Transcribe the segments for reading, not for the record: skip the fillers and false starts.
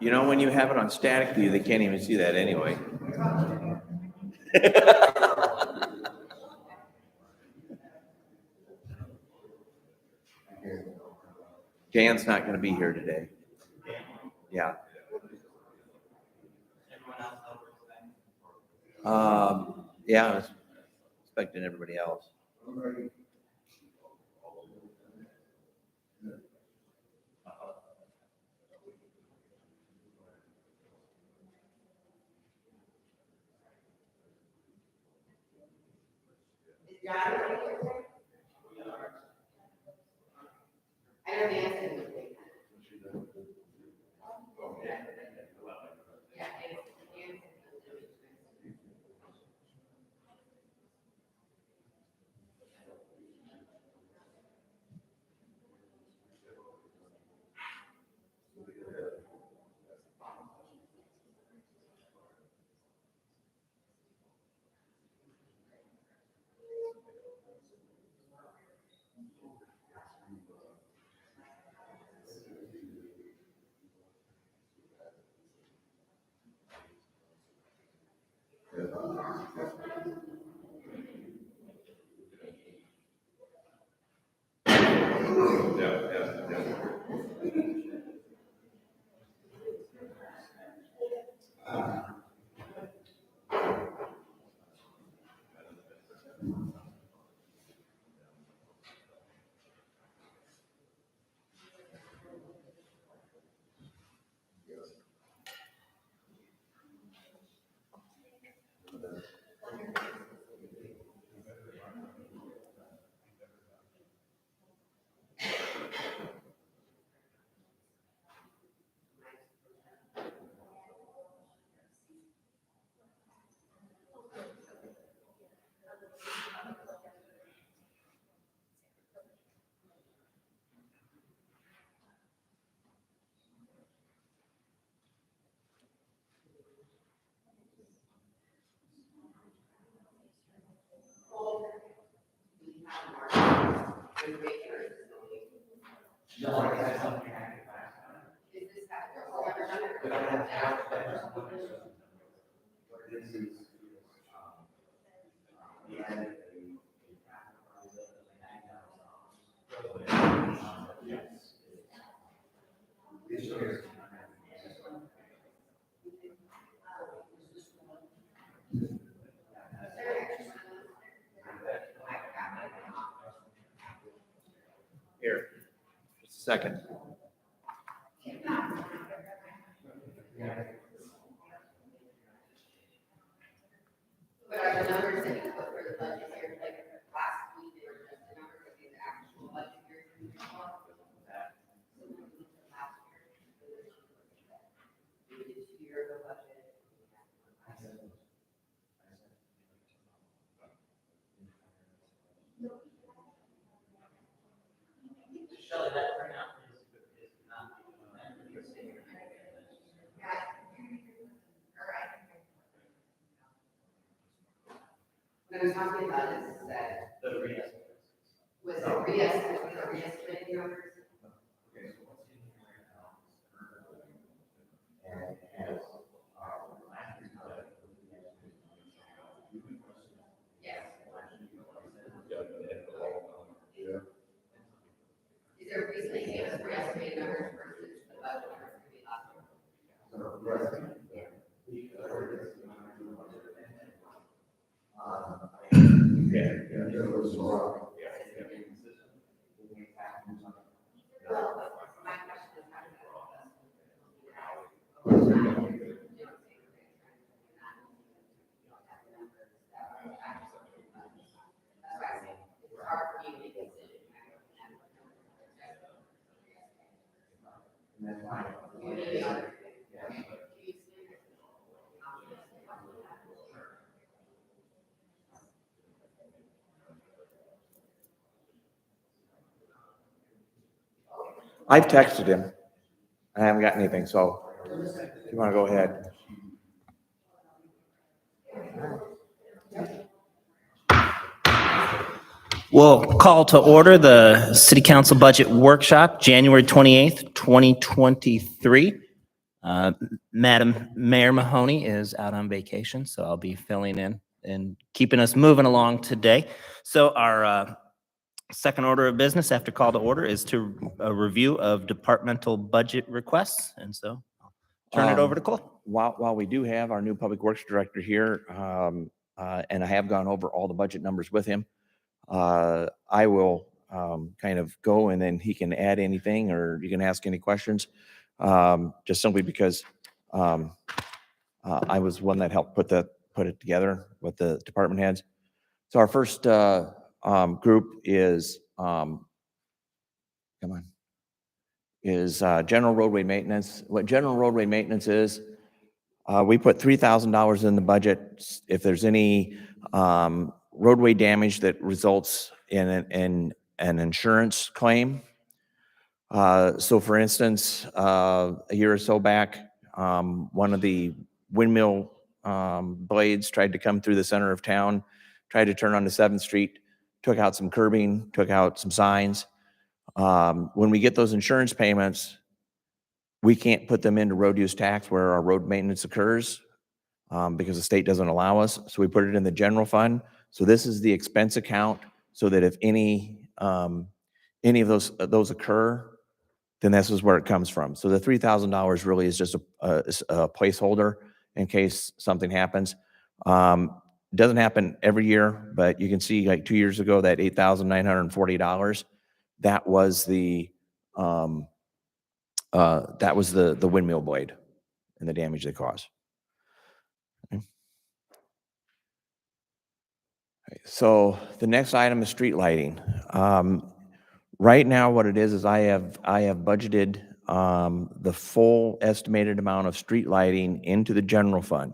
You know, when you have it on static view, they can't even see that anyway. Dan's not gonna be here today. Yeah. Yeah, I was expecting everybody else. I know the answer. Here, just a second. But are the numbers that you put for the budget here, like last week, they were just the numbers of the actual budget year? Last year. We did 2 years of budget. Shelley, that turnout is not. What I was talking about is that The re-estimate. was a re-estimate numbers. Okay, so what's in here right now? And has, last year's My question is how to it's hard for you to make a decision. I've texted him. I haven't got anything, so if you want to go ahead. We'll call to order the City Council Budget Workshop, January 28th, 2023. Madam Mayor Mahoney is out on vacation, so I'll be filling in and keeping us moving along today. So our second order of business after call to order is to a review of departmental budget requests. And so I'll turn it over to Cole. While we do have our new Public Works Director here, and I have gone over all the budget numbers with him, I will kind of go and then he can add anything or you can ask any questions, just simply because I was one that helped put it together with the department heads. So our first group is general roadway maintenance. What general roadway maintenance is, we put $3,000 in the budget if there's any roadway damage that results in an insurance claim. So for instance, a year or so back, one of the windmill blades tried to come through the center of town, tried to turn onto 7th Street, took out some curbing, took out some signs. When we get those insurance payments, we can't put them into road use tax where our road maintenance occurs because the state doesn't allow us. So we put it in the general fund. So this is the expense account so that if any of those occur, then this is where it comes from. So the $3,000 really is just a placeholder in case something happens. It doesn't happen every year, but you can see like 2 years ago, that $8,940, that was the windmill blade and the damage they caused. Okay. So the next item is street lighting. Right now, what it is I have budgeted the full estimated amount of street lighting into the general fund.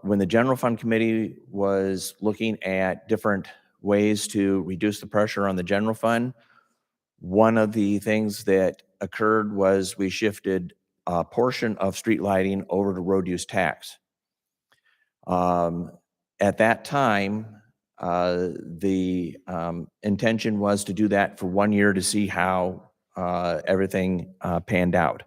When the general fund committee was looking at different ways to reduce the pressure on the general fund, one of the things that occurred was we shifted a portion of street lighting over to road use tax. At that time, the intention was to do that for 1 year to see how everything panned out.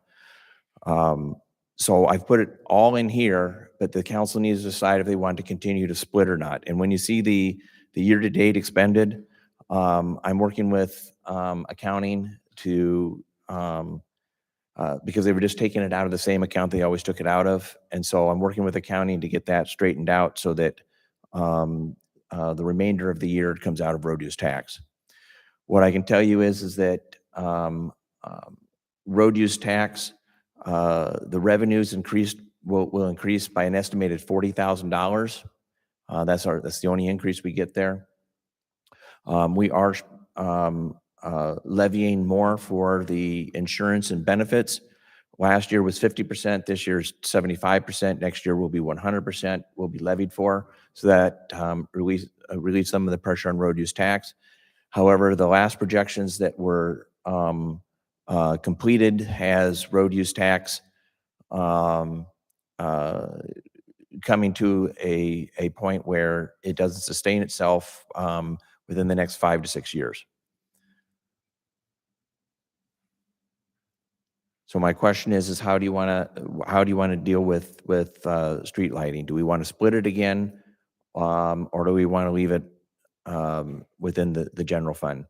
So I've put it all in here, but the council needs to decide if they want to continue to split or not. And when you see the year-to-date expended, I'm working with accounting to because they were just taking it out of the same account they always took it out of. And so I'm working with accounting to get that straightened out so that the remainder of the year it comes out of road use tax. What I can tell you is that road use tax, the revenues will increase by an estimated $40,000. That's the only increase we get there. We are levying more for the insurance and benefits. Last year was 50%. This year's 75%. Next year will be 100%. Will be levied for, so that relieves some of the pressure on road use tax. However, the last projections that were completed has road use tax coming to a point where it doesn't sustain itself within the next 5 to 6 years. So my question is how do you want to deal with street lighting? Do we want to split it again, or do we want to leave it within the general fund?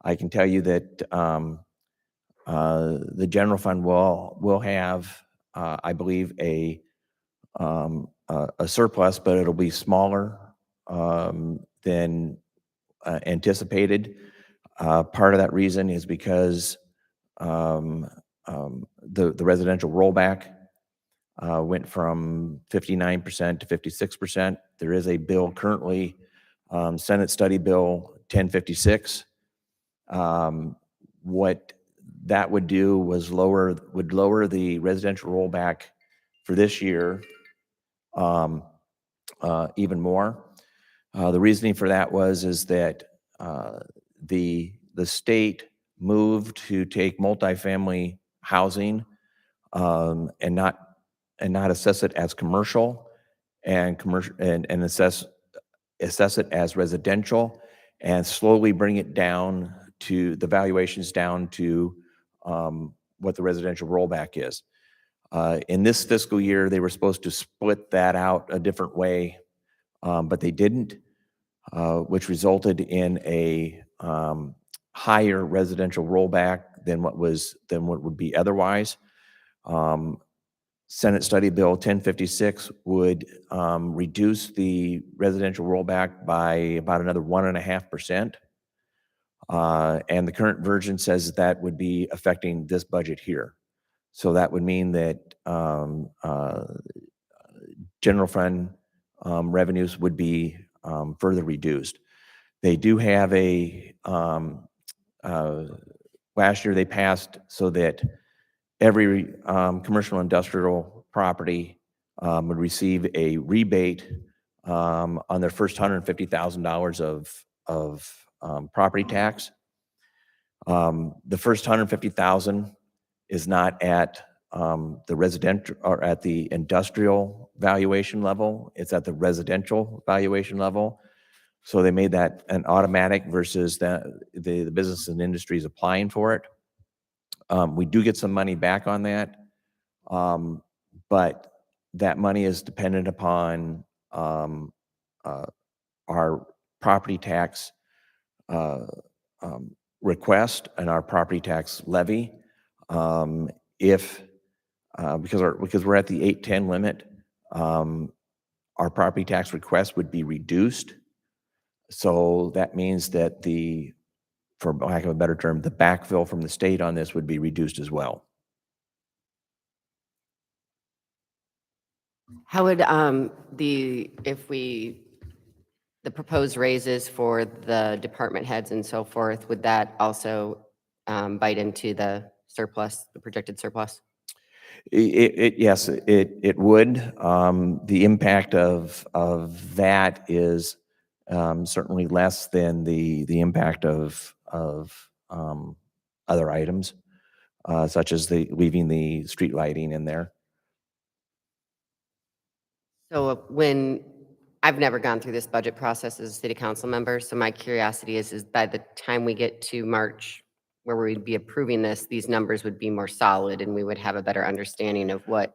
I can tell you that the general fund will have, I believe, a surplus, but it'll be smaller than anticipated. Part of that reason is because the residential rollback went from 59% to 56%. There is a bill currently, Senate Study Bill 1056. What that would do was lower the residential rollback for this year even more. The reasoning for that is that the state moved to take multifamily housing and not assess it as commercial and assess it as residential and slowly bring it down to the valuations down to what the residential rollback is. In this fiscal year, they were supposed to split that out a different way, but they didn't, which resulted in a higher residential rollback than what would be otherwise. Senate Study Bill 1056 would reduce the residential rollback by about another 1.5%. And the current version says that would be affecting this budget here. So that would mean that general fund revenues would be further reduced. They do have last year they passed so that every commercial industrial property would receive a rebate on their first $150,000 of property tax. The first $150,000 is not at the residential or at the industrial valuation level. It's at the residential valuation level. So they made that an automatic versus the business and industries applying for it. We do get some money back on that, but that money is dependent upon our property tax request and our property tax levy. Because we're at the 810 limit, our property tax request would be reduced. So that means that for lack of a better term, the backfill from the state on this would be reduced as well. How would the proposed raises for the department heads and so forth, would that also bite into the surplus, the projected surplus? Yes, it would. The impact of that is certainly less than the impact of other items, such as leaving the street lighting in there. So I've never gone through this budget process as a city council member, so my curiosity is by the time we get to March, where we'd be approving this, these numbers would be more solid and we would have a better understanding of what.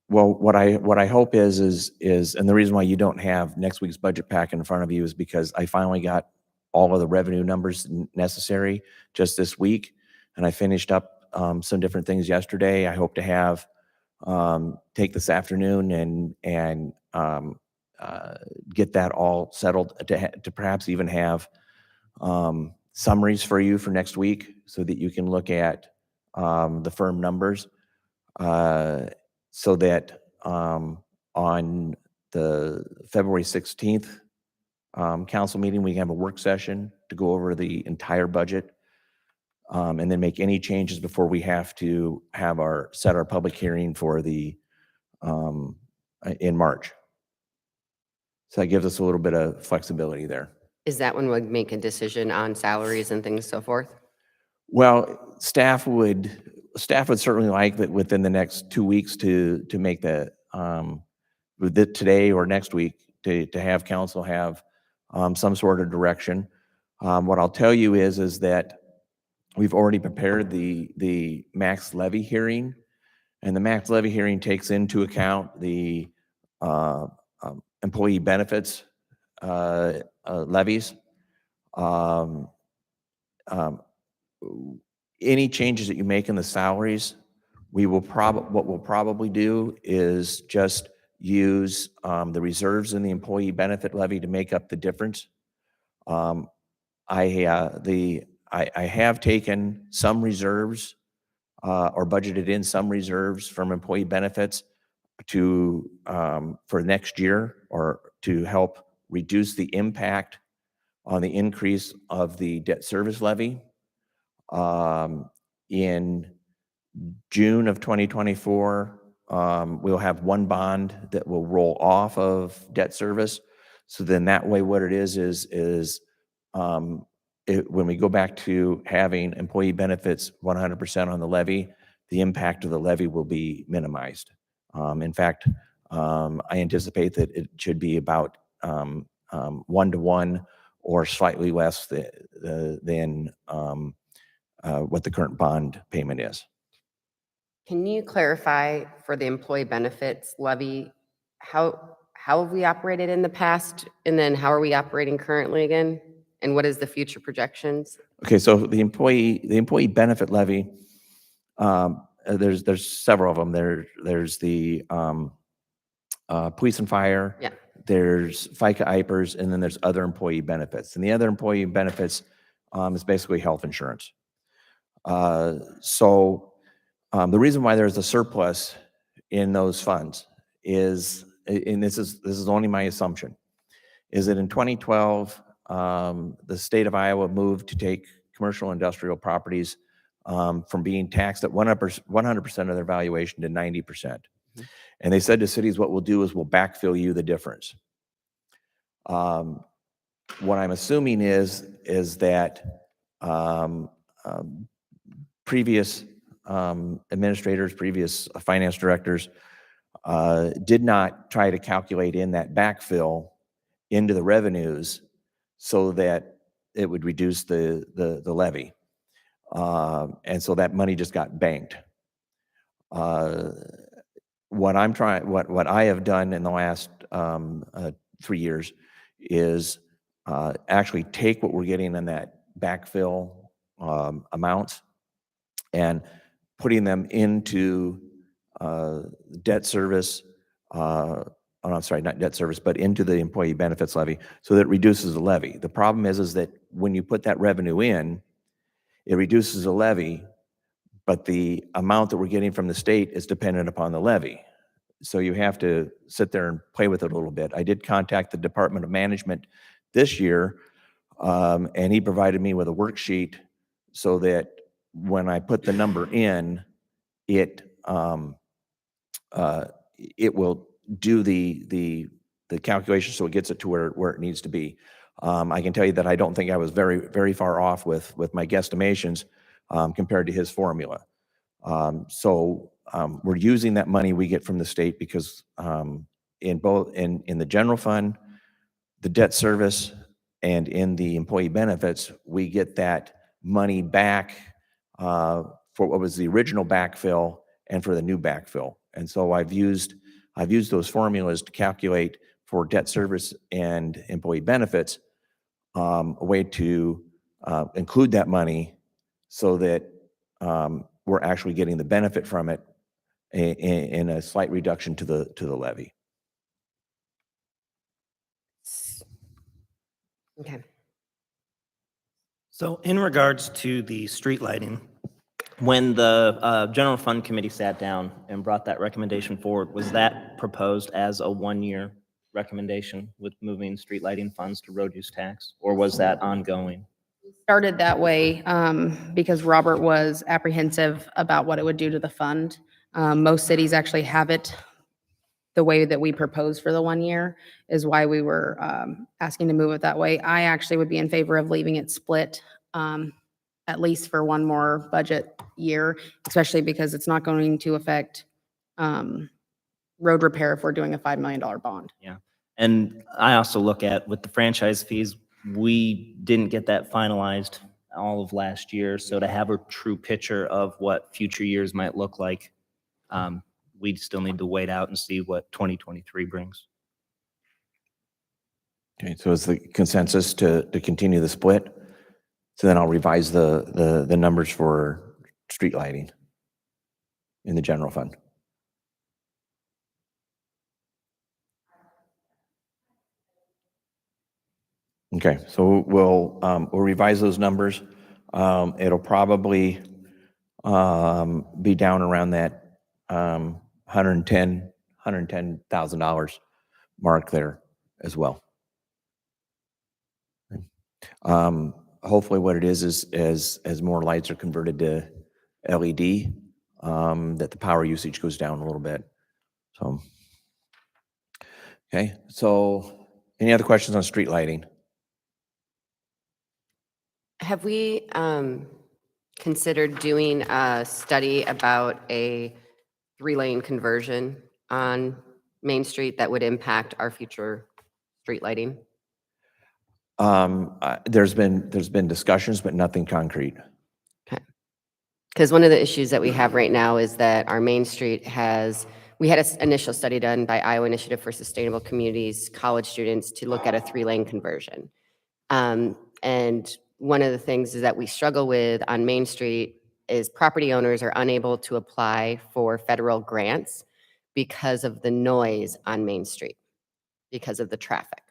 Well, what I hope is, and the reason why you don't have next week's budget pack in front of you is because I finally got all of the revenue numbers necessary just this week, and I finished up some different things yesterday. I hope to have take this afternoon and get that all settled to perhaps even have summaries for you for next week so that you can look at the firm numbers so that on the February 16th council meeting, we can have a work session to go over the entire budget and then make any changes before we have to set our public hearing for in March. So that gives us a little bit of flexibility there. Is that when we'd make a decision on salaries and things so forth? Well, staff would certainly like that within the next 2 weeks to make that today or next week to have council have some sort of direction. What I'll tell you is that we've already prepared the max levy hearing, and the max levy hearing takes into account the employee benefits levies. Any changes that you make in the salaries, what we'll probably do is just use the reserves in the employee benefit levy to make up the difference. I have taken some reserves or budgeted in some reserves from employee benefits to for next year or to help reduce the impact on the increase of the debt service levy. In June of 2024, we'll have one bond that will roll off of debt service. So then that way, what it is when we go back to having employee benefits 100% on the levy, the impact of the levy will be minimized. In fact, I anticipate that it should be about 1-to-1 or slightly less than what the current bond payment is. Can you clarify for the employee benefits levy, how have we operated in the past? And then how are we operating currently again? And what is the future projections? Okay, so the employee benefit levy, there's several of them. There's the police and fire. Yeah. There's FICA IPERS, and then there's other employee benefits. And the other employee benefits is basically health insurance. So the reason why there's a surplus in those funds is, and this is only my assumption, is that in 2012, the state of Iowa moved to take commercial industrial properties from being taxed at 100% of their valuation to 90%. And they said to cities, what we'll do is we'll backfill you the difference. What I'm assuming is that previous administrators, previous finance directors did not try to calculate in that backfill into the revenues so that it would reduce the levy. And so that money just got banked. What I have done in the last 3 years is actually take what we're getting in that backfill amounts and putting them into debt service, I'm sorry, not debt service, but into the employee benefits levy so that it reduces the levy. The problem is that when you put that revenue in, it reduces the levy, but the amount that we're getting from the state is dependent upon the levy. So you have to sit there and play with it a little bit. I did contact the Department of Management this year, and he provided me with a worksheet so that when I put the number in, it will do the calculation so it gets it to where it needs to be. I can tell you that I don't think I was very far off with my guesstimations compared to his formula. So we're using that money we get from the state because in the general fund, the debt service, and in the employee benefits, we get that money back for what was the original backfill and for the new backfill. And so I've used those formulas to calculate for debt service and employee benefits a way to include that money so that we're actually getting the benefit from it in a slight reduction to the levy. Okay. So in regards to the street lighting, when the general fund committee sat down and brought that recommendation forward, was that proposed as a 1-year recommendation with moving street lighting funds to road use tax, or was that ongoing? Started that way because Robert was apprehensive about what it would do to the fund. Most cities actually have it the way that we proposed for the 1 year is why we were asking to move it that way. I actually would be in favor of leaving it split at least for one more budget year, especially because it's not going to affect road repair if we're doing a $5 million bond. Yeah. And I also look at with the franchise fees, we didn't get that finalized all of last year. So to have a true picture of what future years might look like, we still need to wait out and see what 2023 brings. Okay, so is the consensus to continue the split? So then I'll revise the numbers for street lighting in the general fund. Okay, so we'll revise those numbers. It'll probably be down around that 110,000 mark there as well. Hopefully what it is as more lights are converted to LED, that the power usage goes down a little bit. So, okay, so any other questions on street lighting? Have we considered doing a study about a 3-lane conversion on Main Street that would impact our future street lighting? There's been discussions, but nothing concrete. Okay. Because one of the issues that we have right now is that our Main Street we had an initial study done by Iowa Initiative for Sustainable Communities, college students, to look at a 3-lane conversion. And one of the things is that we struggle with on Main Street is property owners are unable to apply for federal grants because of the noise on Main Street, because of the traffic.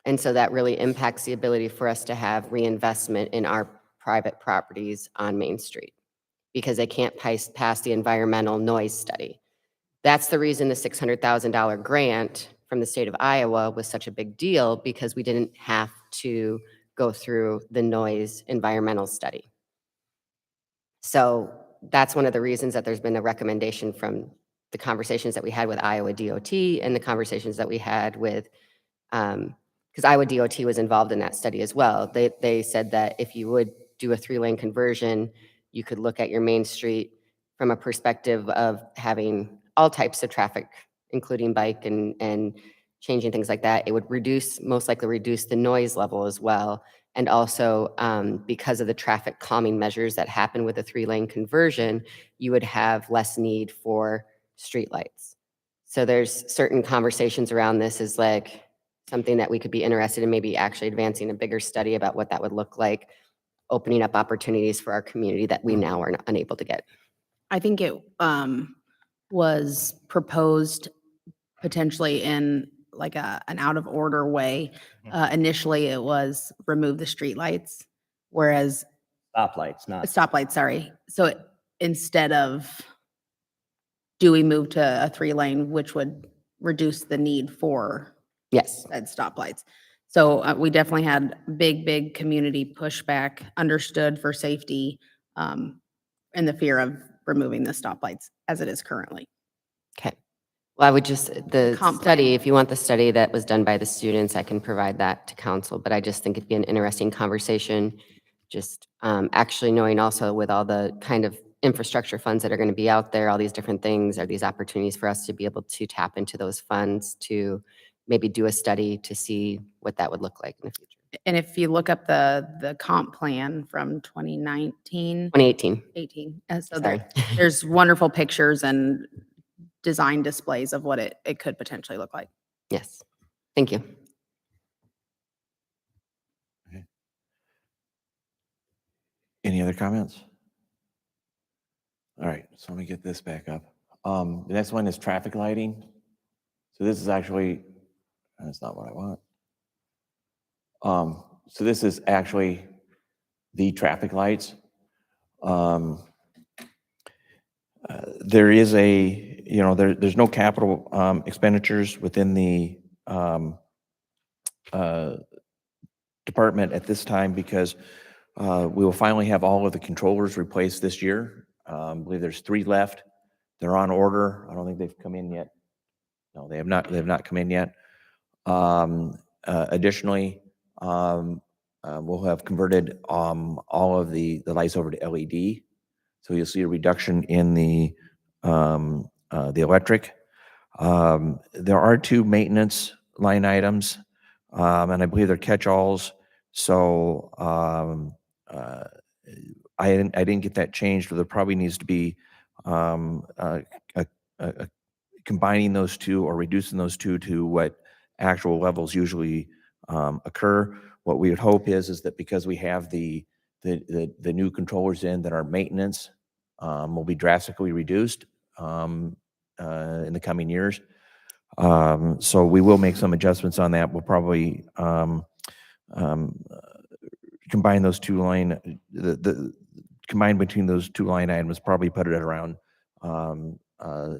And so that really impacts the ability for us to have reinvestment in our private properties on Main Street because they can't pass the environmental noise study. That's the reason the $600,000 grant from the state of Iowa was such a big deal, because we didn't have to go through the noise environmental study. So that's one of the reasons that there's been a recommendation from the conversations that we had with Iowa DOT and the conversations that we had with, because Iowa DOT was involved in that study as well. They said that if you would do a 3-lane conversion, you could look at your Main Street from a perspective of having all types of traffic, including bike and changing things like that. It would most likely reduce the noise level as well. And also, because of the traffic calming measures that happen with a 3-lane conversion, you would have less need for streetlights. So there's certain conversations around this is like something that we could be interested in, maybe actually advancing a bigger study about what that would look like, opening up opportunities for our community that we now are unable to get. I think it was proposed potentially in like an out of order way. Initially, it was remove the streetlights, whereas Stoplights, not. stoplights, sorry. So instead of do we move to a 3-lane, which would reduce the need for Yes. said stoplights. So we definitely had big community pushback, understood for safety, and the fear of removing the stoplights as it is currently. Okay. Well, I would just, the Comp study, plan. if you want the study that was done by the students, I can provide that to council, but I just think it'd be an interesting conversation. Just actually knowing also with all the kind of infrastructure funds that are going to be out there, all these different things, are these opportunities for us to be able to tap into those funds to maybe do a study to see what that would look like in the future. And if you look up the comp plan from 2019, 2018. 18, and so Sorry. there's wonderful pictures and design displays of what it could potentially look like. Yes. Thank you. Any other comments? All right, so let me get this back up. The next one is traffic lighting. So this is actually, that's not what I want. So this is actually the traffic lights. There is there's no capital expenditures within the department at this time because we will finally have all of the controllers replaced this year. I believe there's 3 left. They're on order. I don't think they've come in yet. No, they have not. They have not come in yet. Additionally, we'll have converted all of the lights over to LED. So you'll see a reduction in the electric. There are 2 maintenance line items, and I believe they're catch-alls. So I didn't get that changed. But there probably needs to be combining those 2 or reducing those 2 to what actual levels usually occur. What we would hope is that because we have the new controllers in, that our maintenance will be drastically reduced in the coming years. So we will make some adjustments on that. We'll probably um, combine those two the combined between those two line items, probably put it at around, um, uh,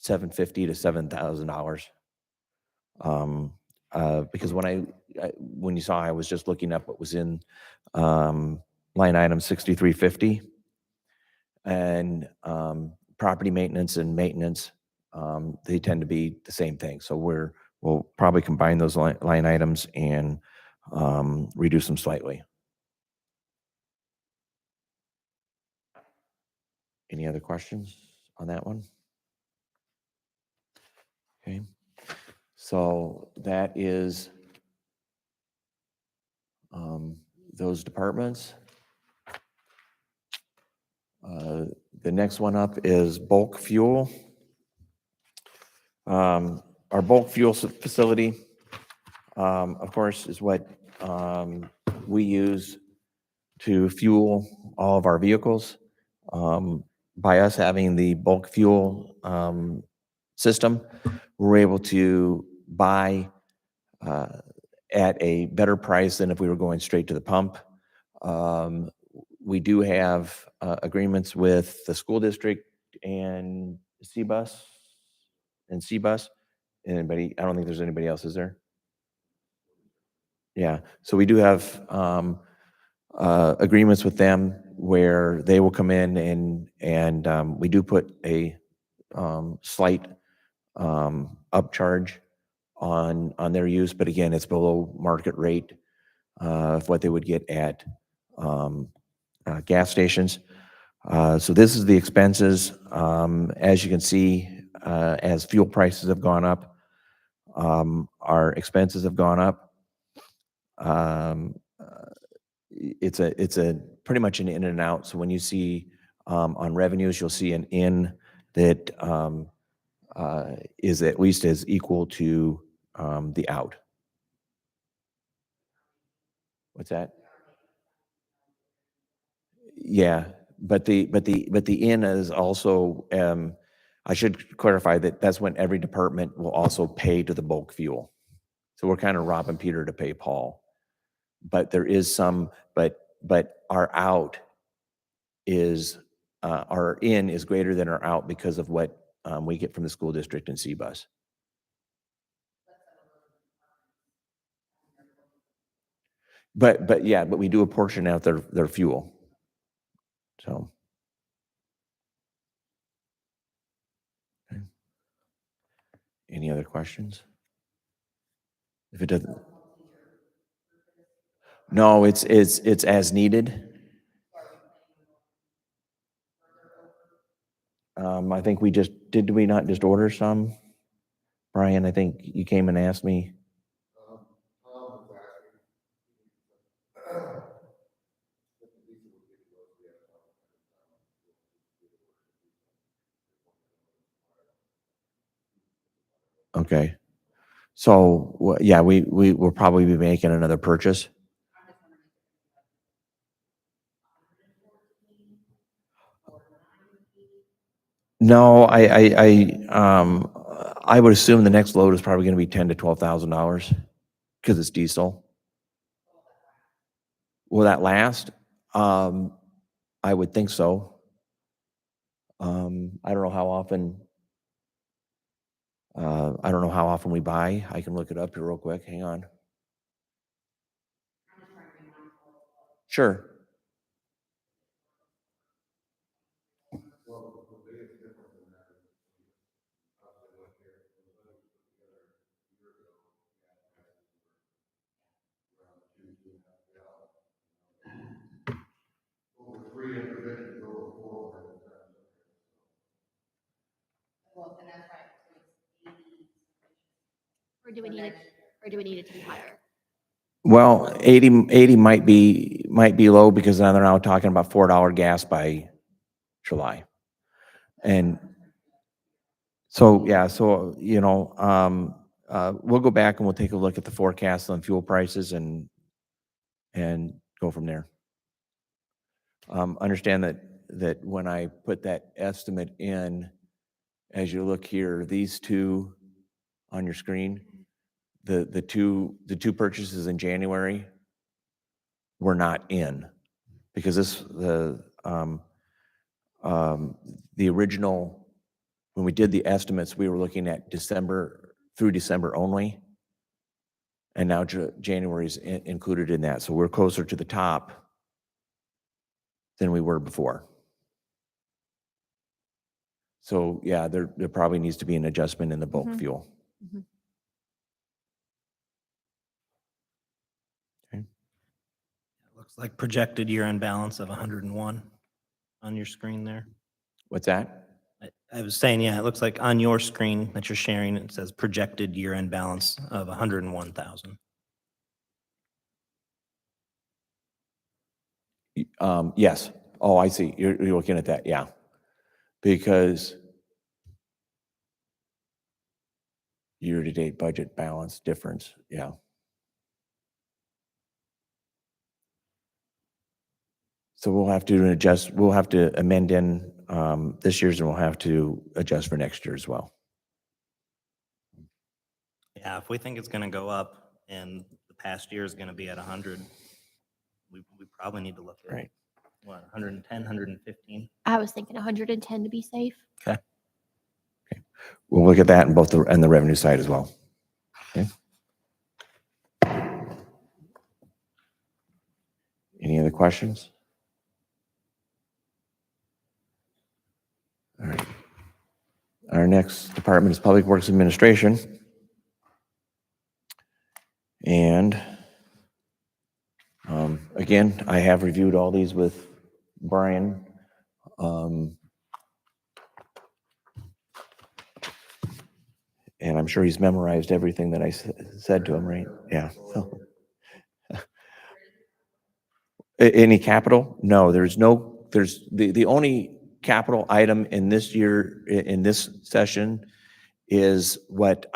$750 to $7,000. Because when you saw, I was just looking up what was in, line item 6350, and, property maintenance and maintenance, they tend to be the same thing. So we'll probably combine those line items and, reduce them slightly. Any other questions on that one? Okay, so that is, those departments. The next one up is bulk fuel. Our bulk fuel facility, of course, is what, we use to fuel all of our vehicles. By us having the bulk fuel, system, we're able to buy, at a better price than if we were going straight to the pump. Um, we do have, agreements with the school district and C-Bus. Anybody, I don't think there's anybody else, is there? Yeah, so we do have, agreements with them where they will come in and we do put a, slight, upcharge on their use, but again, it's below market rate, of what they would get at, gas stations. So this is the expenses. As you can see, as fuel prices have gone up, our expenses have gone up. Um, it's a pretty much an in and out. So when you see, on revenues, you'll see an in that, is at least as equal to, the out. What's that? Yeah, but the in is also, I should clarify that that's when every department will also pay to the bulk fuel. So we're kind of robbing Peter to pay Paul. But there is some, but our out is, our in is greater than our out because of what, we get from the school district and C-Bus. But yeah, but we do apportion out their fuel. So. Okay. Any other questions? If it doesn't. No, it's as needed. I think did we not just order some? Brian, I think you came and asked me. Okay. So, yeah, we will probably be making another purchase. No, I would assume the next load is probably going to be $10,000 to $12,000 because it's diesel. Will that last? I would think so. I don't know how often. I don't know how often we buy. I can look it up here real quick. Hang on. Sure. Or do we need it, or do we need it to be higher? Well, 80 might be low because now they're now talking about $4 gas by July. And so, yeah, so, we'll go back and we'll take a look at the forecast on fuel prices and go from there. Understand that when I put that estimate in, as you look here, these two on your screen, the two purchases in January were not in, because the original, when we did the estimates, we were looking at December through December only. And now January's included in that. So we're closer to the top than we were before. So yeah, there probably needs to be an adjustment in the bulk fuel. Okay. Looks like projected year-end balance of 101 on your screen there. What's that? I was saying, yeah, it looks like on your screen that you're sharing, it says projected year-end balance of 101,000. Yes. Oh, I see. You're looking at that. Yeah. Because year-to-date budget balance difference. Yeah. So we'll have to adjust, we'll have to amend in this year's, and we'll have to adjust for next year as well. Yeah, if we think it's going to go up and the past year is going to be at 100, we probably need to look at, Right. what, 110, 115? I was thinking 110 to be safe. Okay. We'll look at that in both the revenue side as well. Okay. Any other questions? All right. Our next department is Public Works Administration. And again, I have reviewed all these with Brian. And I'm sure he's memorized everything that I said to him, right? Yeah. So. Any capital? No, there's the only capital item in this year, in this session, is what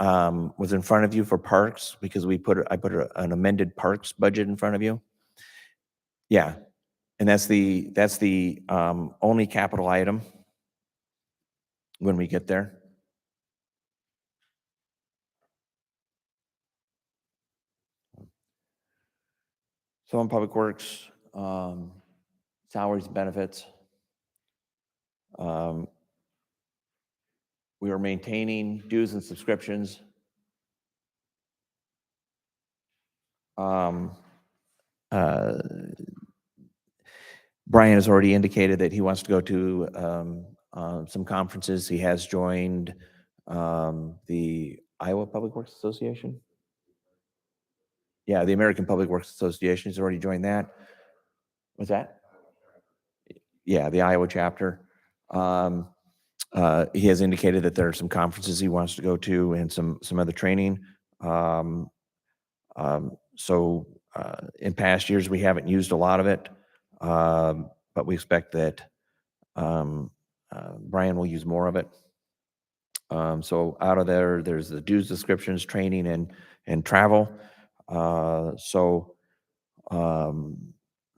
was in front of you for parks, because I put an amended parks budget in front of you. Yeah, and that's the only capital item when we get there. So in Public Works, salaries and benefits. We are maintaining dues and subscriptions. Brian has already indicated that he wants to go to some conferences. He has joined the Iowa Public Works Association. Yeah, the American Public Works Association. He's already joined that. What's that? Yeah, the Iowa chapter. He has indicated that there are some conferences he wants to go to and some other training. So in past years, we haven't used a lot of it, but we expect that Brian will use more of it. So out of there's the dues descriptions, training, and travel. So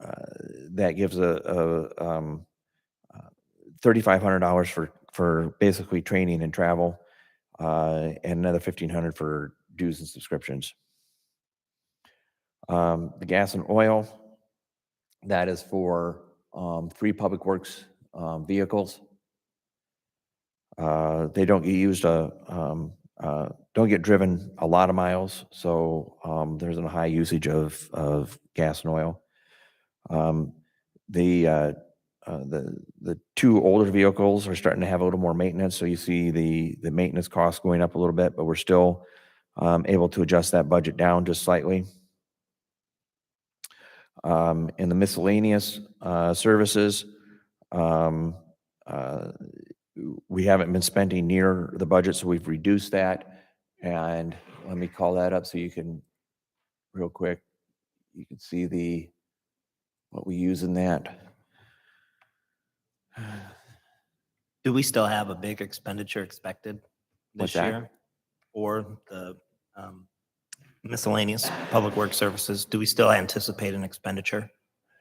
that gives a $3,500 for basically training and travel, and another $1,500 for dues and subscriptions. The gas and oil, that is for 3 Public Works vehicles. They don't get used, don't get driven a lot of miles, so there's a high usage of gas and oil. The 2 older vehicles are starting to have a little more maintenance, so you see the maintenance costs going up a little bit, but we're still able to adjust that budget down just slightly. In the miscellaneous services, we haven't been spending near the budget, so we've reduced that. And let me call that up so you can, real quick, you can see what we use in that. Do we still have a big expenditure expected What's this that? year? Or the miscellaneous public work services, do we still anticipate an expenditure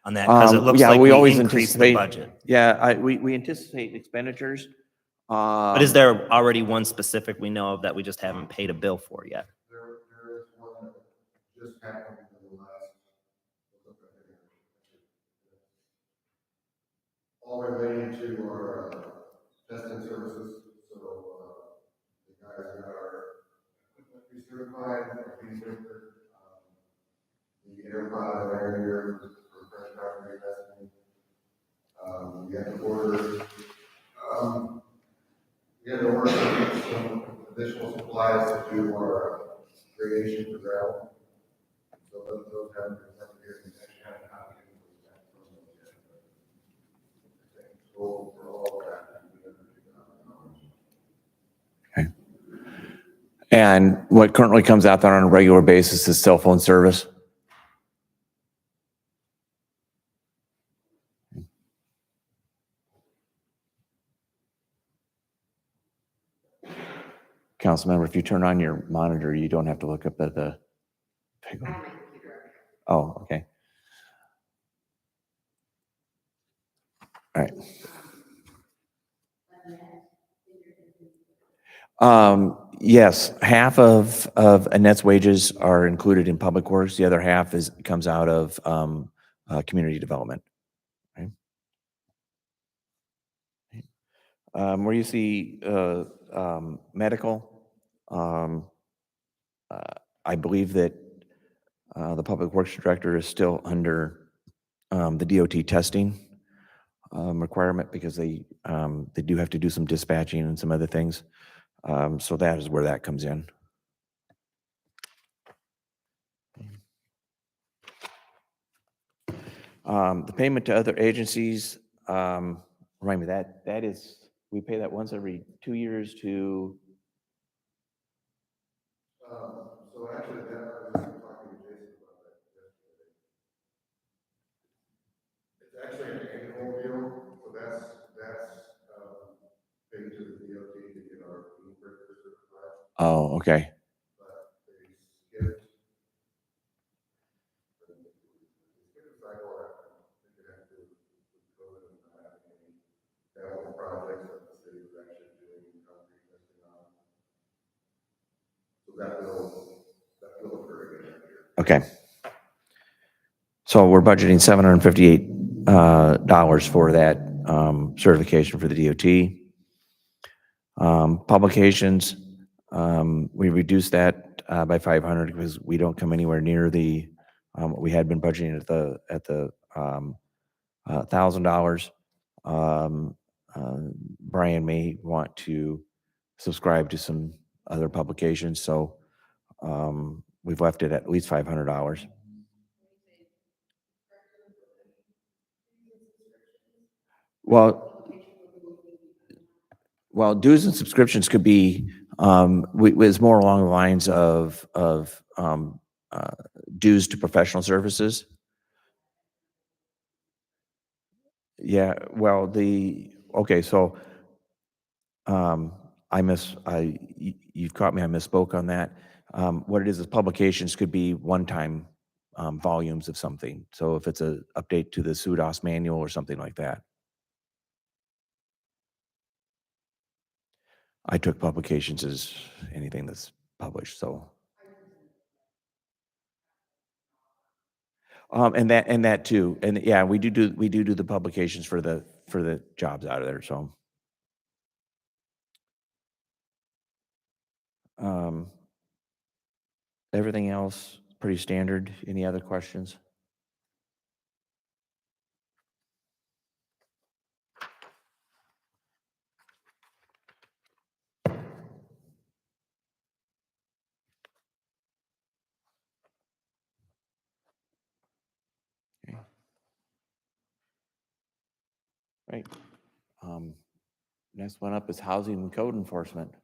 on that? Because it looks Yeah, like we we always increased the anticipate. budget. Yeah, we anticipate expenditures. But is there already one specific we know of that we just haven't paid a bill for yet? There is one just happened in the last, all relating to our testing services. So the guys that are recertified, are being certified, the AirPod barrier for fresh property testing. We had to order, we had to order some additional supplies to do our gradation for gravel. So those haven't been sent here, and actually haven't copied them back from them yet. So for all of that, we have to do that. And what currently comes out there on a regular basis is cell phone service? Councilmember, if you turn on your monitor, you don't have to look up at the. Oh, okay. All right. Yes, half of Annette's wages are included in public works. The other half comes out of community development. Right? Where you see medical, I believe that the public works director is still under the DOT testing requirement because they do have to do some dispatching and some other things. So that is where that comes in. The payment to other agencies, remind me, that is, we pay that once every 2 years to, So actually, that I was talking to Jason about that yesterday. It's actually an annual deal, so that's paid to the DOT to get our breaker certified, oh, okay. but they skipped. The cycle, I think it had to do with COVID and not having any capital projects that the city was actually doing concrete testing on. So that will occur again next year. Okay. So we're budgeting $758 for that certification for the DOT. Publications, we reduced that by 500 because we don't come anywhere near the what we had been budgeting at the $1,000. Brian may want to subscribe to some other publications, so we've left it at least $500. Well, dues and subscriptions could be, was more along the lines of dues to professional services. Yeah, well, okay, so you've caught me, I misspoke on that. What it is publications could be one-time volumes of something. So if it's a update to the SUDAS manual or something like that. I took publications as anything that's published, so. And that too, and yeah, we do the publications for the jobs out of there, so. Everything else, pretty standard. Any other questions? Okay. Right. Next one up is housing and code enforcement.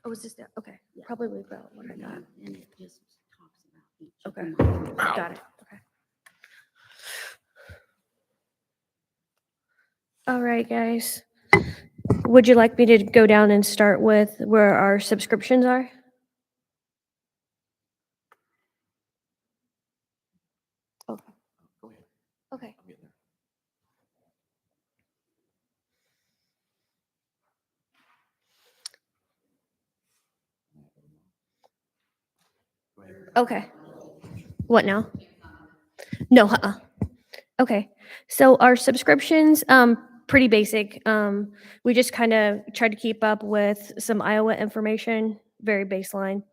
Oh, is this there? Okay. Yeah. probably leave out what I got. And it just talks about each. Okay. month. Got it. Okay. All right, guys. Would you like me to go down and start with where our subscriptions are? Okay. Go ahead. Okay. I'm getting there. Go ahead. Okay. What now? No, Okay. So our subscriptions, pretty basic. We just kind of try to keep up with some Iowa information, very baseline.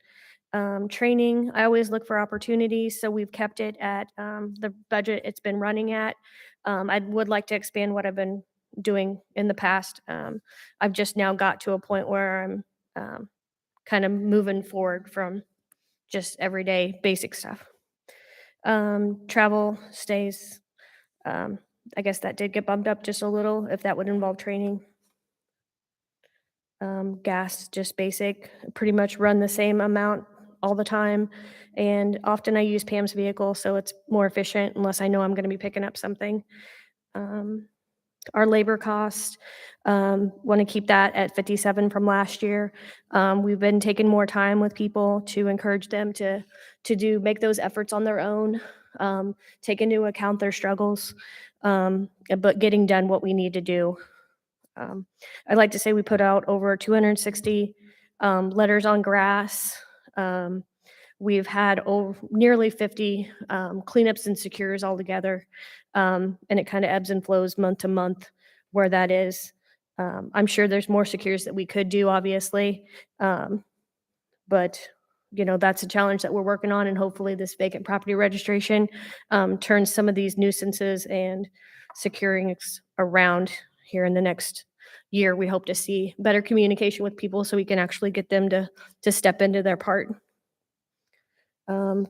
Training, I always look for opportunities, so we've kept it at the budget it's been running at. I would like to expand what I've been doing in the past. I've just now got to a point where I'm kind of moving forward from just everyday basic stuff. Travel stays. I guess that did get bumped up just a little if that would involve training. Gas, just basic, pretty much run the same amount all the time. And often I use Pam's vehicle, so it's more efficient unless I know I'm going to be picking up something. Our labor cost, want to keep that at 57 from last year. We've been taking more time with people to encourage them to make those efforts on their own, take into account their struggles, but getting done what we need to do. I'd like to say we put out over 260 letters on grass. We've had nearly 50 cleanups and secures altogether, and it kind of ebbs and flows month to month where that is. I'm sure there's more secures that we could do, obviously, but that's a challenge that we're working on, and hopefully this vacant property registration turns some of these nuisances and securing around here in the next year. We hope to see better communication with people so we can actually get them to step into their part.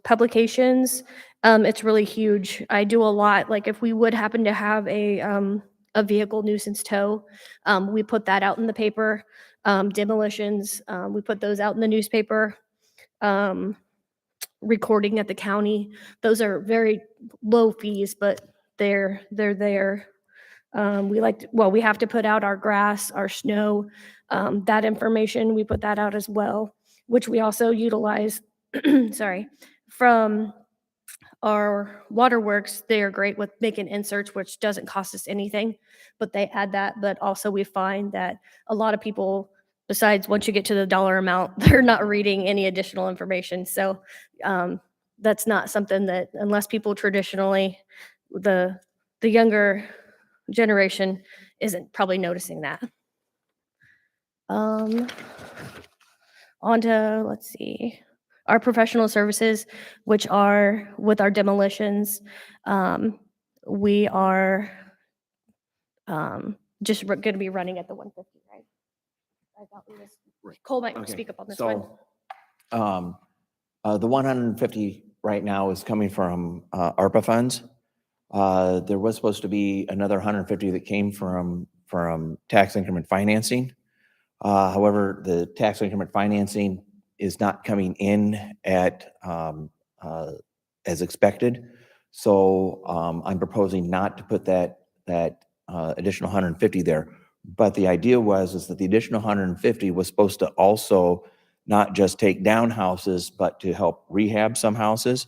Publications, it's really huge. I do a lot. Like if we would happen to have a vehicle nuisance tow, we put that out in the paper. Demolitions, we put those out in the newspaper. Recording at the county, those are very low fees, but they're there. We have to put out our grass, our snow, that information, we put that out as well, which we also utilize, sorry, from our waterworks. They are great with making inserts, which doesn't cost us anything, but they add that. But also we find that a lot of people, besides once you get to the dollar amount, they're not reading any additional information. So that's not something that, unless people traditionally, the younger generation isn't probably noticing that. On to, let's see, our professional services, which are with our demolitions. We are just going to be running at the 150, right? I thought we was, Cole might Okay, speak up on this one. So, the 150 right now is coming from ARPA funds. There was supposed to be another 150 that came from tax increment financing. However, the tax increment financing is not coming in at as expected. So I'm proposing not to put that additional 150 there. But the idea is that the additional 150 was supposed to also not just take down houses, but to help rehab some houses.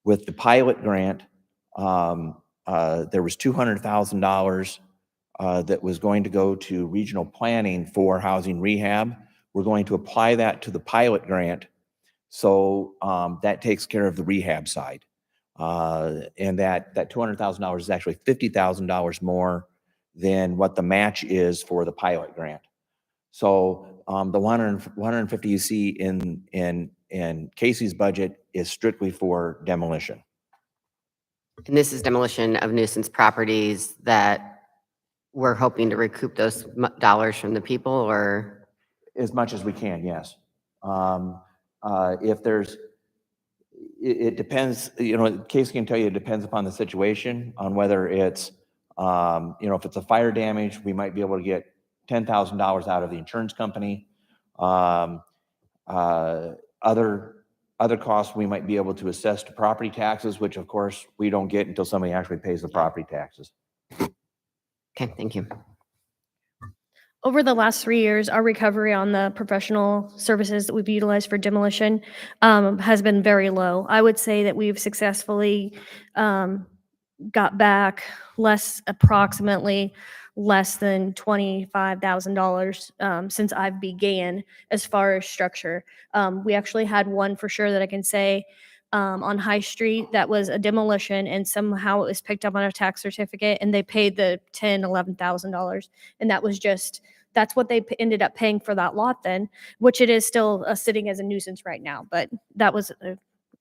With the pilot grant, there was $200,000 that was going to go to regional planning for housing rehab. We're going to apply that to the pilot grant. So that takes care of the rehab side. And that $200,000 is actually $50,000 more than what the match is for the pilot grant. So the 150 you see in Casey's budget is strictly for demolition. And this is demolition of nuisance properties that we're hoping to recoup those dollars from the people, or? As much as we can, yes. If there's, it depends, Casey can tell you it depends upon the situation on whether it's, if it's a fire damage, we might be able to get $10,000 out of the insurance company. Other costs we might be able to assess to property taxes, which of course we don't get until somebody actually pays the property taxes. Okay, thank you. Over the last 3 years, our recovery on the professional services that we've utilized for demolition has been very low. I would say that we've successfully got back approximately less than $25,000 since I began as far as structure. We actually had one for sure that I can say on High Street that was a demolition, and somehow it was picked up on a tax certificate, and they paid the $11,000, and that's what they ended up paying for that lot then, which it is still sitting as a nuisance right now. But that was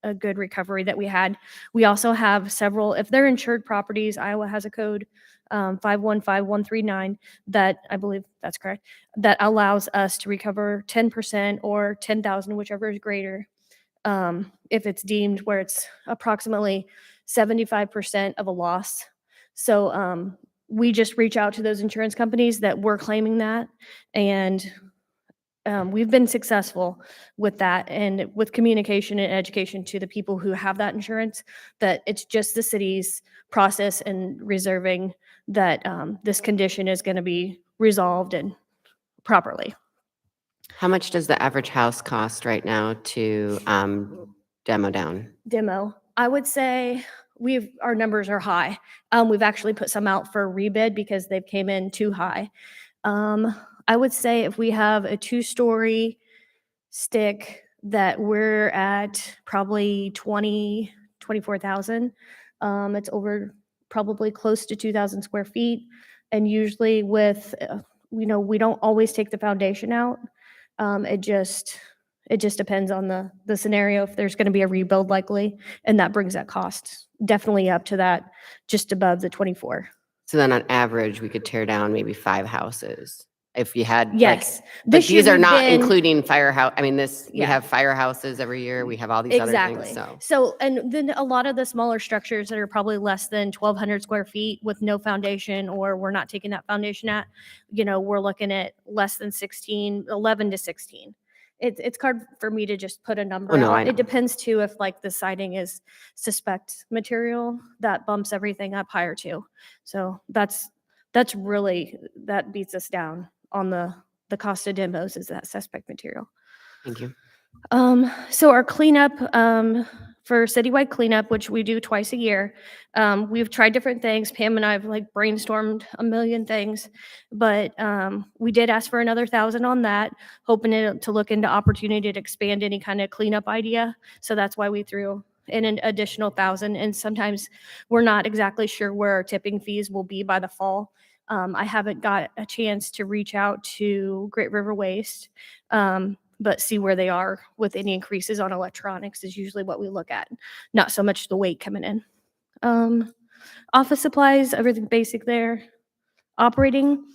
a good recovery that we had. We also have several, if they're insured properties, Iowa has a code 515139 that, I believe that's correct, that allows us to recover 10% or 10,000, whichever is greater, if it's deemed where it's approximately 75% of a loss. So we just reach out to those insurance companies that were claiming that, and we've been successful with that, and with communication and education to the people who have that insurance, that it's just the city's process and reserving that this condition is going to be resolved and properly. How much does the average house cost right now to demo down? Demo, I would say our numbers are high. We've actually put some out for rebid because they've came in too high. I would say if we have a 2-story stick that we're at probably 24,000. It's over probably close to 2,000 square feet. And usually with, we don't always take the foundation out. It just depends on the scenario, if there's going to be a rebuild likely, and that brings that cost definitely up to that, just above the 24. So then on average, we could tear down maybe 5 houses if you had like, Yes. but This year these are we've not been- including firehouse. I mean, we Yeah. have firehouses every year. We have all these other Exactly. things. So So, and then a lot of the smaller structures that are probably less than 1,200 square feet with no foundation, or we're not taking that foundation at, we're looking at less than 11 to 16. It's hard for me to just put a number Oh, no, I out. know. It depends too if like the siding is suspect material, that bumps everything up higher too. So that's really, that beats us down on the cost of demos, is that suspect material. thank you. So our cleanup, for citywide cleanup, which we do twice a year, we've tried different things. Pam and I have like brainstormed a million things, but we did ask for another 1,000 on that, hoping to look into opportunity to expand any kind of cleanup idea. So that's why we threw in an additional 1,000. And sometimes we're not exactly sure where our tipping fees will be by the fall. I haven't got a chance to reach out to Great River Waste, but see where they are with any increases on electronics is usually what we look at, not so much the weight coming in. Office supplies, everything basic there. Operating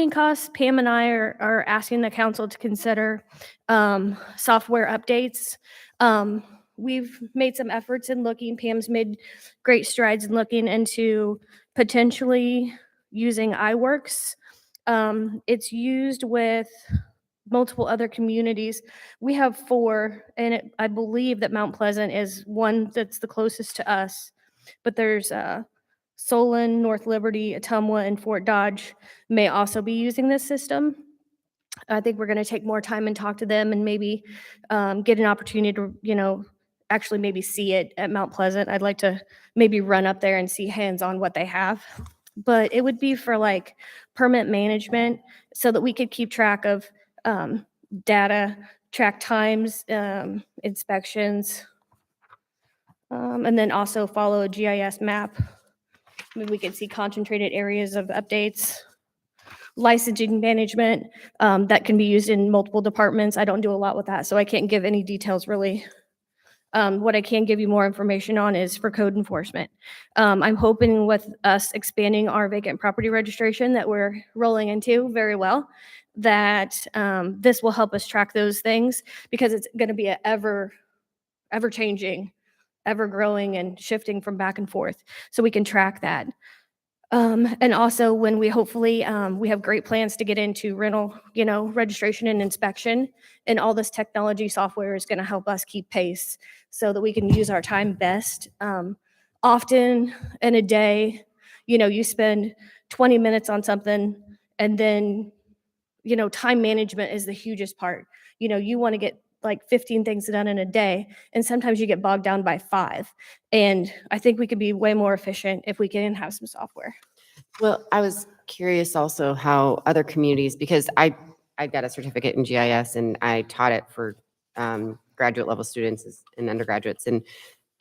costs, Pam and I are asking the council to consider software updates. We've made some efforts in looking, Pam's made great strides in looking into potentially using iWorks. It's used with multiple other communities. We have 4, and I believe that Mount Pleasant is one that's the closest to us. But there's Solon, North Liberty, Ottumwa, and Fort Dodge may also be using this system. I think we're going to take more time and talk to them, and maybe get an opportunity to, actually maybe see it at Mount Pleasant. I'd like to maybe run up there and see hands-on what they have. But it would be for like permit management, so that we could keep track of data, track times, inspections, and then also follow a GIS map. Maybe we could see concentrated areas of updates. Licensing management, that can be used in multiple departments. I don't do a lot with that, so I can't give any details really. What I can give you more information on is for code enforcement. I'm hoping with us expanding our vacant property registration that we're rolling into very well, that this will help us track those things, because it's going to be an ever changing, ever growing and shifting from back and forth. So we can track that. And also when we hopefully, we have great plans to get into rental, registration and inspection. And all this technology software is going to help us keep pace so that we can use our time best. Often in a day, you spend 20 minutes on something and then, time management is the hugest part. You want to get like 15 things done in a day, and sometimes you get bogged down by 5. And I think we could be way more efficient if we can have some software. Well, I was curious also how other communities, because I got a certificate in GIS and I taught it for graduate level students and undergraduates. And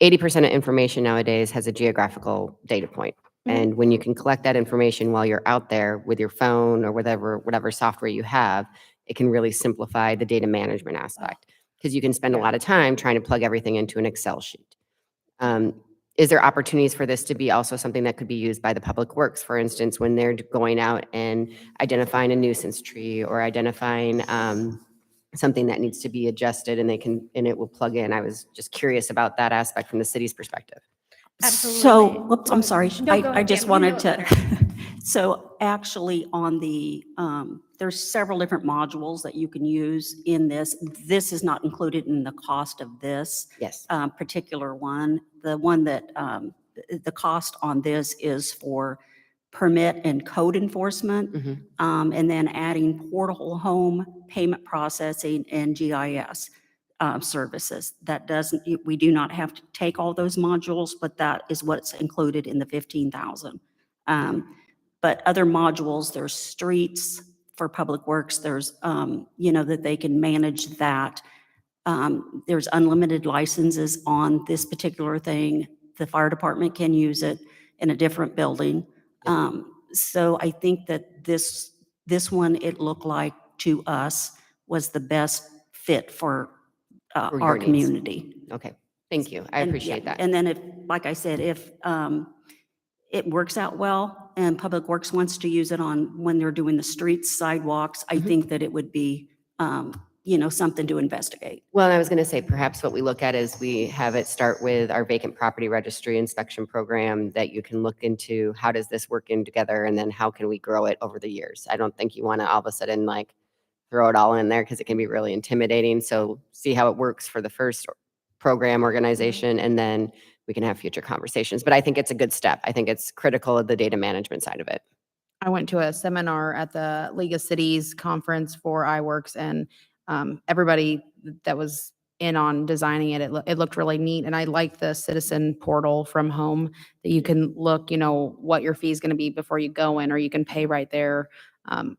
80% of information nowadays has a geographical data point. And when you can collect that information while you're out there with your phone or whatever software you have, it can really simplify the data management aspect because you can spend a lot of time trying to plug everything into an Excel sheet. Is there opportunities for this to be also something that could be used by the public works, for instance, when they're going out and identifying a nuisance tree or identifying something that needs to be adjusted and it will plug in? I was just curious about that aspect from the city's perspective. Absolutely. So, whoops, I'm sorry. No, go I ahead, just Pam. You wanted know it to, so actually on the, there's several different modules that you can use in this. This is not included in the cost of this Yes. particular one. The one that, the cost on this is for permit and code enforcement, Mhm. and then adding portal home payment processing and GIS services. That doesn't, we do not have to take all those modules, but that is what's included in the 15,000. But other modules, there's streets for public works, there's, that they can manage that. There's unlimited licenses on this particular thing. The fire department can use it in a different building. So I think that this one, it looked like to us was the best fit for For our your needs. community. Okay. Thank you. I And, appreciate yeah, that. And then if, like I said, if it works out well and Public Works wants to use it on when they're doing the streets, sidewalks, I think that it would be, something to investigate. Well, I was going to say, perhaps what we look at is we have it start with our vacant property registry inspection program that you can look into. How does this work in together? And then how can we grow it over the years? I don't think you want to all of a sudden like throw it all in there because it can be really intimidating. So see how it works for the first program organization, and then we can have future conversations. But I think it's a good step. I think it's critical of the data management side of it. I went to a seminar at the League of Cities conference for iWorks, and everybody that was in on designing it, it looked really neat. And I like the citizen portal from home that you can look, what your fee is going to be before you go in, or you can pay right there,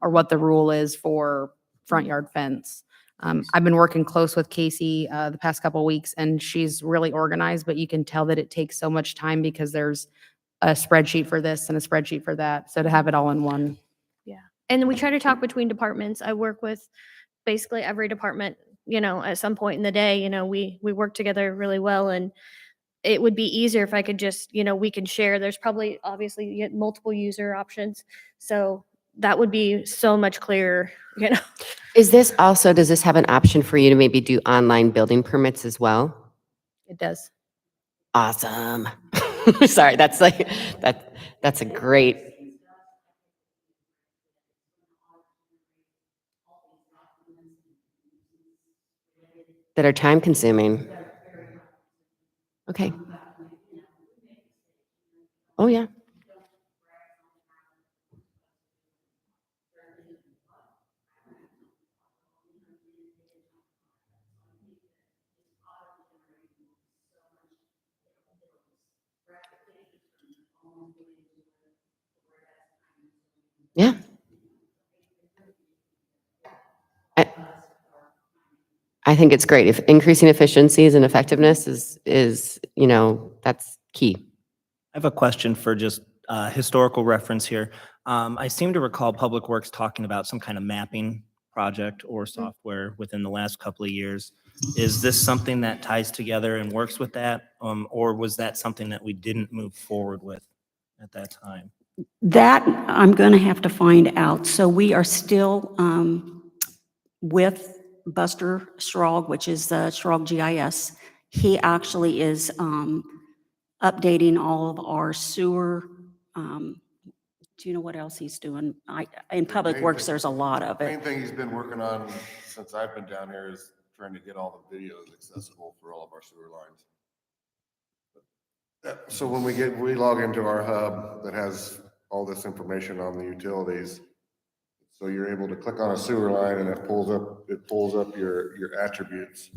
or what the rule is for front yard fence. I've been working close with Casey the past couple of weeks, and she's really organized, but you can tell that it takes so much time because there's a spreadsheet for this and a spreadsheet for that. So to have it all in one. Yeah. And we try to talk between departments. I work with basically every department, at some point in the day, we work together really well. And it would be easier if I could just, we can share. There's probably obviously you get multiple user options. So that would be so much clearer, Is this also, does this have an option for you to maybe do online building permits as well? It does. Awesome. Sorry, that's like, that's a great. That are time consuming. Okay. Oh, yeah. Yeah. I think it's great. If increasing efficiencies and effectiveness is, that's key. I have a question for just historical reference here. I seem to recall Public Works talking about some kind of mapping project or software within the last couple of years. Is this something that ties together and works with that? Or was that something that we didn't move forward with at that time? That I'm going to have to find out. So we are still with Buster Schrog, which is the Schrog GIS. He actually is updating all of our sewer Do you know what else he's doing? In Public main Works, thing- there's a lot of Main it. thing he's been working on since I've been down here is trying to get all the videos accessible for all of our sewer lines. So when we log into our hub that has all this information on the utilities, so you're able to click on a sewer line and it pulls up your attributes.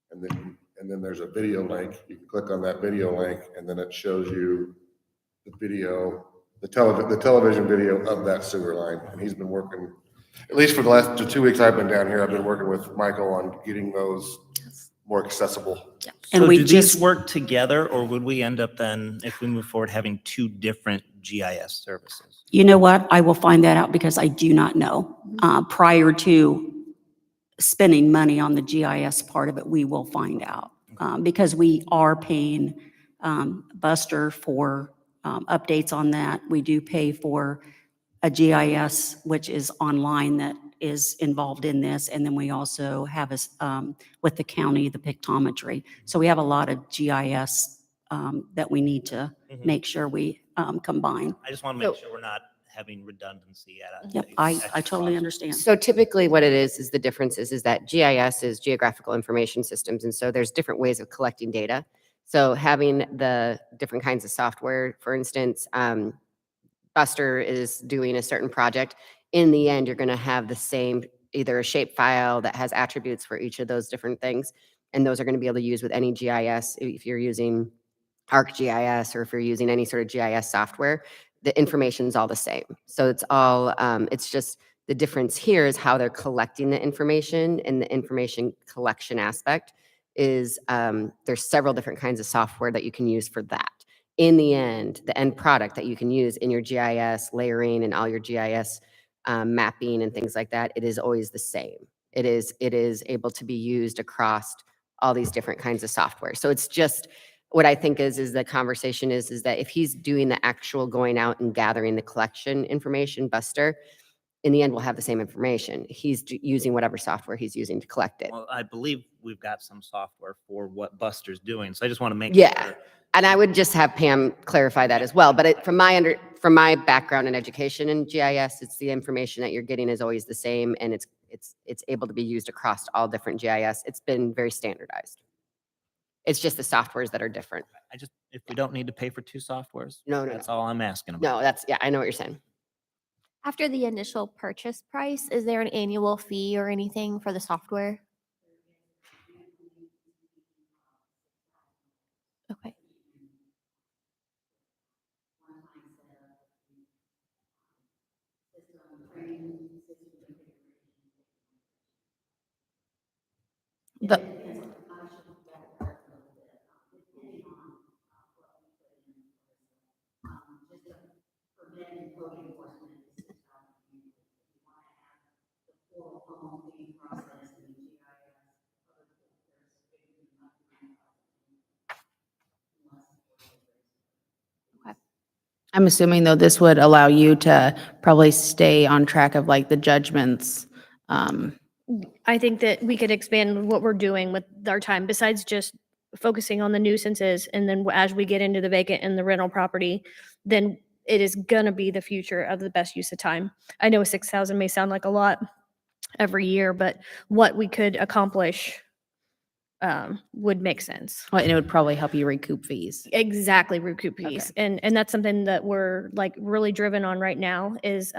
And then there's a video link. You can click on that video link and then it shows you the video, the television video of that sewer line. And he's been working, at least for the last 2 weeks I've been down here, I've been working with Michael on getting those more accessible. And So we do these just- work together, or would we end up then, if we move forward, having two different GIS services? You know what? I will find that out because I do not know. Prior to spending money on the GIS part of it, we will find out. Because we are paying Buster for updates on that. We do pay for a GIS, which is online, that is involved in this. And then we also have with the county, the pictometry. So we have a lot of GIS that we need to make sure we combine. I just want to make sure we're not having redundancy at a. Yep, I extra totally cost. understand. So typically what it is the difference is that GIS is geographical information systems. And so there's different ways of collecting data. So having the different kinds of software, for instance, Buster is doing a certain project. In the end, you're going to have the same, either a shape file that has attributes for each of those different things. And those are going to be able to use with any GIS. If you're using ArcGIS or if you're using any sort of GIS software, the information's all the same. So it's all, it's just the difference here is how they're collecting the information, and the information collection aspect is there's several different kinds of software that you can use for that. In the end product that you can use in your GIS layering and all your GIS mapping and things like that, it is always the same. It is able to be used across all these different kinds of software. So it's just, what I think is the conversation is that if he's doing the actual going out and gathering the collection information, Buster, in the end, we'll have the same information. He's using whatever software he's using to collect it. Well, I believe we've got some software for what Buster's doing, so I just want to make Yeah. sure. And I would just have Pam clarify that as well. But from my background in education in GIS, it's the information that you're getting is always the same, and it's able to be used across all different GIS. It's been very standardized. It's just the softwares that are different. If we don't need to pay for two softwares, No. that's all I'm asking about. No, yeah, I know what you're saying. After the initial purchase price, is there an annual fee or anything for the software? Okay. The, I'm assuming though, this would allow you to probably stay on track of like the judgments. I think that we could expand what we're doing with our time besides just focusing on the nuisances. And then as we get into the vacant and the rental property, then it is gonna be the future of the best use of time. I know 6,000 may sound like a lot every year, but what we could accomplish would make sense. Well, and it would probably help you recoup fees. Exactly, recoup fees. And that's something that we're like really driven on right now is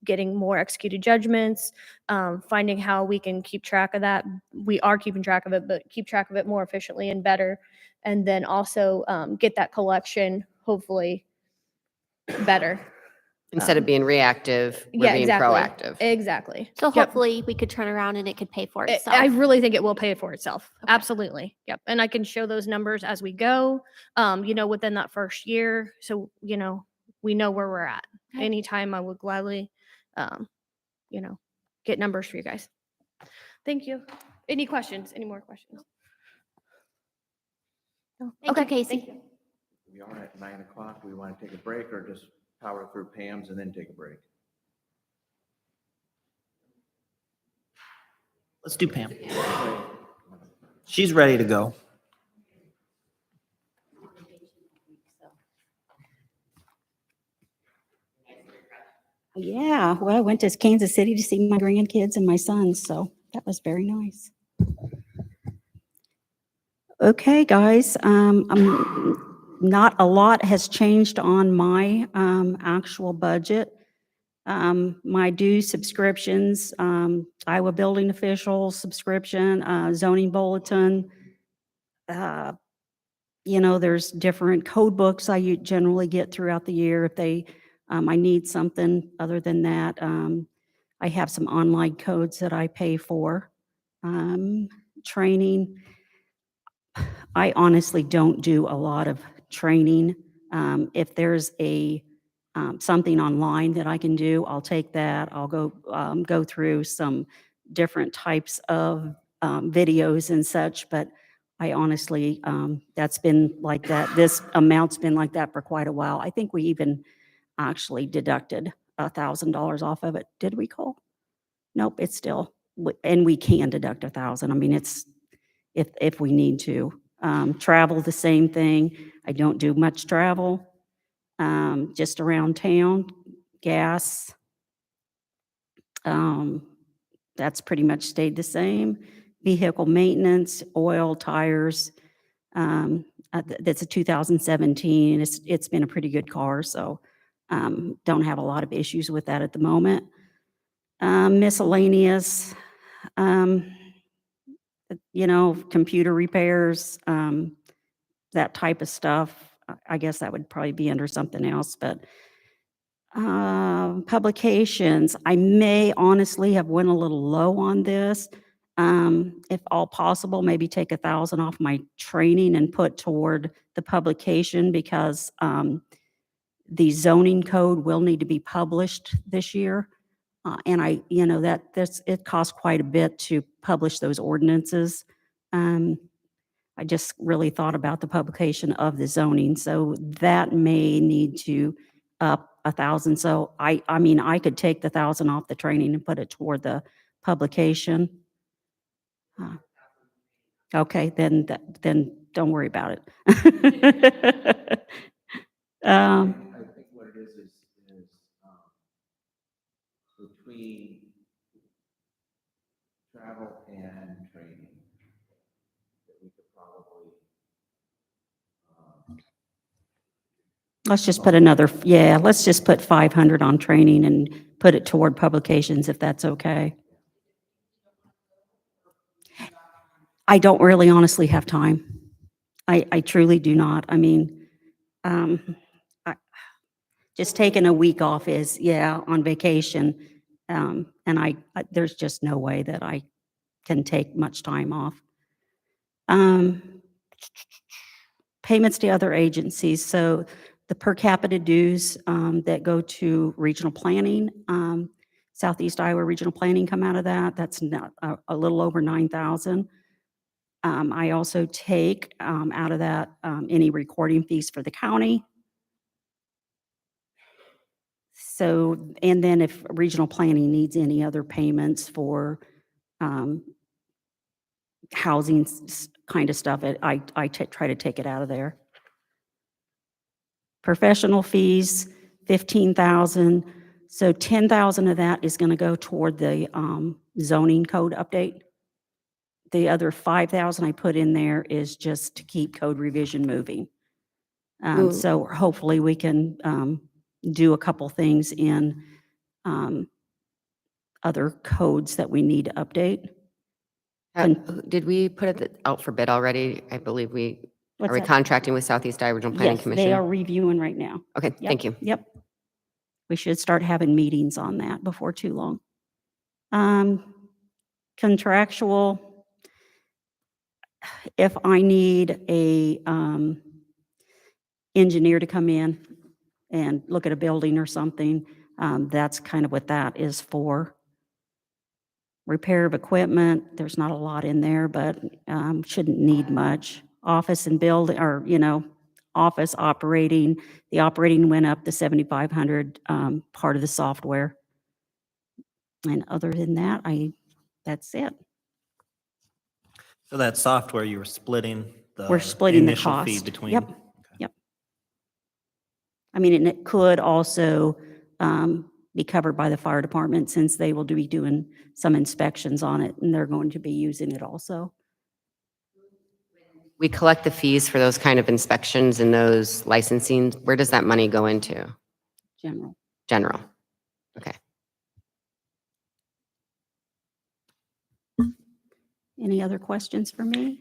getting more executed judgments, finding how we can keep track of that. We are keeping track of it, but keep track of it more efficiently and better. And then also get that collection hopefully better. Instead of being reactive, we're Yeah, being exactly. proactive. Exactly. So Yep. hopefully we could turn around and it could pay for itself. I really think it will pay for itself. Okay. Absolutely. Yep. And I can show those numbers as we go, within that first year. So, we know where we're at. Okay. Anytime I would gladly, get numbers for you guys. Thank you. Any questions? Any more questions? No? Thank you, Okay, Casey. thank you. We are at 9 o'clock. Do we want to take a break or just power through Pam's and then take a break? Let's do Pam. She's ready to go. Yeah, well, I went to Kansas City to see my grandkids and my sons, so that was very nice. Okay, guys, not a lot has changed on my actual budget. My due subscriptions, Iowa Building Official subscription, zoning bulletin. uh, You know, there's different code books I generally get throughout the year if I need something other than that. I have some online codes that I pay for. Um, Training. I honestly don't do a lot of training. If there's something online that I can do, I'll take that. I'll go through some different types of videos and such, but I honestly, that's been like that. This amount's been like that for quite a while. I think we even actually deducted $1,000 off of it. Did we, Cole? Nope, it's still, and we can deduct 1,000. I mean, it's, if we need to. Travel, the same thing. I don't do much travel, just around town. Gas, that's pretty much stayed the same. Vehicle maintenance, oil, tires. That's a 2017. It's been a pretty good car, so don't have a lot of issues with that at the moment. Miscellaneous, computer repairs, that type of stuff. I guess that would probably be under something else, but publications, I may honestly have went a little low on this. If all possible, maybe take 1,000 off my training and put toward the publication because the zoning code will need to be published this year. And it costs quite a bit to publish those ordinances. I just really thought about the publication of the zoning, so that may need to up 1,000. So I mean, I could take the 1,000 off the training and put it toward the publication. Okay, then don't worry about it. Um, I think what it is between travel and training, that we could probably, Let's just put let's just put 500 on training and put it toward publications if that's okay. I don't really honestly have time. I truly do not. I mean, I, just taking a week off is, on vacation. And there's just no way that I can take much time off. Payments to other agencies. So the per capita dues that go to regional planning, Southeast Iowa Regional Planning come out of that. That's not, a little over 9,000. I also take out of that any recording fees for the county. So, and then if regional planning needs any other payments for housing kind of stuff, I try to take it out of there. Professional fees, 15,000. So 10,000 of that is going to go toward the zoning code update. The other 5,000 I put in there is just to keep code revision moving. So hopefully we can do a couple things in other codes that we need to update. Did we put it out for bid already? I believe are What's we that? contracting with Southeast Iowa Regional Planning Yes, Commission? they are reviewing right now. Okay, Yep, thank you. Yep. We should start having meetings on that before too long. Contractual, if I need a engineer to come in and look at a building or something, that's kind of what that is for. Repair of equipment, there's not a lot in there, but shouldn't need much. Office and building, or, office operating, the operating went up to 7,500, part of the software. And other than that, that's it. So that software, you were splitting the We're splitting the initial fee cost. between. Yep, Okay. yep. I mean, and it could also be covered by the fire department since they will be doing some inspections on it and they're going to be using it also. We collect the fees for those kind of inspections and those licensing. Where does that money go into? General. General. Okay. Any other questions for me?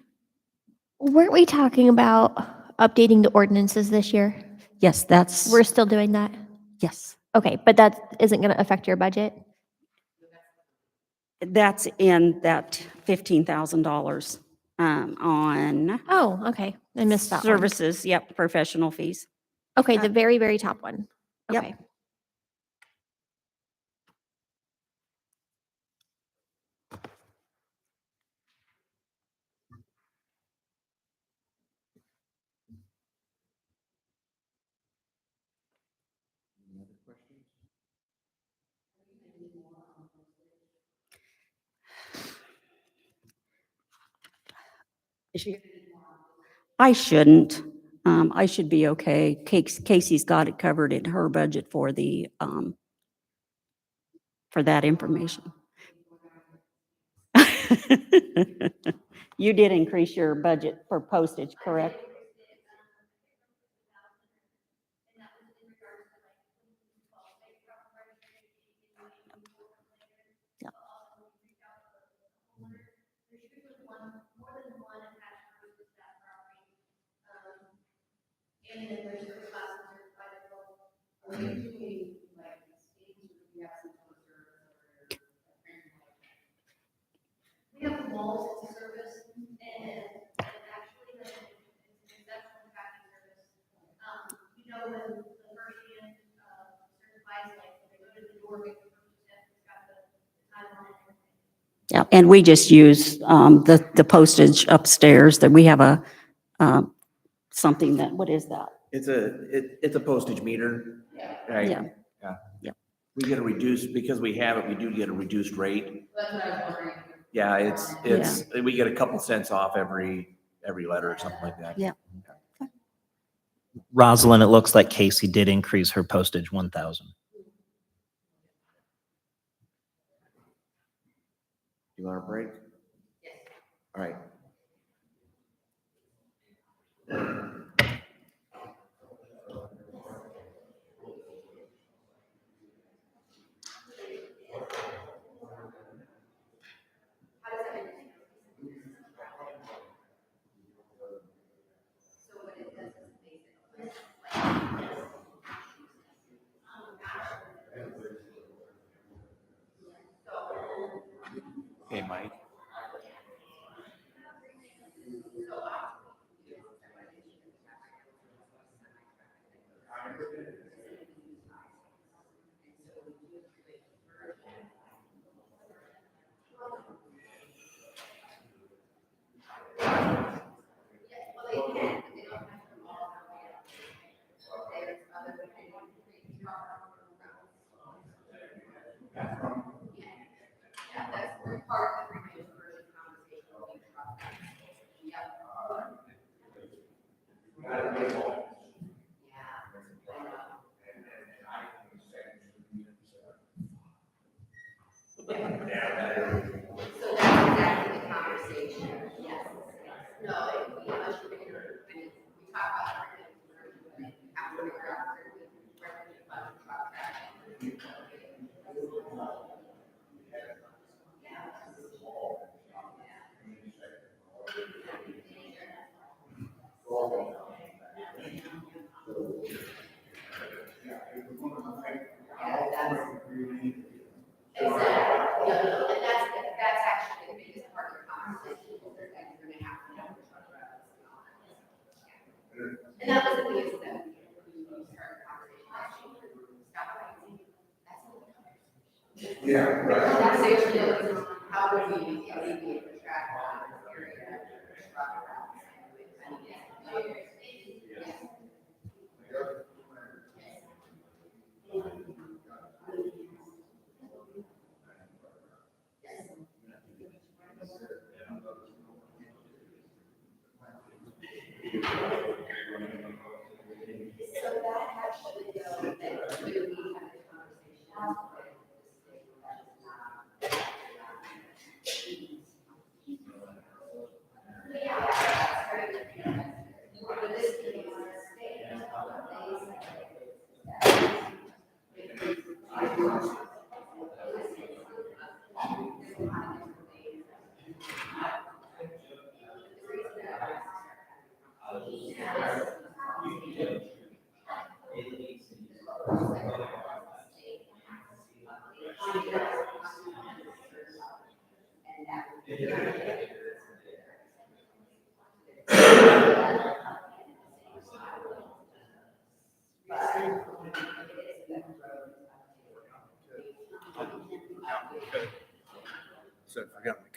Weren't we talking about updating the ordinances this year? Yes, that's, We're still doing that? yes, Okay, but that isn't going to affect your budget? that's in that $15,000 on Oh, okay. I missed that one. services, yep, professional fees. Okay, the very, very top one. Yep. Okay. I shouldn't. I should be okay. Casey's got it covered in her budget for the, for that information. You did increase your budget for postage, correct? Yeah. Yeah, and we just use the postage upstairs that we have a, something that, what is that? It's a postage meter. Right? Yeah. Yeah. Yep. We get a reduced, because we have it, we do get a reduced rate. Yeah, we get a couple cents off every letter or something like that. Yeah. Rosalind, it looks like Casey did increase her postage 1,000. You want a break? Yes. All right. Okay, Mike.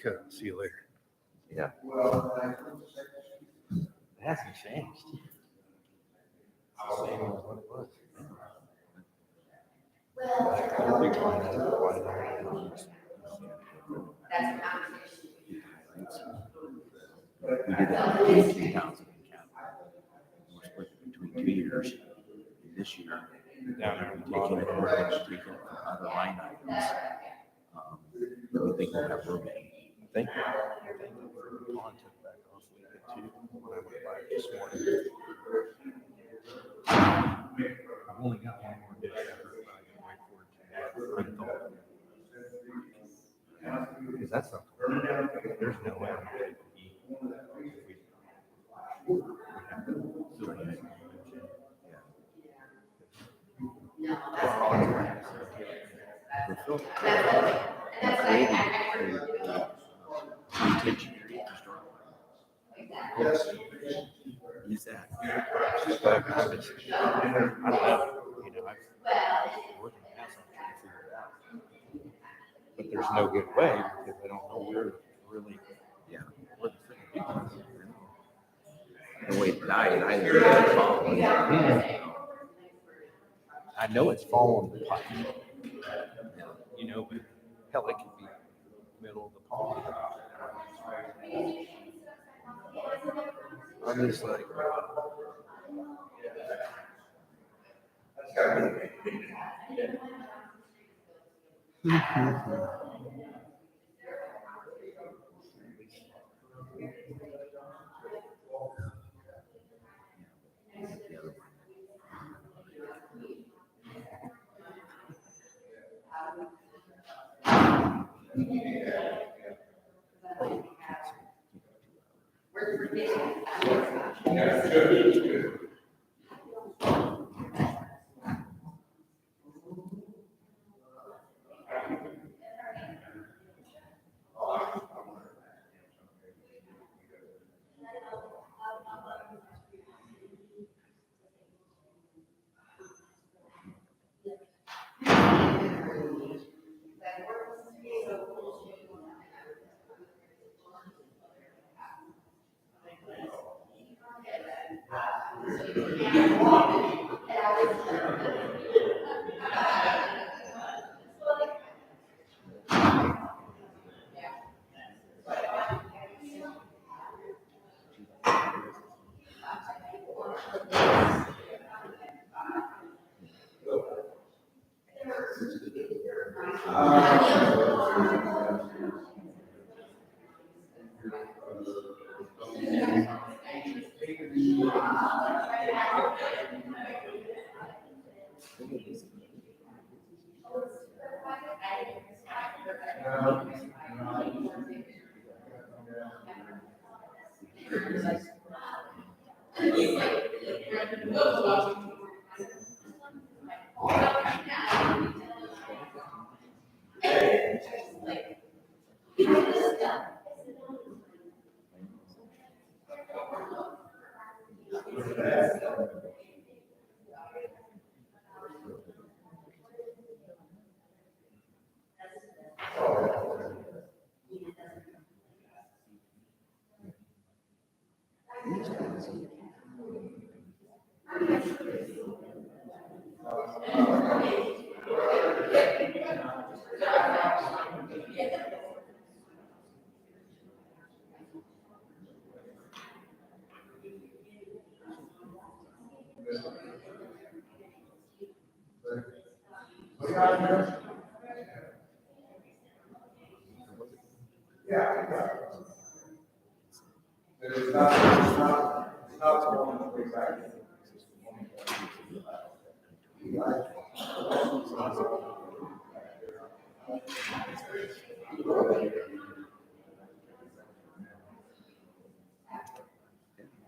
Cool. See you later. Yeah. It hasn't changed. It's the same as what it was. We did that in 3,000 in capital. We're split it between 2 years. This year, Down there in the taking bottom. it mortgage, taking it from other line items. We think we'll have room. I think the pond took back off a little bit too when I went by this morning. I've only got one more dish effort, but I can wait for it to unthaw. Because that's not, there's no way I'm going to eat. We have to fill it in. We're filling it. We created a retention area to start with. Use that. But I don't know, you know, I've worked in the past, I'm trying to figure it out. But there's no good way because I don't know where really, Yeah. where the thing is. The way it died, I didn't follow it. I know it's falling the pipe. You know, but hell, it could be middle of the pond. I'm just like,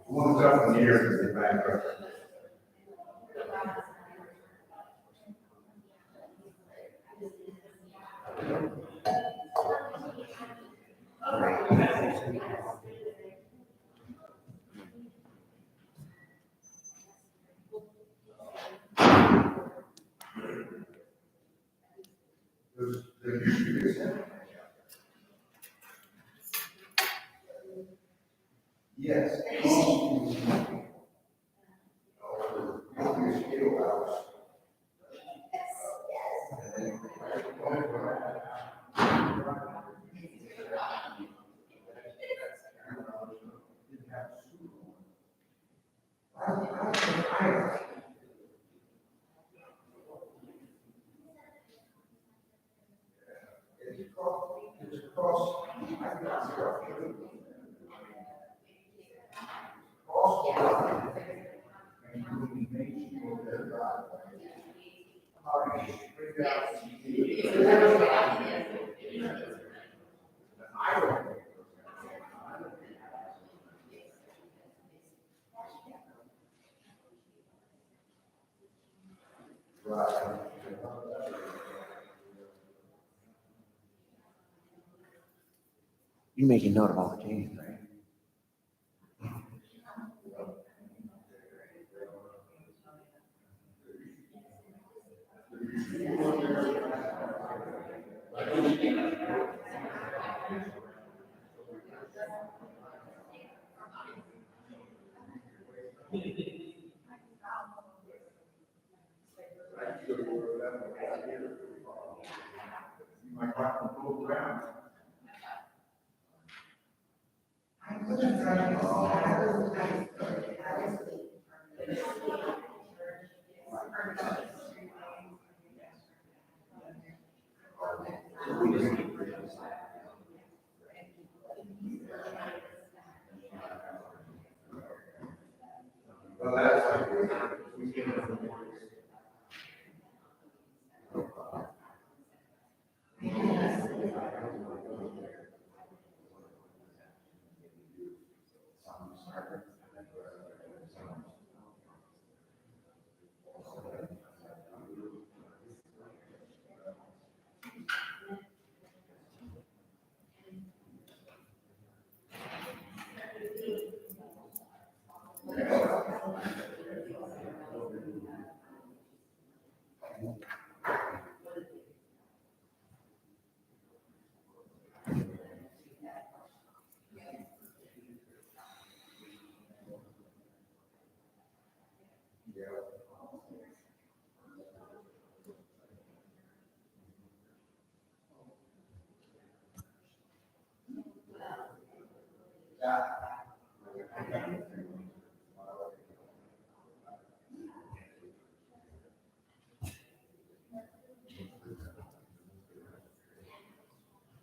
One thousand years is bankrupt. Yes. You making note of all the changes, right?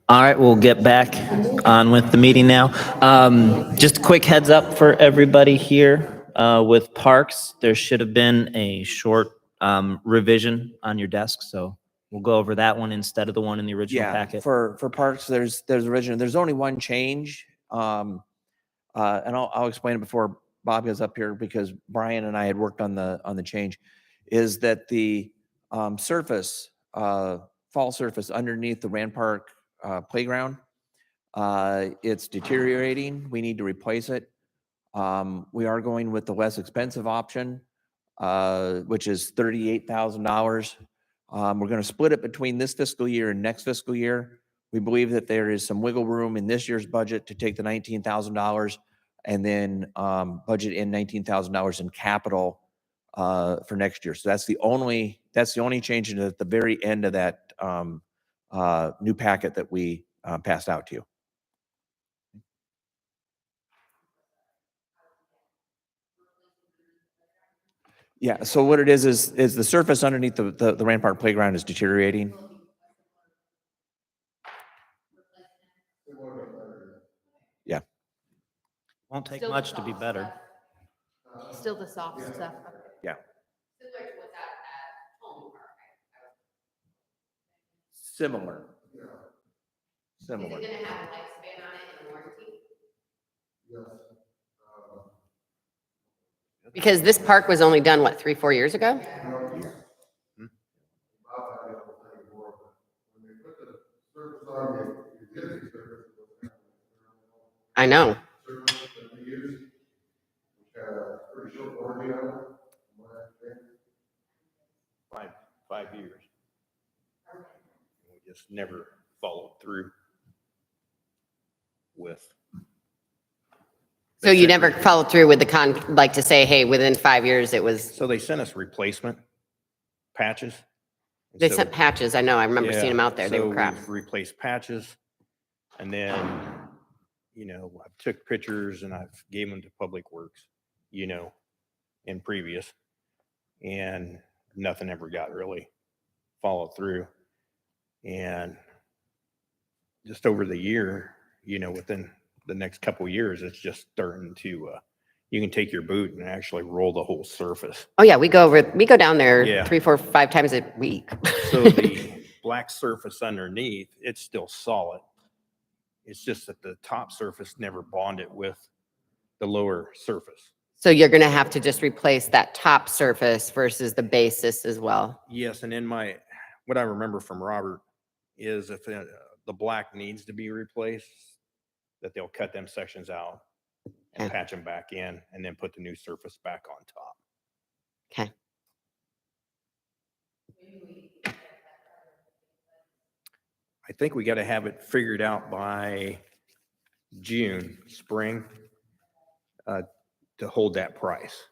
All right, we'll get back on with the meeting now. Just a quick heads up for everybody here with parks. There should have been a short revision on your desk, so we'll go over that one instead of the one in the original Yeah, packet. for parks, there's original, there's only one change. And I'll explain it before Bob goes up here, because Brian and I had worked on the change, is that the surface, fall surface underneath the Rand Park playground, it's deteriorating. We need to replace it. We are going with the less expensive option, which is $38,000. We're going to split it between this fiscal year and next fiscal year. We believe that there is some wiggle room in this year's budget to take the $19,000 and then budget in $19,000 in capital for next year. So that's the only change at the very end of that new packet that we passed out to you. Yeah, so what it is the surface underneath the Rand Park playground is deteriorating. Yeah. Won't take much to be better. Still the soft stuff. Yeah. Similar to what's out at Home Park. Similar. Is Similar. it gonna have a lifespan on it and warranty? Because this park was only done, what, 3-4 years ago? I know. Five years. We just never followed through with. So you never followed through with the like to say, hey, within 5 years it was, So they sent us replacement patches. they So- sent patches. I know, I remember seeing them Yeah, out there. They were so crap. we've replaced patches, and then, you know, I took pictures and I've gave them to Public Works, you know, in previous, and nothing ever got really followed through. And just over the year, you know, within the next couple of years, it's just starting to, you can take your boot and actually roll the whole surface. Oh yeah, we go down there Yeah. 3, 4, 5 times a week. So the black surface underneath, it's still solid. It's just that the top surface never bonded with the lower surface. So you're gonna have to just replace that top surface versus the basis as well. Yes, and in what I remember from Robert is if the black needs to be replaced, that they'll cut them sections out and Okay. patch them back in and then put the new surface back on top. Okay. I think we got to have it figured out by June, spring, to hold that price.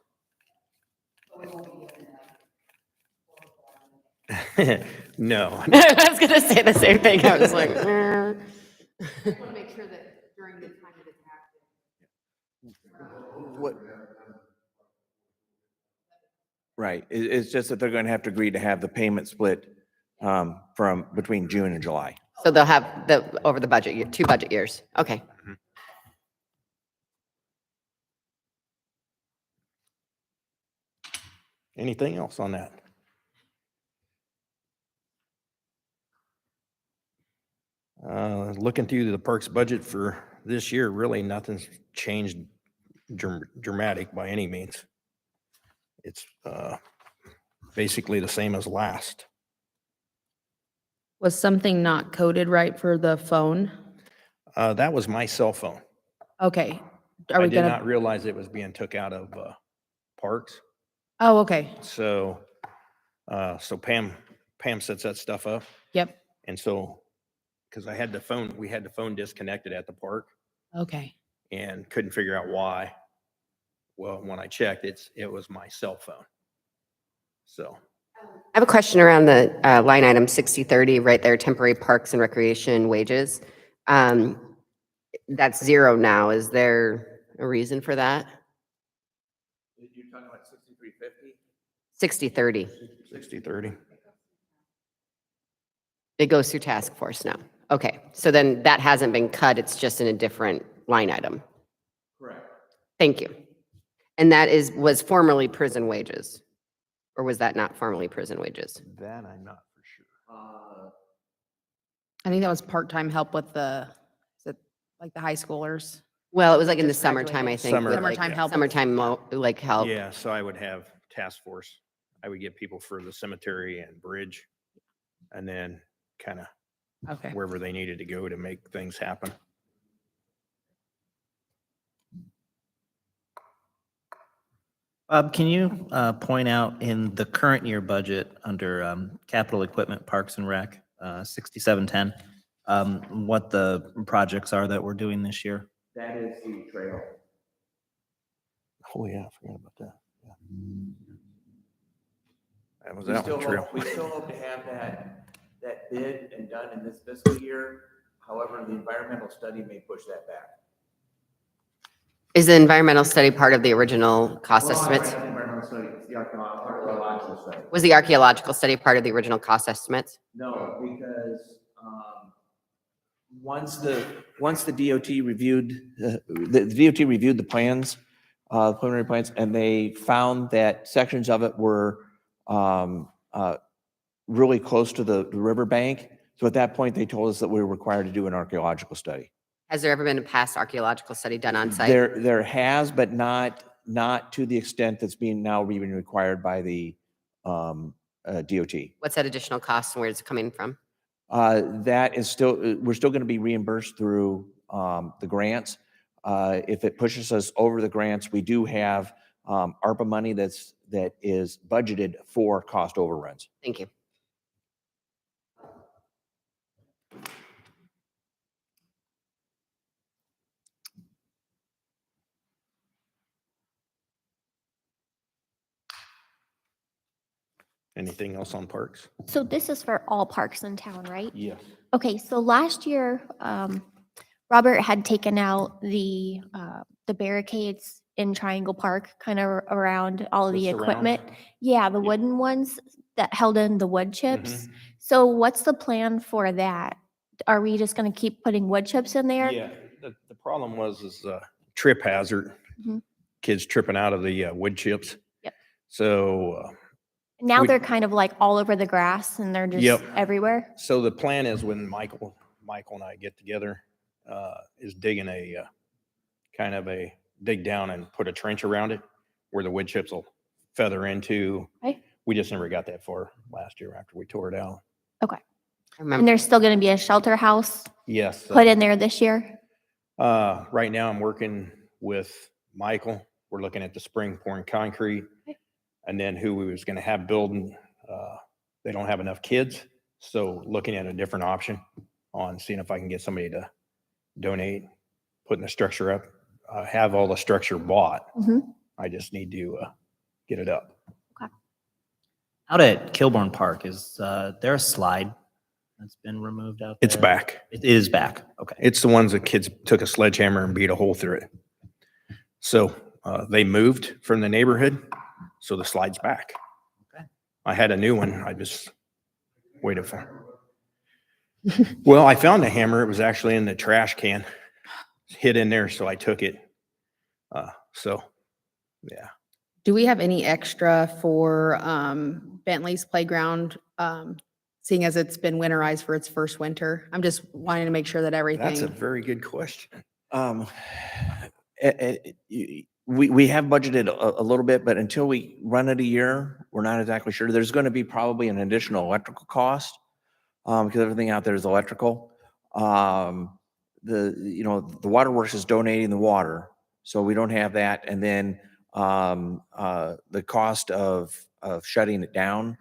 No. I was gonna say the same thing. I was like, Want to make sure that during the time that it's active. What? Right. It's just that they're going to have to agree to have the payment split from between June and July. so they'll have over the budget, 2 budget years. Okay. Anything else on that? Looking through the parks budget for this year, really nothing's changed dramatic by any means. It's basically the same as last. Was something not coded right for the phone? That was my cell phone. Okay. Are I we did gonna? not realize it was being took out of parks. Oh, okay. So, so Pam sets that stuff up. Yep. And so, because we had the phone disconnected at the park Okay. and couldn't figure out why. Well, when I checked, it was my cell phone. So, I have a question around the line item 6030, right there, temporary parks and recreation wages. That's 0 now. Is there a reason for that? You're talking about 6350? 6030. 60/30. It goes through task force now. Okay, so then that hasn't been cut. It's just in a different line item. Correct. Thank you. And that was formerly prison wages? Or was that not formerly prison wages? That I'm not for sure. I think that was part-time help with is it like the high schoolers? Well, it was like in the Just summertime, I graduated. think. with, like, Summertime help. Summertime, like help. Yeah, so I would have task force. I would get people for the cemetery and bridge, and then kind of Okay. wherever they needed to go to make things happen. Bob, can you point out in the current year budget under capital equipment, Parks and Rec, 6710, what the projects are that we're doing this year? That is the trail. Oh, yeah, I forgot about that. Yeah. That was We that still one, trail. hope, we still hope to have that bid and done in this fiscal year. However, the environmental study may push that back. Is the environmental study part of the original cost estimates? The environmental study, it's the archaeological study. Was the archaeological study part of the original cost estimates? No, because once the DOT reviewed, the DOT reviewed the plans, preliminary plans, and they found that sections of it were really close to the riverbank. So at that point, they told us that we were required to do an archaeological study. Has there ever been a past archaeological study done on site? There has, but not to the extent that's being now being required by the DOT. What's that additional cost and where is it coming from? That is still, we're still going to be reimbursed through the grants. If it pushes us over the grants, we do have ARPA money that is budgeted for cost overruns. Thank you. Anything else on parks? So this is for all parks in town, right? Yes. Okay, so last year, Robert had taken out the barricades in Triangle Park, kind of around all of The the surrounds? equipment. Yeah, the Yeah. wooden ones that held in the wood chips. Mhm. So what's the plan for that? Are we just gonna keep putting wood chips in there? Yeah, the problem is trip hazard. Mhm. Kids tripping out of the wood chips. Yep. So, Now we- they're kind of like all over the grass and they're just Yep. everywhere. so the plan is when Michael and I get together, is digging dig down and put a trench around it where the wood chips will feather into. Okay. We just never got that far last year after we tore it out. Okay. I And remember, there's still gonna be a shelter house Yes. put in there this year? Right now I'm working with Michael. We're looking at the spring pouring concrete. Okay. And then who we was gonna have building, they don't have enough kids. So looking at a different option on seeing if I can get somebody to donate, putting the structure up, have all the structure bought. Mhm. I just need to, get it up. Out at Kilbourne Park, is there a slide that's been removed out there? It's back. It is back. Okay. It's the ones that kids took a sledgehammer and beat a hole through it. So they moved from the neighborhood, so the slide's back. Okay. I had a new one. I just waited for. Well, I found the hammer. It was actually in the trash can, hid in there, so I took it. So, yeah. Do we have any extra for Bentley's playground, seeing as it's been winterized for its first winter? I'm just wanting to make sure that That's a everything, very good question. We have budgeted a little bit, but until we run it a year, we're not exactly sure. There's going to be probably an additional electrical cost, because everything out there is electrical. The waterworks is donating the water, so we don't have that. And then the cost of shutting it down,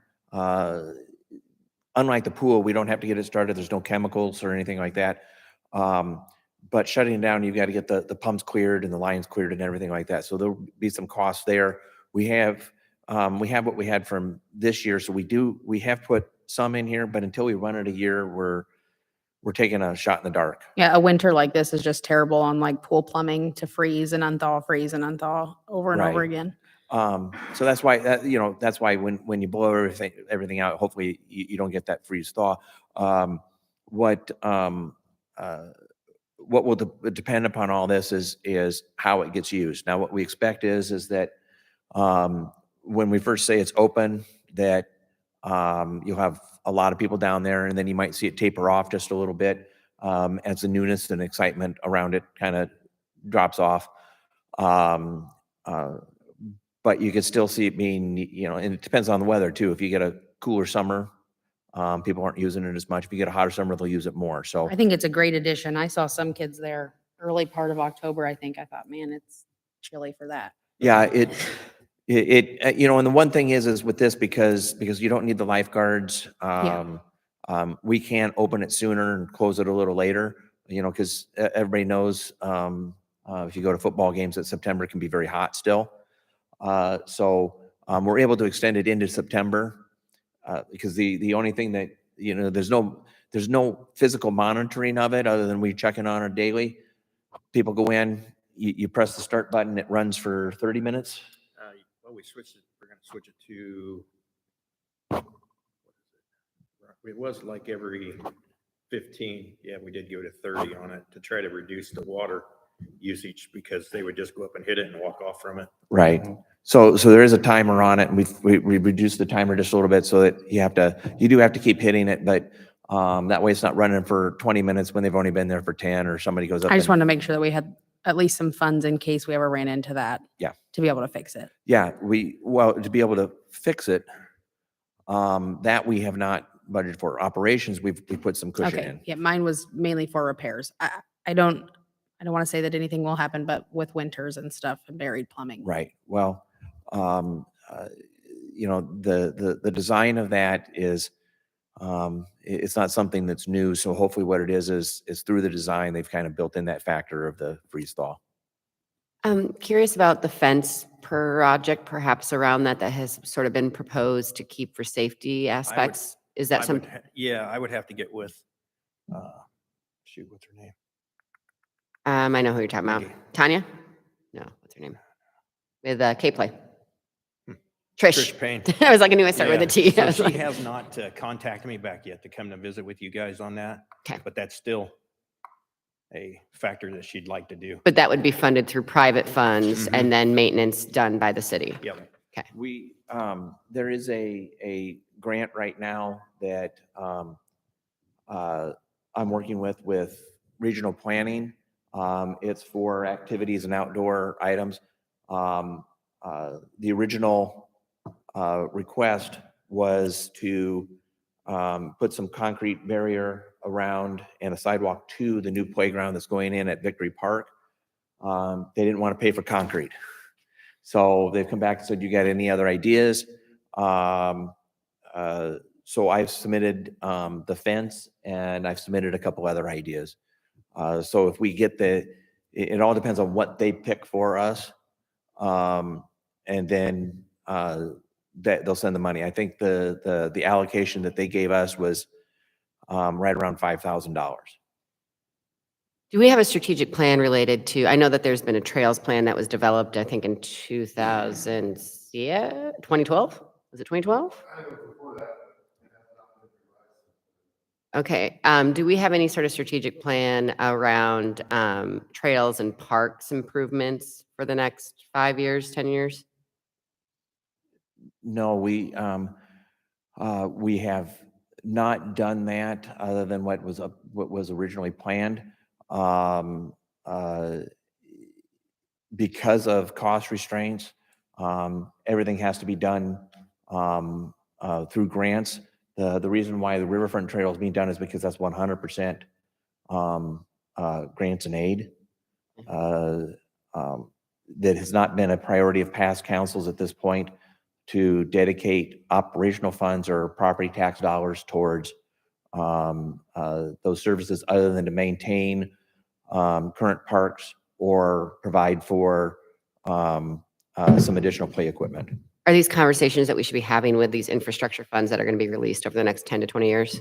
unlike the pool, we don't have to get it started. There's no chemicals or anything like that. But shutting it down, you've got to get the pumps cleared and the lines cleared and everything like that. So there'll be some costs there. We have what we had from this year. So we have put some in here, but until we run it a year, we're taking a shot in the dark. yeah, a winter like this is just terrible on like pool plumbing to freeze and unthaw over and over Right. again. So that's why that's why when you blow everything out, hopefully you don't get that freeze thaw. What will depend upon all this is how it gets used. Now, what we expect is that when we first say it's open, that you'll have a lot of people down there, and then you might see it taper off just a little bit as the newness and excitement around it kind of drops off. But you could still see it being, and it depends on the weather too. If you get a cooler summer, people aren't using it as much. If you get a hotter summer, they'll use it more. So I think it's a great addition. I saw some kids there early part of October, I think. I thought, man, it's chilly for that. yeah, and the one thing is with this, because you don't need the lifeguards, we can open it sooner and close it a little later, because everybody knows if you go to football games that September can be very hot still. So we're able to extend it into September because the only thing that, there's no physical monitoring of it other than we checking on it daily. People go in, you press the start button, it runs for 30 minutes. Well, we switched it. We're going to switch it to, it was like every 15. Yeah, we did go to 30 on it to try to reduce the water usage because they would just go up and hit it and walk off from it. Right. So there is a timer on it, and we reduced the timer just a little bit so that you do have to keep hitting it, but that way it's not running for 20 minutes when they've only been there for 10, or somebody goes up. I just wanted to make sure that we had at least some funds in case we ever ran into that. Yeah. To be able to fix it. Yeah, to be able to fix it, that we have not budgeted for. Operations, we put some cushion Okay. in. Yeah, mine was mainly for repairs. I don't want to say that anything will happen, but with winters and stuff and buried plumbing. Right. Well, the design of that is, it's not something that's new. So hopefully what it is through the design, they've kind of built in that factor of the freeze thaw. I'm curious about the fence project perhaps around that has sort of been proposed to keep for safety aspects? Is that some, Yeah, I would have to get with, shoot, what's her name? I know who you're talking about. Ricky. Tanya? No, what's her name? With K-Play. Hmm. Trish. Trish Payne. I was like, I knew I started with a Yeah, T. I So was she like- has not contacted me back yet to come to visit with you guys on that. Okay. But that's still a factor that she'd like to do. But that would be funded through private funds Mhm. and then maintenance done by the city. Yep. We, there is a grant right now that I'm working with regional planning. It's for activities and outdoor items. The original request was to put some concrete barrier around and a sidewalk to the new playground that's going in at Victory Park. They didn't want to pay for concrete. So they've come back and said, you got any other ideas? So I've submitted the fence and I've submitted a couple other ideas. So if we get it all depends on what they pick for us. And then that they'll send the money. I think the allocation that they gave us was right around $5,000. Do we have a strategic plan related to, I know that there's been a trails plan that was developed, I think in 2000, yeah, 2012? Was it 2012? Okay, do we have any sort of strategic plan around trails and parks improvements for the next 5 years, 10 years? No, we have not done that other than what was originally planned. Because of cost restraints, everything has to be done through grants. The reason why the riverfront trail is being done is because that's 100% grants and aid. That has not been a priority of past councils at this point to dedicate operational funds or property tax dollars towards those services other than to maintain current parks or provide for some additional play equipment. Are these conversations that we should be having with these infrastructure funds that are going to be released over the next 10 to 20 years?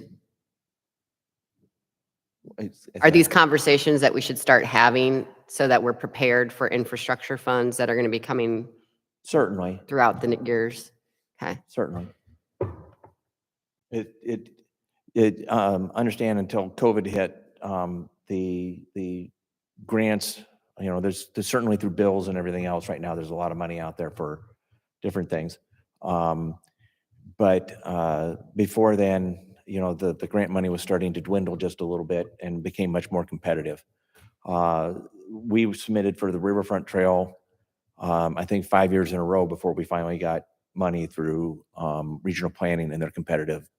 Are these conversations that we should start having so that we're prepared for infrastructure funds that are going to be coming Certainly, throughout the years? Okay. certainly. Understand until COVID hit, the grants, there's certainly through bills and everything else right now, there's a lot of money out there for different things. But before then, the grant money was starting to dwindle just a little bit and became much more competitive. We submitted for the Riverfront Trail, I think 5 years in a row before we finally got money through regional planning and their competitive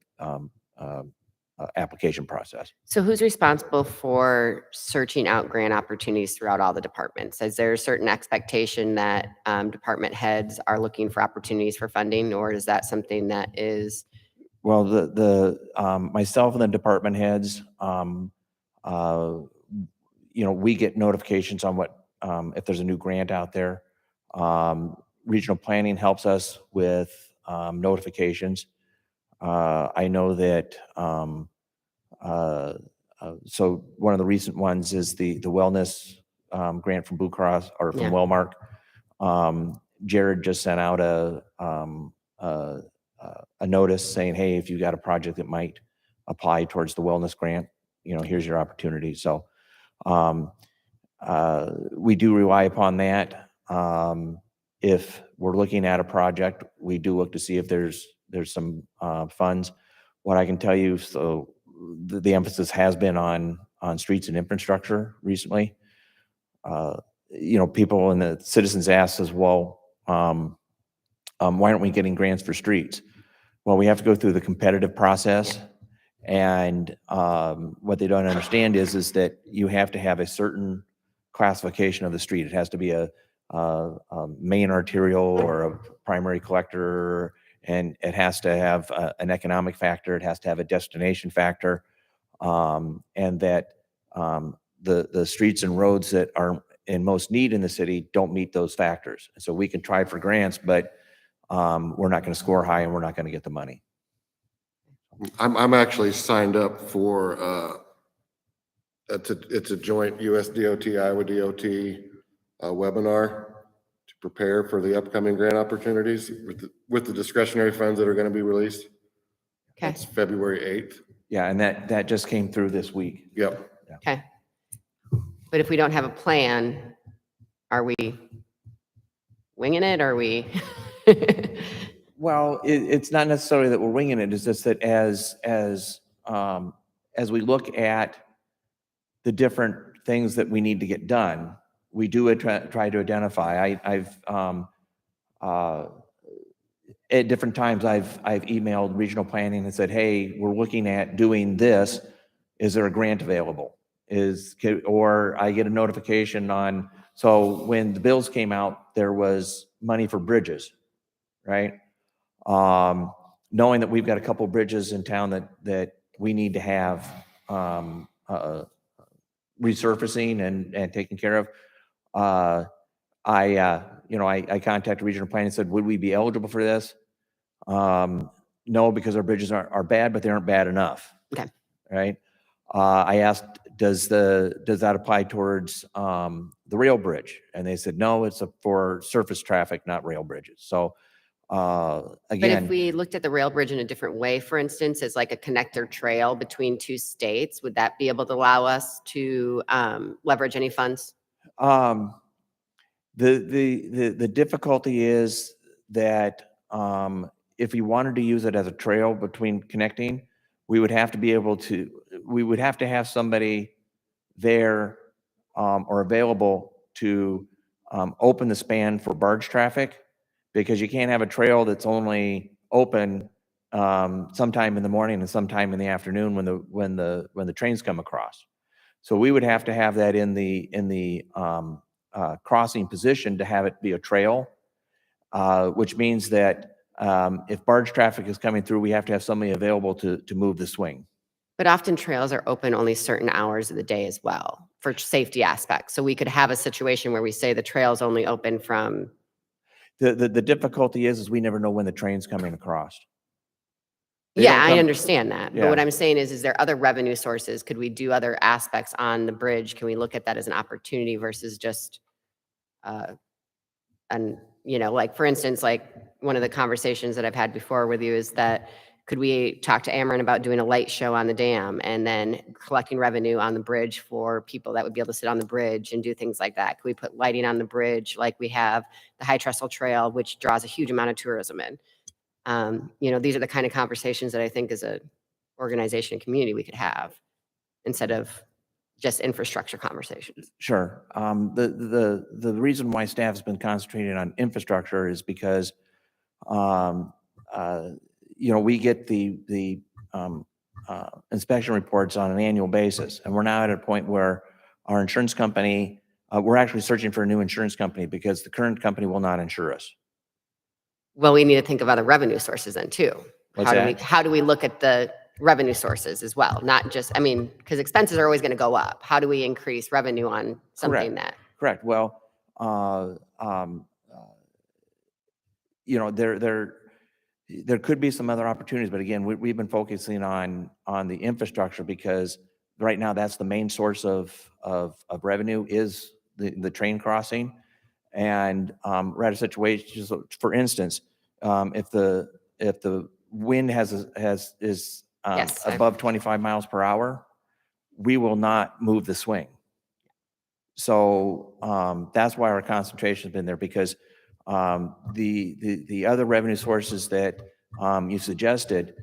application process. So who's responsible for searching out grant opportunities throughout all the departments? Is there a certain expectation that department heads are looking for opportunities for funding, or is that something that is? Well, myself and the department heads, we get notifications on what, if there's a new grant out there. Regional planning helps us with notifications. I know that, so one of the recent ones is the wellness grant from Blue Cross or from Yeah. Wellmark. Jared just sent out a notice saying, hey, if you got a project that might apply towards the wellness grant, here's your opportunity. So we do rely upon that. If we're looking at a project, we do look to see if there's some funds. What I can tell you, so the emphasis has been on streets and infrastructure recently. People and the citizens ask us, well, why aren't we getting grants for streets? Well, we have to go through the competitive process. And what they don't understand is that you have to have a certain classification of the street. It has to be a main arterial or a primary collector, and it has to have an economic factor. It has to have a destination factor, and that the streets and roads that are in most need in the city don't meet those factors. So we can try for grants, but we're not going to score high and we're not going to get the money. I'm actually signed up for, it's a joint US DOT, Iowa DOT webinar to prepare for the upcoming grant opportunities with the discretionary funds that are going to be released. Okay, It's February 8th. Yeah, and that just came through this week. Yep. okay. But if we don't have a plan, are we winging it? Are we? Well, it's not necessarily that we're winging it. It's just that as we look at the different things that we need to get done, we do try to identify. At different times, I've emailed regional planning and said, hey, we're looking at doing this. Is there a grant available? Or I get a notification on, so when the bills came out, there was money for bridges, right? Knowing that we've got a couple bridges in town that we need to have resurfacing and taken care of. I contacted regional planning and said, would we be eligible for this? No, because our bridges are bad, but they aren't bad enough. Okay. Right. I asked, does that apply towards the rail bridge? And they said, no, it's for surface traffic, not rail bridges. So But if again, we looked at the rail bridge in a different way, for instance, as like a connector trail between two states, would that be able to allow us to leverage any funds? the difficulty is that if we wanted to use it as a trail between connecting, we would have to have somebody there or available to open the span for barge traffic, because you can't have a trail that's only open sometime in the morning and sometime in the afternoon when the trains come across. So we would have to have that in the crossing position to have it be a trail, which means that if barge traffic is coming through, we have to have somebody available to move the swing. But often trails are open only certain hours of the day as well for safety aspects. So we could have a situation where we say the trail is only open from. The difficulty is we never know when the train's coming across. They Yeah, don't I come- understand that. But what Yeah. I'm saying is there other revenue sources? Could we do other aspects on the bridge? Can we look at that as an opportunity versus just, like, for instance, like one of the conversations that I've had before with you is that could we talk to Ameren about doing a light show on the dam and then collecting revenue on the bridge for people that would be able to sit on the bridge and do things like that? Could we put lighting on the bridge like we have the High Trestle Trail, which draws a huge amount of tourism in? These are the kind of conversations that I think as a organization and community we could have instead of just infrastructure conversations. Sure. The reason why staff has been concentrating on infrastructure is because, we get the inspection reports on an annual basis, and we're now at a point where our insurance company, we're actually searching for a new insurance company because the current company will not insure us. Well, we need to think of other revenue sources then too. What's How that? do we look at the revenue sources as well? Not just, because expenses are always going to go up. How do we increase revenue on something that? Correct. Well, there could be some other opportunities, but again, we've been focusing on the infrastructure because right now that's the main source of revenue is the train crossing. And we're at a situation, for instance, if the wind is Yes, above 25 miles per hour, we will not move the swing. So that's why our concentration has been there, because the other revenue sources that you suggested,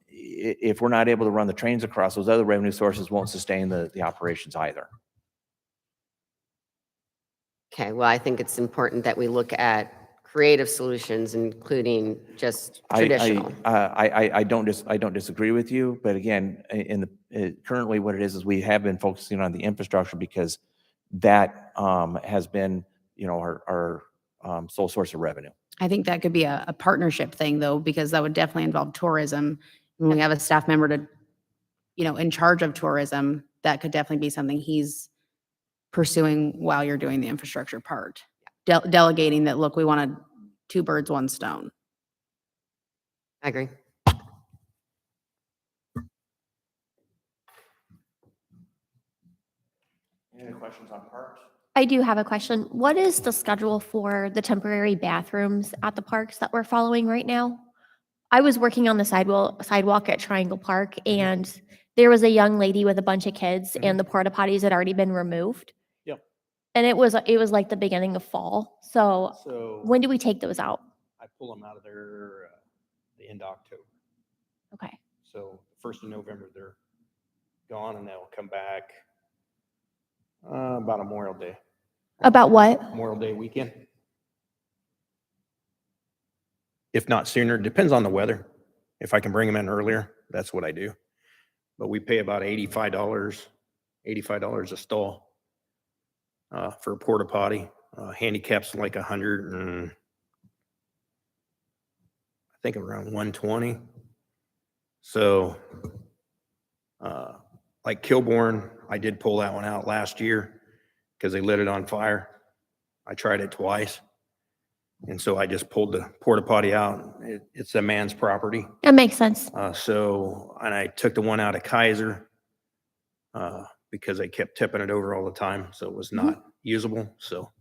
if we're not able to run the trains across, those other revenue sources won't sustain the operations either. Okay, well, I think it's important that we look at creative solutions, including just traditional. I don't disagree with you, but again, currently what it is we have been focusing on the infrastructure because that has been our sole source of revenue. I think that could be a partnership thing though, because that would definitely involve tourism. When we have a staff member to, in charge of tourism, that could definitely be something he's pursuing while you're doing the infrastructure part. Delegating that, look, we wanted 2 birds, 1 stone. I agree. Any questions on parks? I do have a question. What is the schedule for the temporary bathrooms at the parks that we're following right now? I was working on the sidewalk at Triangle Park, and there was a young lady with a bunch of kids, and the porta potties had already been removed. Yep. And it was like the beginning of fall. So So when do we take those out? I pull them out of there the end of October. Okay. So 1st of November, they're gone and they'll come back about Memorial Day. About what? Memorial Day weekend. If not sooner, depends on the weather. If I can bring them in earlier, that's what I do. But we pay about $85 a stall for a porta potty. Handicap's like 100 and I think around 120. So like Kilbourne, I did pull that one out last year because they lit it on fire. I tried it twice. And so I just pulled the porta potty out. It's a man's property. That makes sense. And I took the one out of Kaiser because they kept tipping it over all the time. So it was not usable. So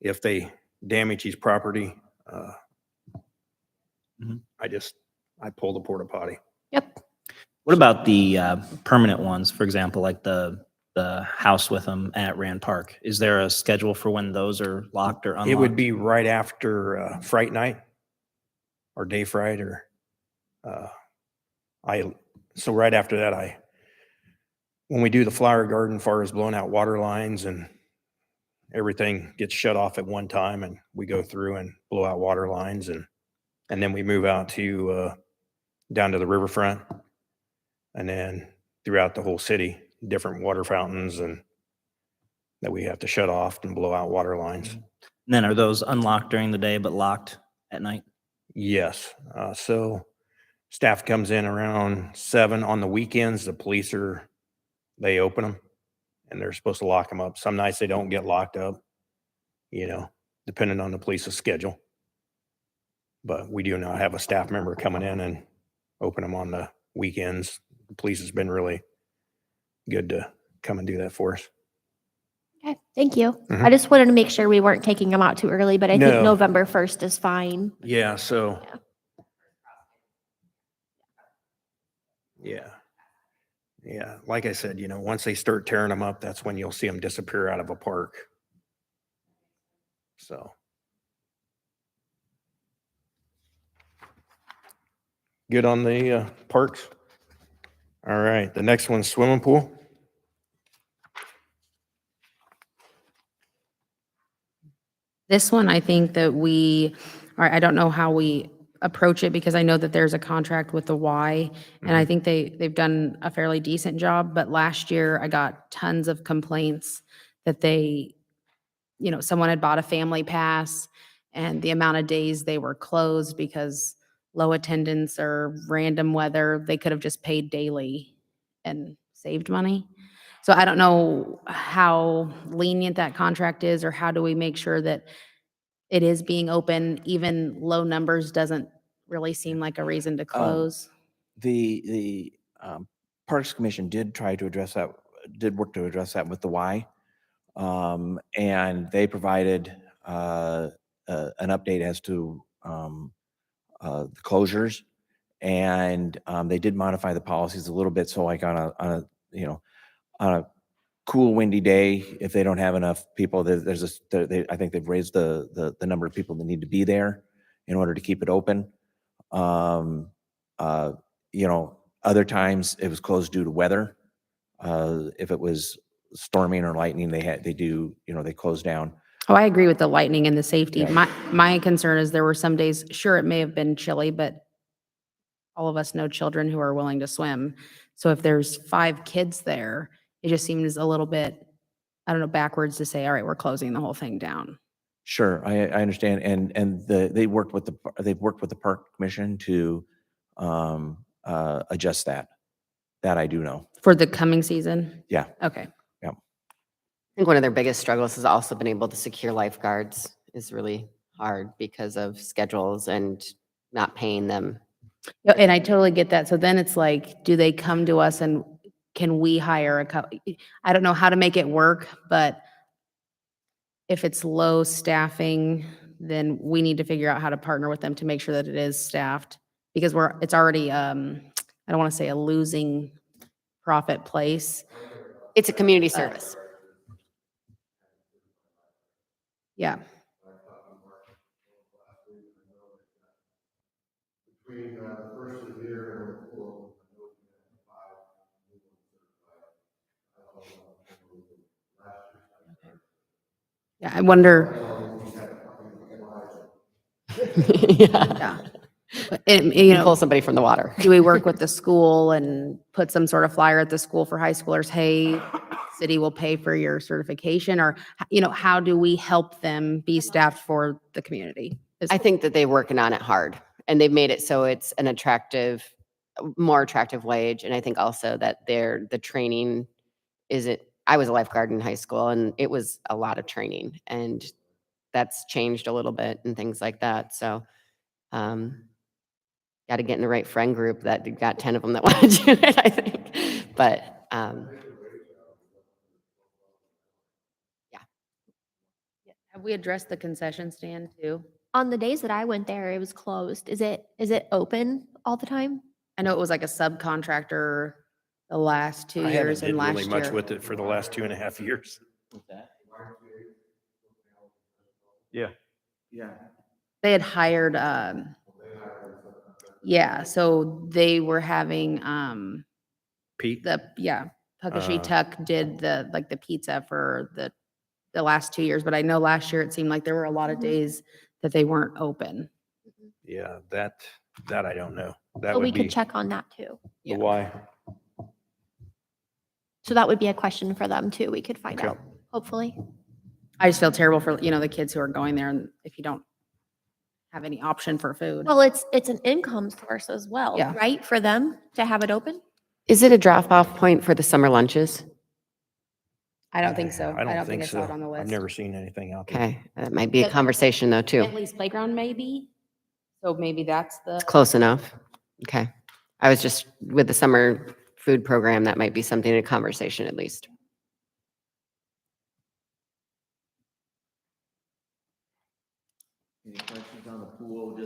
if they damage his property, I pull the porta potty. Yep. What about the permanent ones, for example, like the house with them at Rand Park? Is there a schedule for when those are locked or unlocked? It would be right after Fright Night or Day Fright or so right after that, when we do the flower garden, far as blowing out water lines and everything gets shut off at one time and we go through and blow out water lines and then we move out to down to the riverfront and then throughout the whole city, different water fountains and that we have to shut off and blow out water lines. And then are those unlocked during the day but locked at night? Yes. So staff comes in around 7 on the weekends. The police they open them and they're supposed to lock them up. Some nights they don't get locked up, depending on the police's schedule. But we do not have a staff member coming in and open them on the weekends. The police has been really good to come and do that for us. Okay, thank you. Mhm. I just wanted to make sure we weren't taking them out too early, but I think No. November 1st is fine. Yeah. So. Yeah. Yeah. Like I said, once they start tearing them up, that's when you'll see them disappear out of a park. So. Good on the parks. All right. The next one's swimming pool. This one, I think that I don't know how we approach it because I know that there's a contract with the Y and I think they've done a fairly decent job. But last year I got tons of complaints that someone had bought a family pass and the amount of days they were closed because low attendance or random weather, they could have just paid daily and saved money. So I don't know how lenient that contract is or how do we make sure that it is being open, even low numbers doesn't really seem like a reason to close. The Parks Commission did try to address that, did work to address that with the Y. And they provided an update as to the closures. And they did modify the policies a little bit. So like on a cool windy day, if they don't have enough people, I think they've raised the number of people that need to be there in order to keep it open. Other times it was closed due to weather. If it was storming or lightning, they close down. Oh, I agree with the lightning and the safety. Yeah. My concern is there were some days, sure, it may have been chilly, but all of us know children who are willing to swim. So if there's 5 kids there, it just seems a little bit, I don't know, backwards to say, all right, we're closing the whole thing down. Sure, I understand, and they've worked with the Park Commission to adjust that. That I do know. For the coming season? Yeah. Okay. Yeah. think one of their biggest struggles has also been able to secure lifeguards is really hard because of schedules and not paying them. Yeah, and I totally get that. So then it's like, do they come to us and can we hire I don't know how to make it work, but if it's low staffing, then we need to figure out how to partner with them to make sure that it is staffed. Because it's already, I don't want to say a losing profit place. It's a community service. Yeah. Between the first of the year and the pool, I know we had 5 people certified. I don't know, last year. Yeah, I wonder, Yeah. yeah. You Pull know, somebody from the water. do we work with the school and put some sort of flyer at the school for high schoolers? Hey, city will pay for your certification, or, you know, how do we help them be staffed for the community? I think that they're working on it hard and they've made it so it's an attractive, more attractive wage. And I think also that the training isn't, I was a lifeguard in high school and it was a lot of training and that's changed a little bit and things like that. So, got to get in the right friend group that got 10 of them that want to do it, I think. But, Have we addressed the concession stand too? On the days that I went there, it was closed. Is it open all the time? I know it was like a subcontractor the last 2 I haven't years did and really last much year. with it for the last 2.5 years. Yeah. Yeah. They had hired, yeah, so they were having, Pete? Puckashy Uh, Tuck did like the pizza for the last 2 years, but I know last year it seemed like there were a lot of Mhm. days that they weren't open. Yeah, that I don't know. That So we would be could check on that too. the why. So that would be a question for them too. We could find Okay. out, hopefully. I just feel terrible for, you know, the kids who are going there and if you don't have any option for food. Well, it's an income source as well, Yeah. right? For them to have it open? is it a drop-off point for the summer lunches? I don't think so. I don't think think I saw it so. on the list. I've never seen anything out there. Okay, that might be a But- conversation though, too. Bentley's Playground maybe, so maybe that's the. It's close enough. Okay. I was just, with the summer food program, that might be something in a conversation at least. Any questions on the pool?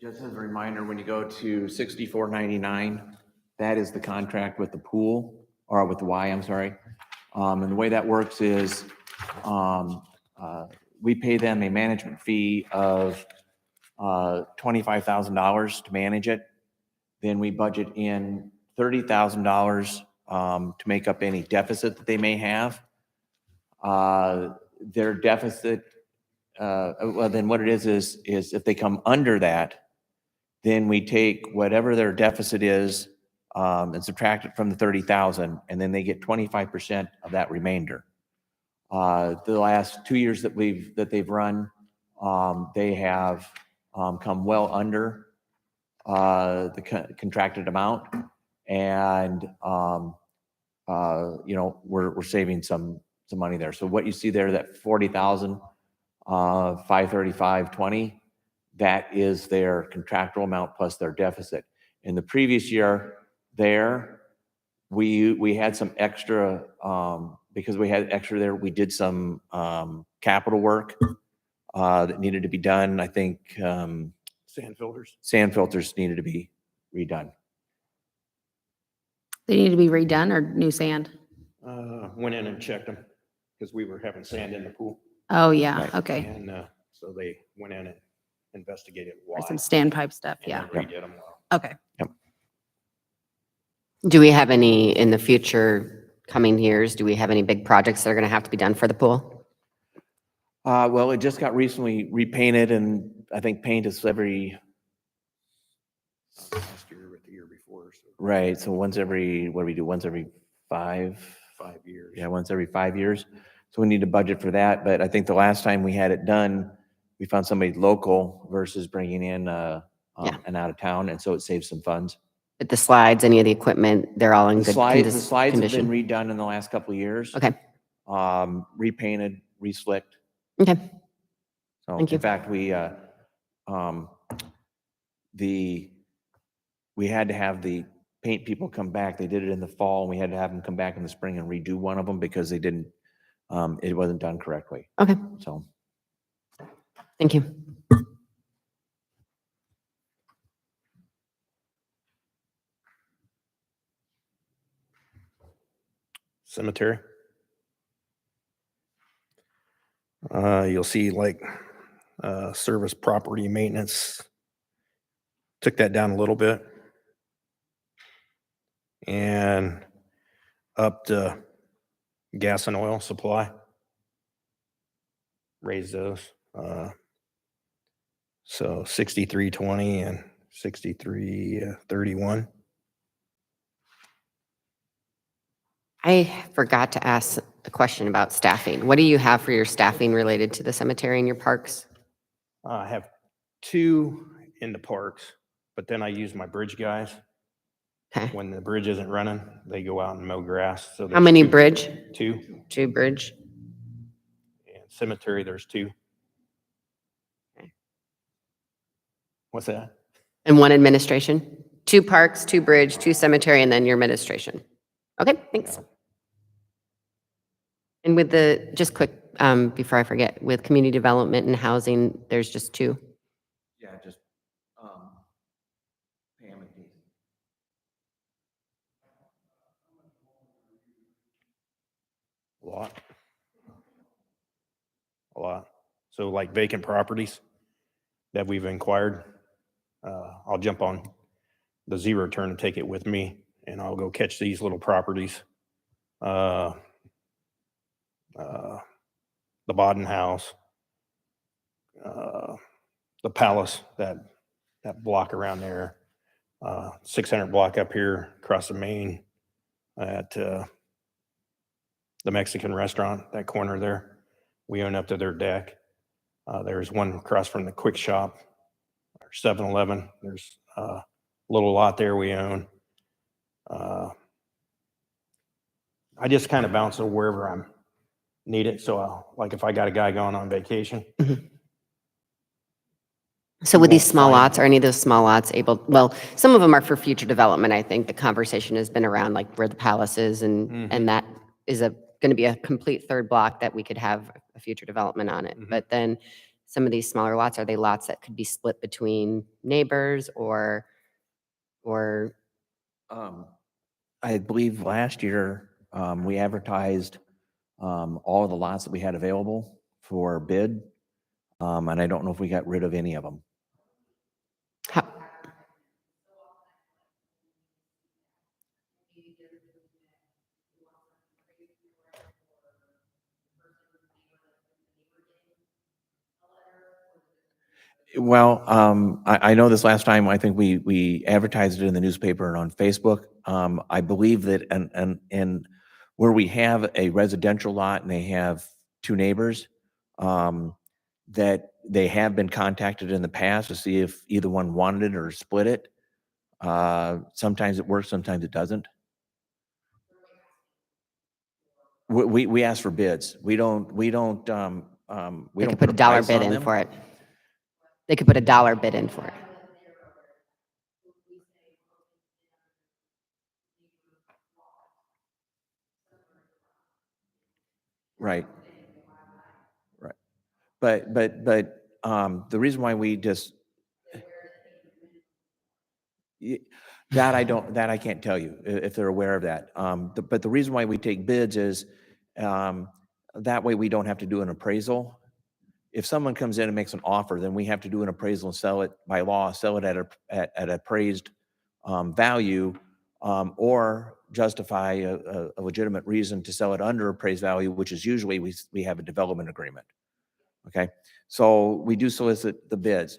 Just as a reminder, when you go to 6499, that is the contract with the pool, or with the Y, I'm sorry. And the way that works is, we pay them a management fee of $25,000 to manage it. Then we budget in $30,000 to make up any deficit that they may have. Their deficit, well, then what it is if they come under that, then we take whatever their deficit is and subtract it from the 30,000, and then they get 25% of that remainder. The last 2 years that they've run, they have come well under the contracted amount, and you know, we're saving some money there. So what you see there, that 40,000, 535.20, that is their contractual amount plus their deficit. In the previous year, we had some extra, because we had extra there, we did some capital work that needed to be done. I think Sand filters? sand filters needed to be redone. They need to be redone or new sand? Went in and checked them because we were having sand in the pool. Oh, yeah, Right. okay. And so they went in and investigated why. Or some standpipe stuff, and yeah. then redid them. Okay. Do we have any in the future coming years? Do we have any big projects that are going to have to be done for the pool? Well, it just got recently repainted, and I think paint is every, Last year or the year before, so right, so once every, what do we do, once every 5? 5 years. Yeah, once every 5 years. So we need to budget for that, but I think the last time we had it done, we found somebody local versus bringing in an out of town, and so it saves some funds. But the slides, any of the equipment, they're all in The good slides have been condition? redone in the last couple of years. Okay, repainted, reslicked. Okay, So Thank you. in fact, we had to have the paint people come back. They did it in the fall and we had to have them come back in the spring and redo one of them because they didn't, it wasn't done correctly. okay, So. thank you. Cemetery. You'll see like service property maintenance. Took that down a little bit. And up to gas and oil supply. Raise those. So 6320 and 6331. I forgot to ask a question about staffing. What do you have for your staffing related to the cemetery and your parks? I have 2 in the parks, but then I use my bridge guys. Okay, When the bridge isn't running, they go out and mow grass. So how there's many 2. bridge? 2. 2 bridge. And cemetery, there's 2. Okay. What's that? And 1 administration? 2 parks, 2 bridge, 2 cemetery, and then your administration. Okay, thanks. And with the, just quick, before I forget, with community development and housing, there's just 2? Yeah, just, Pam and Keith. A lot. A lot. So like vacant properties that we've inquired, I'll jump on the zero turn and take it with me, and I'll go catch these little properties. The Bodden House, the Palace, that block around there, 600 block up here across the main at the Mexican restaurant, that corner there. We own up to their deck. There's one across from the Quick Shop, or 7-Eleven. There's a little lot there we own. I just kind of bounce it wherever I'm needed. So like if I got a guy going on vacation, So You with these won't small find- lots, are any of those small lots able, well, some of them are for future development, I think. The conversation has been around like where the palace is and that is going to be a complete third block that we could have a future development on it. Mhm. But then some of these smaller lots, are they lots that could be split between neighbors or, I believe last year, we advertised, all of the lots that we had available for bid. And I don't know if we got rid of any of them. how, Well, I know this last time, I think we advertised it in the newspaper and on Facebook. I believe that, and where we have a residential lot and they have 2 neighbors, that they have been contacted in the past to see if either one wanted it or split it. Sometimes it works, sometimes it doesn't. We ask for bids. We don't, they we could don't put a dollar price bid on in them. for it. They could put a dollar bid in for it. Right. Right. But, the reason why we just, that I can't tell you if they're aware of that. But the reason why we take bids is, that way we don't have to do an appraisal. If someone comes in and makes an offer, then we have to do an appraisal and sell it by law, sell it at appraised, value, or justify a legitimate reason to sell it under appraised value, which is usually we have a development agreement. Okay, so we do solicit the bids.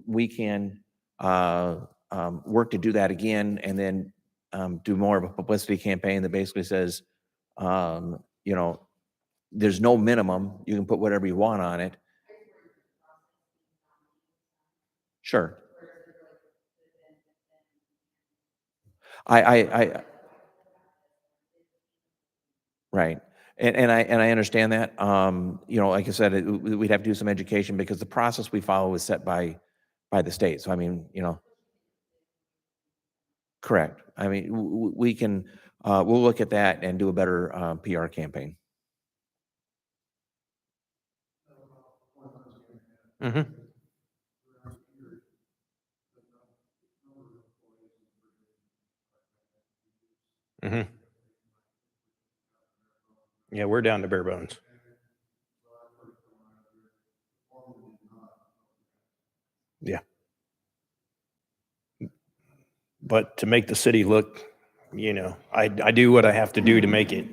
We can work to do that again, and then do more of a publicity campaign that basically says, you know, there's no minimum. You can put whatever you want on it. Sure. I Right. And I understand that. You know, like I said, we'd have to do some education because the process we follow is set by the state. So I mean, you know, correct. I mean, we can, we'll look at that and do a better PR campaign. Mm-hmm. Mm-hmm. Yeah, we're down to bare bones. Yeah. But to make the city look, you know, I do what I have to do to make it.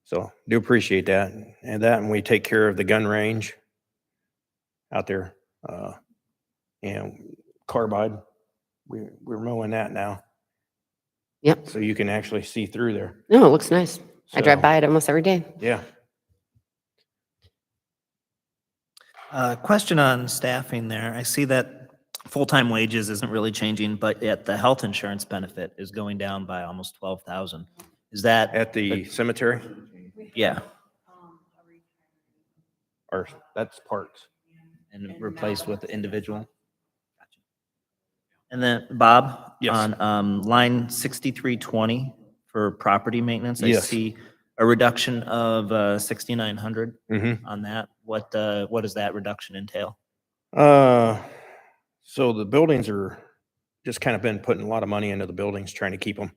So do appreciate that. And we take care of the gun range out there. And carbide, we're mowing that now. Yep. So you can actually see through there. No, it looks nice. I drive So, by it almost every day. Yeah. Question on staffing there. I see that full-time wages isn't really changing, but yet the health insurance benefit is going down by almost 12,000. Is that? At the cemetery, Yeah, or that's parks. and replaced with the individual. And then Bob? Yes. On line 6320 for property maintenance, I Yes. see a reduction of 6,900 Mm-hmm. on that. What does that reduction entail? So the buildings are just kind of been putting a lot of money into the buildings, trying to keep them.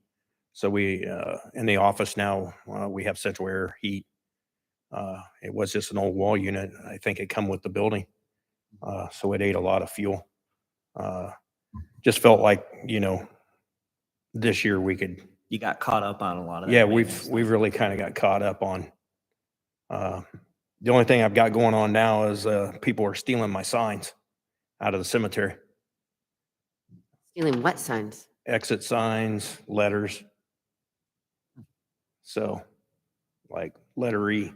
So we, in the office now, we have central air, heat. It was just an old wall unit. I think it come with the building. So it ate a lot of fuel. Just felt like, you know, this year we could, You got caught up on a lot of that. yeah, maintenance. we've really kind of got caught up on. The only thing I've got going on now is people are stealing my signs out of the cemetery. Stealing what signs? Exit signs, letters. So, like letter E.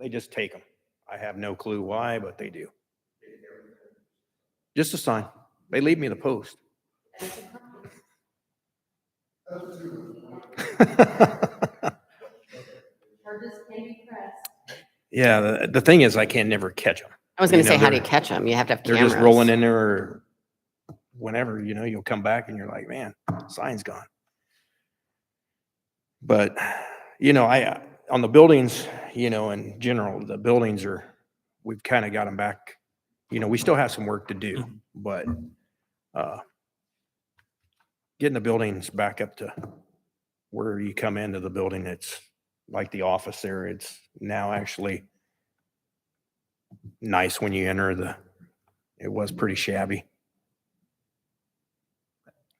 They just take them. I have no clue why, but they do. Just a sign. They leave me the post. Yeah, the thing is, I can never catch them. I was going to say, how do you they're- catch them? You have to have They're cameras. just rolling in there or whenever, you know, you'll come back and you're like, man, sign's gone. But, you know, on the buildings, you know, in general, the buildings we've kind of got them back. You know, we still have some work to do, but getting the buildings back up to where you come into the building, it's like the office there. It's now actually nice when you enter it was pretty shabby.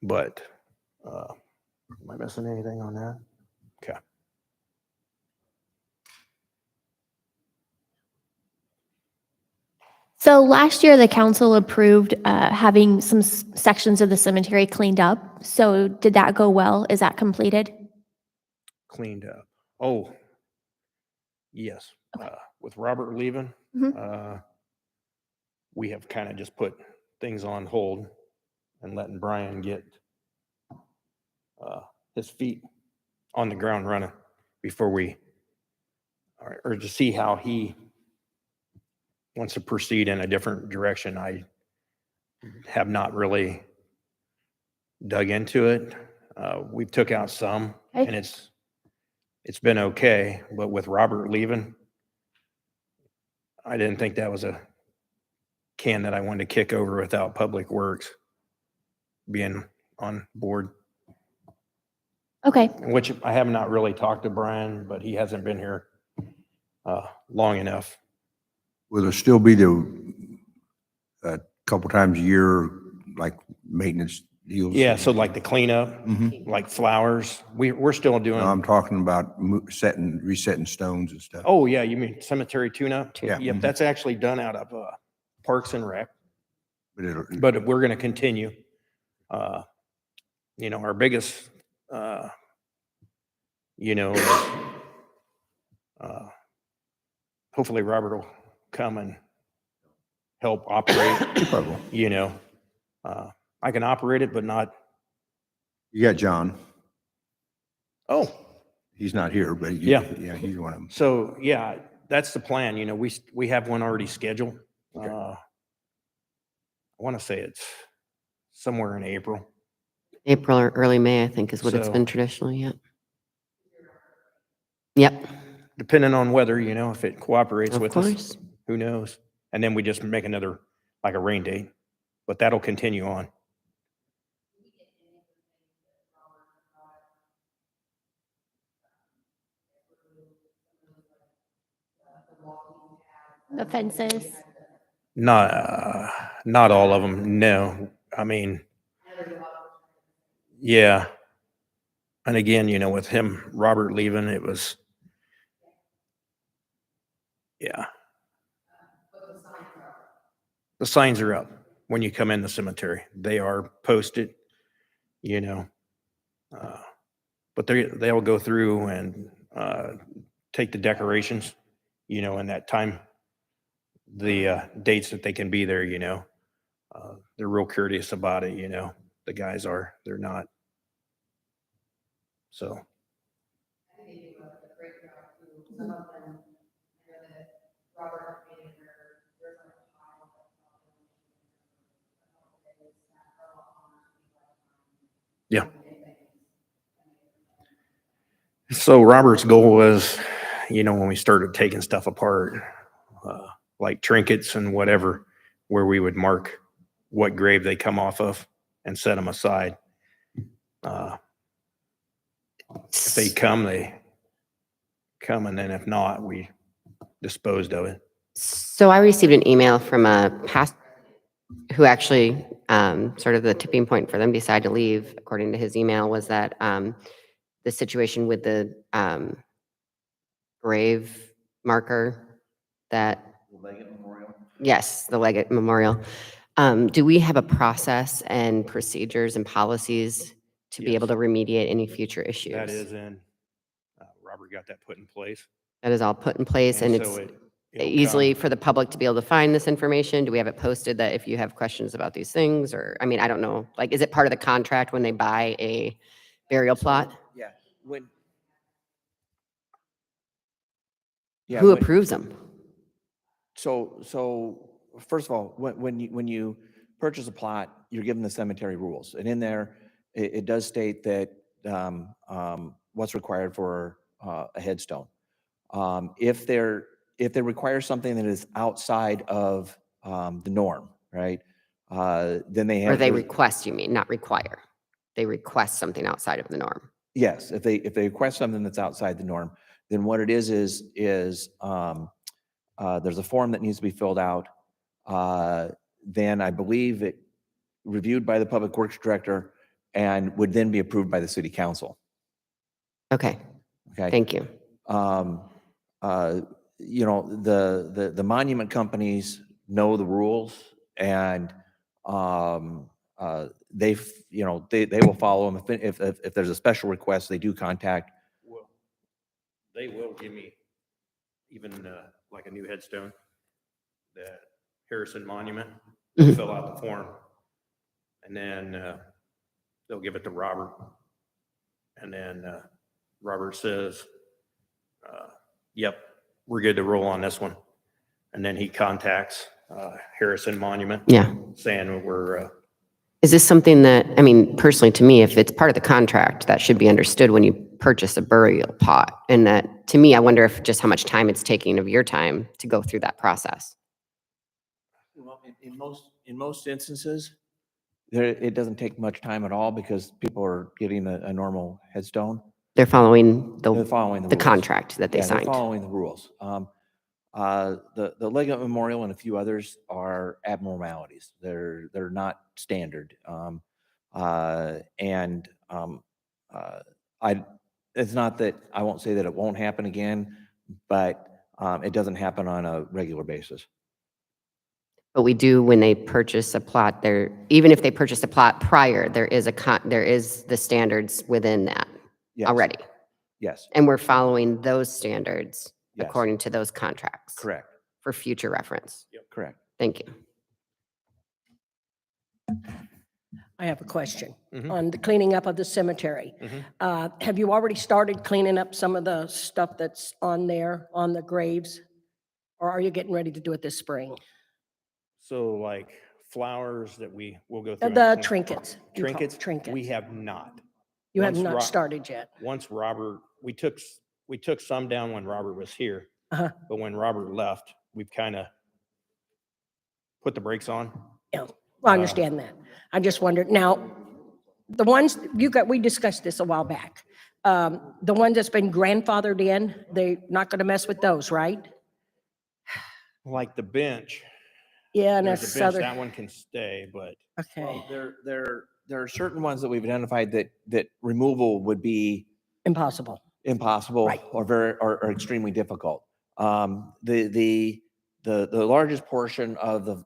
But, am I missing anything on that? Okay. So last year, the council approved having some sections of the cemetery cleaned up. So did that go well? Is that completed? Cleaned up. Oh, yes. With Robert leaving, we have kind of just put things on hold and letting Brian get his feet on the ground running before or to see how he wants to proceed in a different direction. I have not really dug into it. We've took out some Okay. and it's been okay, but with Robert leaving, I didn't think that was a can that I wanted to kick over without Public Works being on board, Okay. which I have not really talked to Brian, but he hasn't been here long enough. Will there still be a couple times a year, like maintenance deals? Yeah, so like the cleanup, Mhm. like flowers, we're still doing. No, I'm talking about resetting stones and stuff. Oh, yeah, you mean cemetery tune-up? Yeah. Yep, that's actually done out of Parks and Rec, But but we're gonna continue. You know, our biggest, you know, hopefully Robert will come and help operate, you know. I can operate it, but not You got John. Oh, He's not here, but Yeah. yeah, he's one of them. so yeah, that's the plan. You know, we have one already scheduled. Okay. I want to say it's somewhere in April. April or early May, I think, is what it's So- been traditionally, yep. Yep, Depending on weather, you know, if it cooperates of with us, course. who knows? And then we just make another, like a rain date, but that'll continue on. The fences. Not all of them. No, I mean, yeah. And again, you know, with him, Robert leaving, it was, yeah. The signs are up when you come in the cemetery. They are posted, you know. But they'll go through and take the decorations, you know, in that time, the dates that they can be there, you know. They're real courteous about it, you know. The guys are, they're not. So. Yeah. So Robert's goal was, you know, when we started taking stuff apart, like trinkets and whatever, where we would mark what grave they come off of and set them aside. If they come, and then if not, we disposed of it. So I received an email from a past who actually, sort of the tipping point for them decided to leave, according to his email, was that the situation with the grave marker that, yes, the Leggett Memorial. Do we have a process and procedures and policies to be able to remediate any future issues? That is in, Robert got that put in place. That is all put in place, and so it's it'll easily come- for the public to be able to find this information? Do we have it posted that if you have questions about these things, or, I mean, I don't know, like, is it part of the contract when they buy a burial plot? Yeah, when. Who when- approves them? So first of all, when you purchase a plot, you're given the cemetery rules, and in there, it does state that what's required for a headstone. If they require something that is outside of the norm, right? Then they have. Or they request, you mean, not require? They request something outside of the norm. Yes, if they request something that's outside the norm, then what it is there's a form that needs to be filled out. Then I believe it reviewed by the Public Works Director and would then be approved by the City Council. Okay, Okay. thank you. You know, the monument companies know the rules, and they will follow them. If there's a special request, they do contact. Well, they will give me even like a new headstone, that Harrison Monument, Mhm. fill out the form. And then they'll give it to Robert. And then Robert says, yep, we're good to roll on this one. And then he contacts Harrison Monument. Yeah. Saying we're, Is this something that, I mean, personally to me, if it's part of the contract, that should be understood when you purchase a burial plot? And that, to me, I wonder if just how much time it's taking of your time to go through that process. Well, in most instances, it doesn't take much time at all because people are getting a normal headstone. They're following They're following the the rules. contract that they Yeah, they're signed. following the rules. The Leggett Memorial and a few others are abnormalities. They're not standard. It's not that, I won't say that it won't happen again, but it doesn't happen on a regular basis. But we do, when they purchase a plot, even if they purchased a plot prior, there is the standards within that Yes. already. Yes, And we're following those standards Yes. according to those contracts. correct, For future reference. correct. Thank you. I have a question Mhm. on the cleaning up of the cemetery. Have you already started cleaning up some of the stuff that's on there, on the graves? Or are you getting ready to do it this spring? So like flowers that we will go through. and The clean. trinkets. you call Trinkets, we Trinkets. have not. You have once not Ro- started yet. Once Robert, we took some down when Robert was here, Uh-huh. but when Robert left, we've kind of put the brakes on. Yeah, well, I understand that. I just wondered, now, the ones we discussed this a while back. The ones that's been grandfathered in, they're not going to mess with those, right? Like the bench, Yeah, and there's that's a bench, other, that one can stay, but okay, Well, there are certain ones that we've identified that removal would be impossible. impossible Right. or extremely difficult. The largest portion of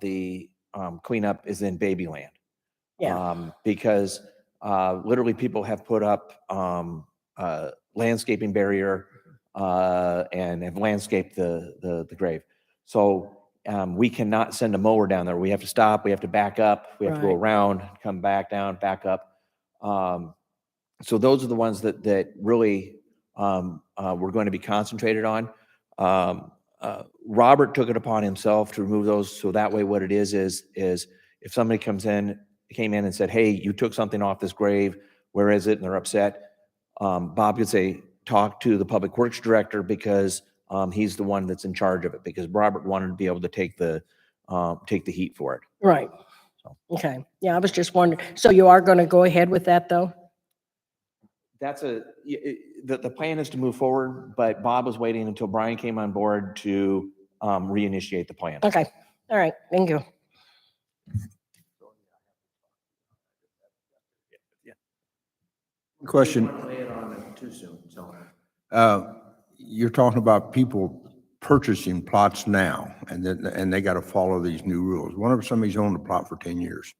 the cleanup is in Babyland. Yeah. Because literally people have put up landscaping barrier and have landscaped the grave. So we cannot send a mower down there. We have to stop, we have to back up, we have to go Right. around, come back down, back up. So those are the ones that really we're going to be concentrated on. Robert took it upon himself to remove those. So that way what it is if somebody came in and said, hey, you took something off this grave, where is it? And they're upset. Bob could say, talk to the public works director because he's the one that's in charge of it, because Robert wanted to be able to take the heat for it. Right. So. Okay. Yeah, I was just wondering. So you are going to go ahead with that, though? That's the plan is to move forward, but Bob was waiting until Brian came on board to reinitiate the plan. Okay. All right. Thank you. Question. Lay it on too soon, so. You're talking about people purchasing plots now, and they got to follow these new rules. What if somebody's owned a plot for 10 years?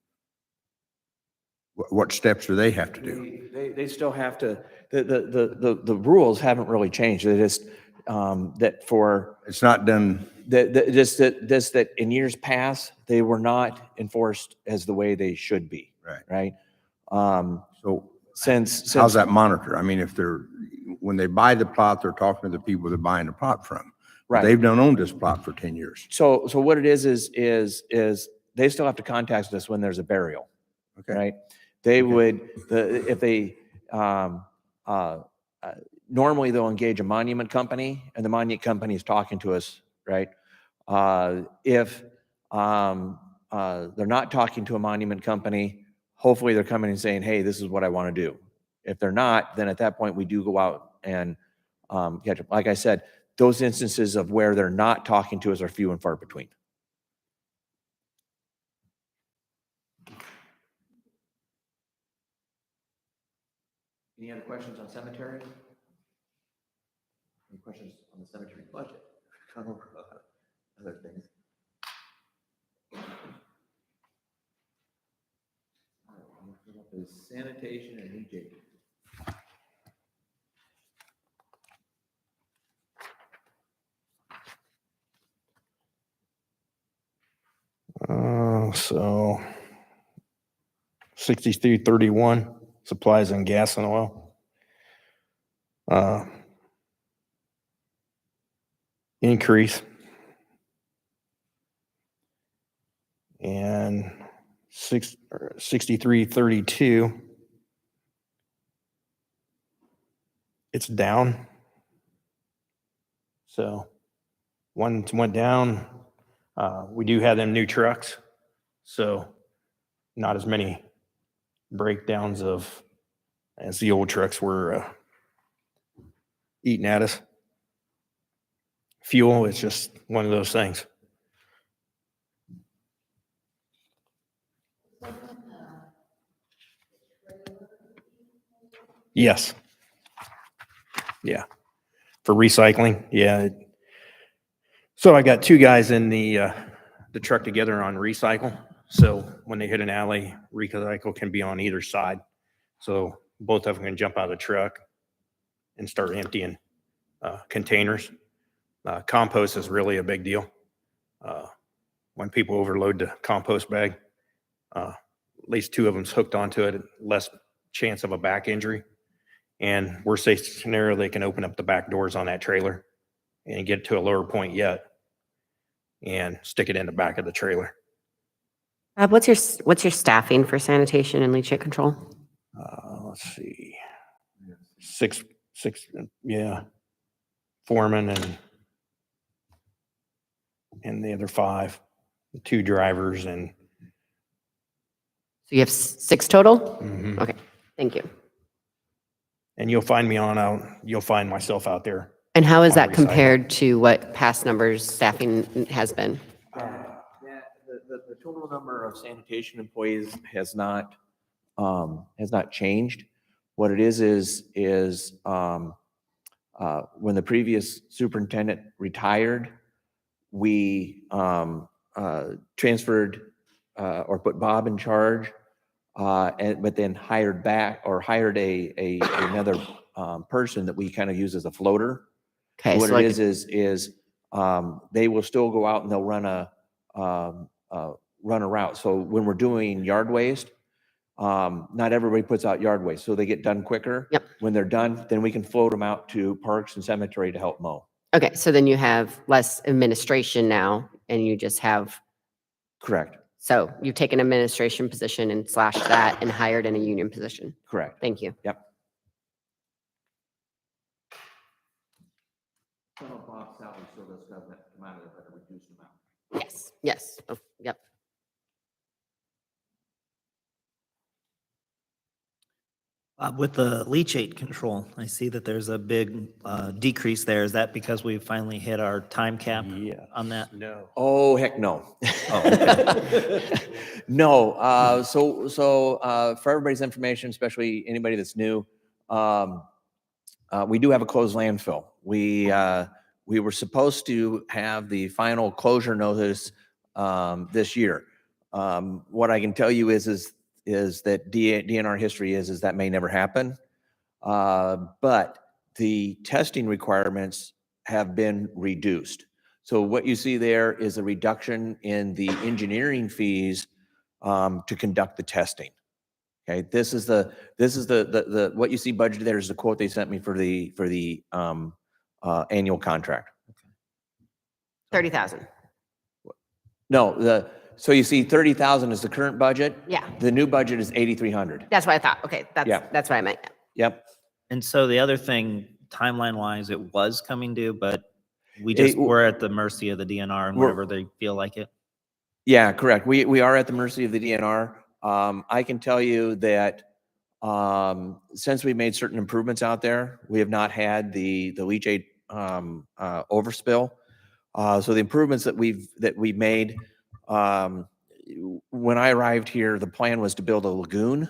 What steps do they have to do? They still have to, the rules haven't really changed. They just, that for, It's not done, that in years past, they were not enforced as the way they should be. right? Right? So Since. how's that monitor? I mean, when they buy the plot, they're talking to the people they're buying the plot from. Right. They've done owned this plot for 10 years. So what it is they still have to contact us when there's a burial. Okay. Right? They would, if they, normally they'll engage a monument company, and the monument company is talking to us, right? If they're not talking to a monument company, hopefully they're coming and saying, hey, this is what I want to do. If they're not, then at that point we do go out and catch up. Like I said, those instances of where they're not talking to us are few and far between. Any other questions on cemetery? Any questions on the cemetery budget? Other things. All right, I'm gonna put up is sanitation and EJ. So 6331, supplies and gas and oil. Increase. And 6332, it's down. So one went down. We do have them new trucks, so not as many breakdowns as the old trucks were eating at us. Fuel is just one of those things. Yes. Yeah. For recycling, yeah. So I got two guys in the truck together on recycle. So when they hit an alley, recycle can be on either side. So both of them can jump out of the truck and start emptying containers. Compost is really a big deal. When people overload the compost bag, at least 2 of them's hooked onto it, less chance of a back injury. And worst case scenario, they can open up the back doors on that trailer and get to a lower point yet and stick it in the back of the trailer. What's your staffing for sanitation and leachate control? Let's see, six, yeah, foreman and the other 5, 2 drivers and. So you have 6 total? Mhm. Okay, thank you. And you'll find me you'll find myself out there. And how is On that recycle. compared to what past numbers staffing has been? The total number of sanitation employees has not changed. What it is when the previous superintendent retired, we transferred or put Bob in charge, but then hired another person that we kind of use as a floater. Okay, So what so it like, is they will still go out and they'll run a route. So when we're doing yard waste, not everybody puts out yard waste, so they get done quicker. Yep. When they're done, then we can float them out to parks and cemetery to help mow. okay, so then you have less administration now and you just have, Correct, so you've taken administration position and slashed that and hired in a union position. correct. Thank you. Yep. Some of Bob's salary still does come out of there, but a reduced amount. Yes, yes, oh, yep. With the leachate control, I see that there's a big decrease there. Is that because we finally hit our time cap on that? No. Oh, heck no. Oh, No, for everybody's information, especially anybody that's new, we do have a closed landfill. We were supposed to have the final closure notice this year. What I can tell you is that DNR history is that may never happen. But the testing requirements have been reduced. So what you see there is a reduction in the engineering fees to conduct the testing. Okay, this is the what you see budgeted there is the quote they sent me for the annual contract. 30,000. No, so you see 30,000 is the current budget. Yeah, The new budget is 8,300. that's what I thought. Okay, Yeah. that's what I meant. Yep. and so the other thing, timeline-wise, it was coming due, but we just were at the mercy of the DNR and We're- whenever they feel like it. Yeah, correct. We are at the mercy of the DNR. I can tell you that since we made certain improvements out there, we have not had the leachate overspill. So the improvements that we've made, when I arrived here, the plan was to build a lagoon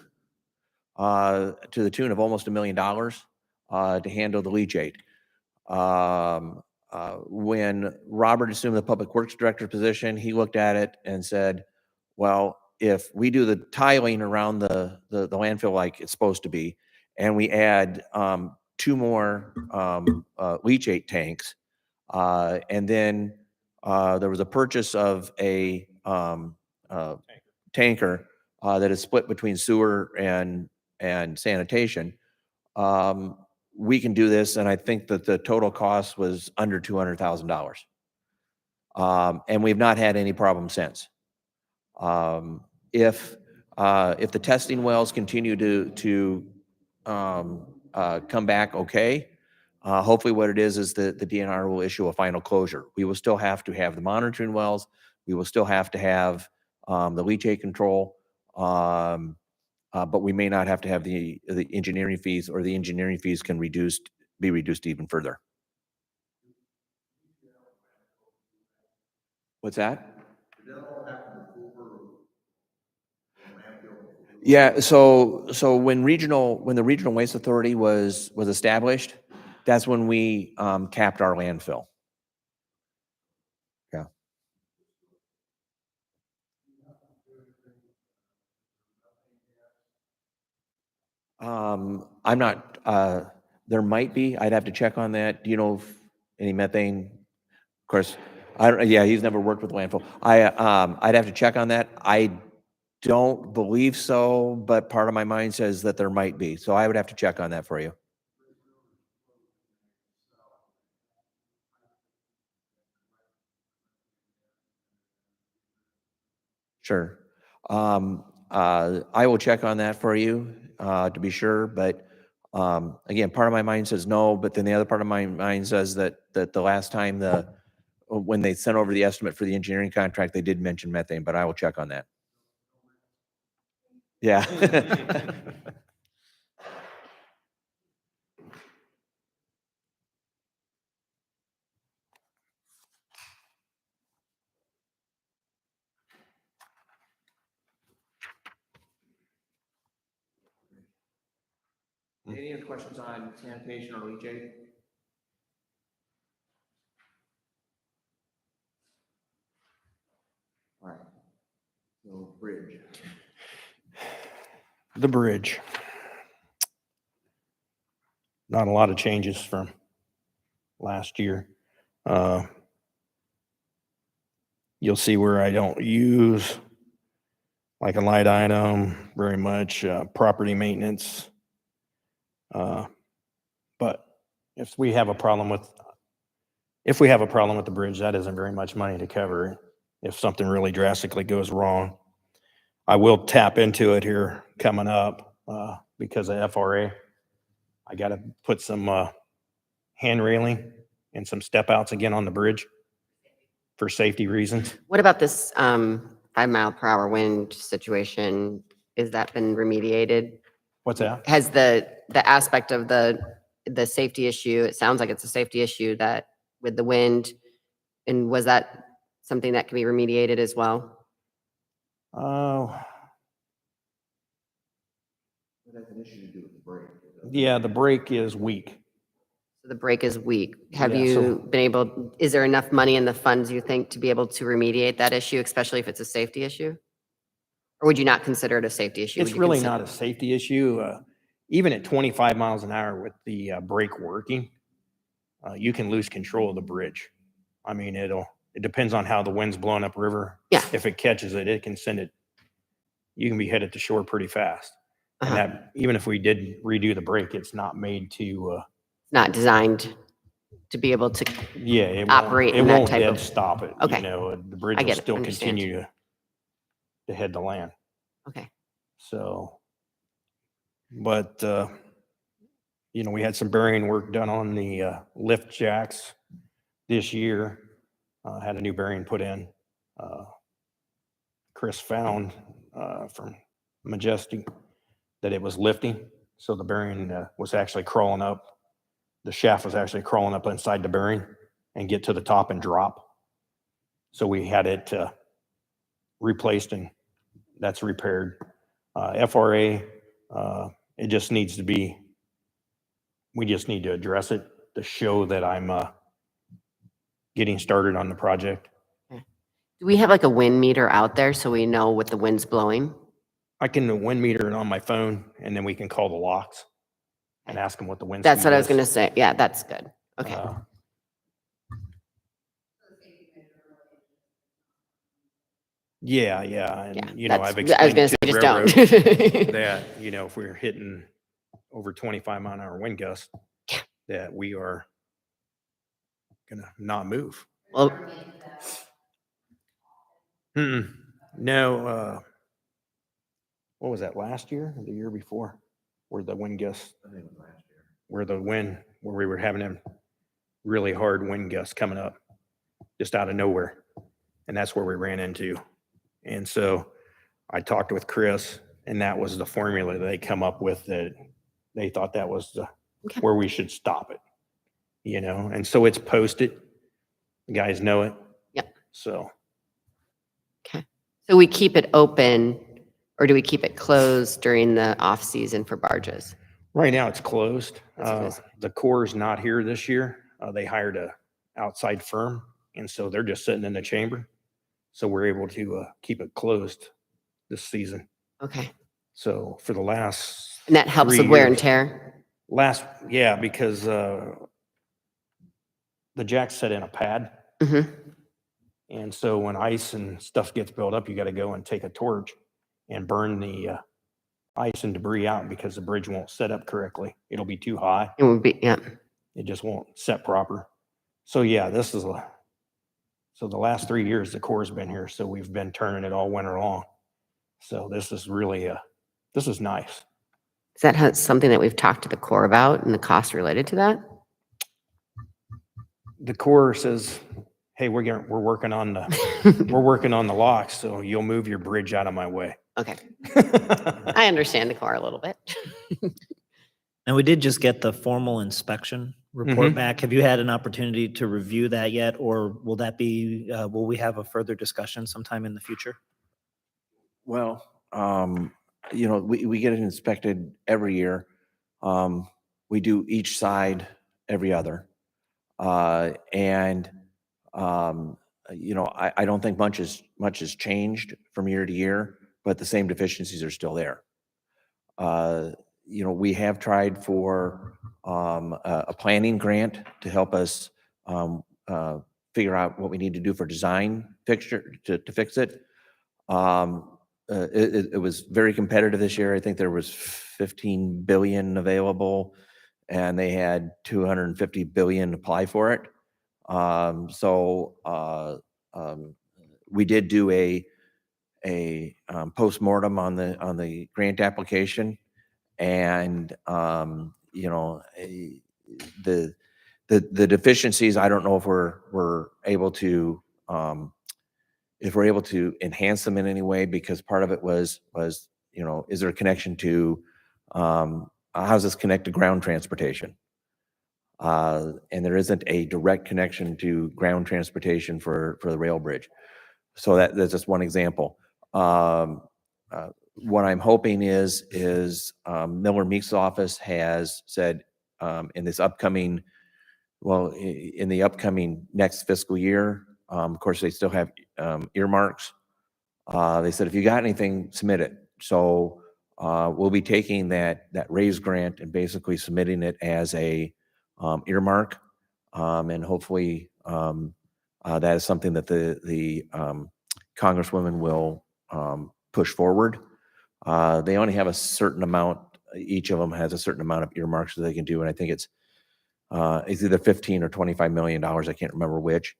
to the tune of almost $1 million to handle the leachate. When Robert assumed the public works director position, he looked at it and said, well, if we do the tiling around the landfill like it's supposed to be, and we add 2 more leachate tanks, and then there was a purchase of a tanker that is split between sewer and sanitation. We can do this, and I think that the total cost was under $200,000. And we've not had any problems since. If the testing wells continue to come back okay, hopefully what it is that the DNR will issue a final closure. We will still have to have the monitoring wells. We will still have to have the leachate control. But we may not have to have the engineering fees, or the engineering fees can be reduced even further. What's that? Yeah, so when the Regional Waste Authority was established, that's when we capped our landfill. Yeah. I'm not, there might be, I'd have to check on that. Do you know if any methane? Of course, yeah, he's never worked with landfill. I'd have to check on that. I don't believe so, but part of my mind says that there might be. So I would have to check on that for you. Sure. I will check on that for you, to be sure, but, again, part of my mind says no, but then the other part of my mind says that the last time when they sent over the estimate for the engineering contract, they did mention methane, but I will check on that. Yeah. Any other questions on sanitation or leachate? All right. So bridge. The bridge. Not a lot of changes from last year. You'll see where I don't use like a light item very much, property maintenance. But if we have a problem with the bridge, that isn't very much money to cover it. If something really drastically goes wrong, I will tap into it here coming up, because of FRA. I got to put some, hand railing and some step outs again on the bridge for safety reasons. What about this 5-mile-per-hour wind situation? Has that been remediated? What's that? Has the aspect of the safety issue, it sounds like it's a safety issue that with the wind, and was that something that can be remediated as well? Oh, That's an issue to do with the brake. yeah, the brake is weak. So the brake is weak. Have Yeah, you so- been able, is there enough money in the funds, you think, to be able to remediate that issue, especially if it's a safety issue? Or would you not consider it a safety issue? It's Would you really consider- not a safety issue. Even at 25 miles an hour with the brake working, you can lose control of the bridge. I mean, it depends on how the wind's blowing up river. Yeah. If it catches it, it can send it, you can be headed to shore pretty fast. And Uh-huh. that, even if we did redo the brake, it's not made to, Not designed to be able to, yeah, it Operate won't, in it that won't type dead of- stop it. Okay. You know, the bridge I will get it, still understand. continue to head to land. okay. So, but, you know, we had some bearing work done on the lift jacks this year. Had a new bearing put in. Chris found from Majestic that it was lifting. So the bearing was actually crawling up. The shaft was actually crawling up inside the bearing and get to the top and drop. So we had it replaced, and that's repaired. FRA, it just needs to be, we just need to address it to show that I'm getting started on the project. Do we have like a wind meter out there so we know what the wind's blowing? I can wind meter it on my phone, and then we can call the locks and ask them what the wind That's speed what I was is. going to say. Yeah, that's good. Okay. Yeah, yeah, Yeah, and, you know, that's- I've I was explained gonna to say, the just don't. railroad that, you know, if we're hitting over 25-mile-an-hour wind gusts, that we are gonna not move. Well, No, what was that, last year or the year before? Where the wind gusts, where we were having them really hard wind gusts coming up just out of nowhere. And that's where we ran into. And so I talked with Chris, and that was the formula that they come up with, that they thought that was Okay. where we should stop it, you know? And so it's posted. The guys know it. Yep. So okay. So we keep it open, or do we keep it closed during the off season for barges? right now it's closed. It's closed. The Corps not here this year. They hired a outside firm, and so they're just sitting in the chamber. So we're able to keep it closed this season. Okay. So for the last And that helps 3 with wear and years- tear? Yeah, because the jack's set in a pad. Mm-hmm. And so when ice and stuff gets built up, you got to go and take a torch and burn the ice and debris out because the bridge won't set up correctly. It'll be too high. It would be, yeah. It just won't set proper. So yeah, so the last 3 years the Corps has been here, so we've been turning it all winter long. So this is really this is nice. Is that something that we've talked to the Corps about and the cost related to that? The Corps says, hey, we're working on the locks, so you'll move your bridge out of my way. Okay. I understand the Corps a little bit. And we did just get the formal inspection report back. Have you had an opportunity to review that yet? Or will that be, will we have a further discussion sometime in the future? Well, we get it inspected every year. We do each side every other. And I don't think much has changed from year to year, but the same deficiencies are still there. We have tried for a planning grant to help us figure out what we need to do for design fixture to fix it. It was very competitive this year. I think there was 15 billion available, and they had 250 billion apply for it. We did do a postmortem on the grant application, and the deficiencies, I don't know if we're able to enhance them in any way, because part of it was is there a connection to how's this connect to ground transportation? And there isn't a direct connection to ground transportation for the rail bridge. So that's just one example. What I'm hoping is Miller Meek's office has said in the upcoming next fiscal year, of course, they still have earmarks. They said, if you got anything, submit it. So we'll be taking that raise grant and basically submitting it as a earmark. And hopefully that is something that the Congresswoman will push forward. They only have a certain amount, each of them has a certain amount of earmarks that they can do. And I think it's either 15 or $25 million. I can't remember which.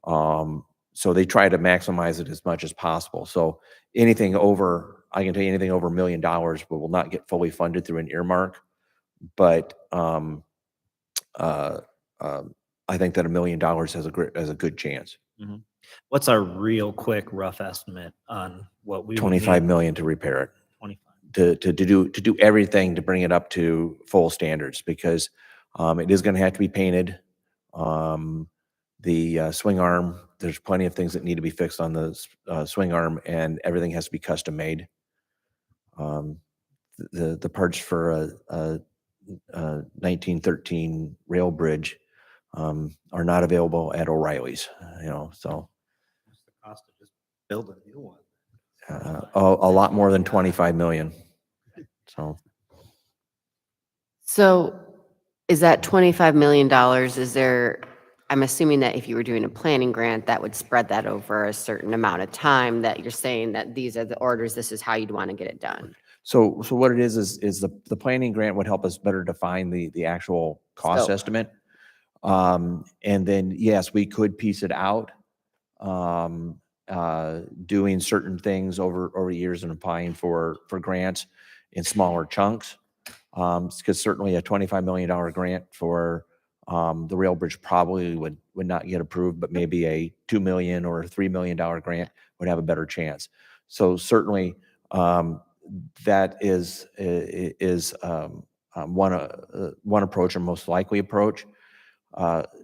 So they try to maximize it as much as possible. So anything over, I can tell you anything over $1 million, but will not get fully funded through an earmark. But I think that $1 million has a good chance. What's our real quick rough estimate on what we would 25 need? million to repair it. 25. To do everything to bring it up to full standards, because it is going to have to be painted. The swing arm, there's plenty of things that need to be fixed on the swing arm, and everything has to be custom made. The parts for a 1913 rail bridge are not available at O'Reilly's. So What's the cost of just building a new one? a lot more than 25 million. So is that $25 million, I'm assuming that if you were doing a planning grant, that would spread that over a certain amount of time, that you're saying that these are the orders, this is how you'd want to get it done. So what it is the planning grant would help us better define the actual cost Scope. estimate. And then, yes, we could piece it out, doing certain things over years and applying for grants in smaller chunks. Because certainly a $25 million grant for the rail bridge probably would not get approved, but maybe a $2 million or $3 million grant would have a better chance. So certainly that is one approach, or most likely approach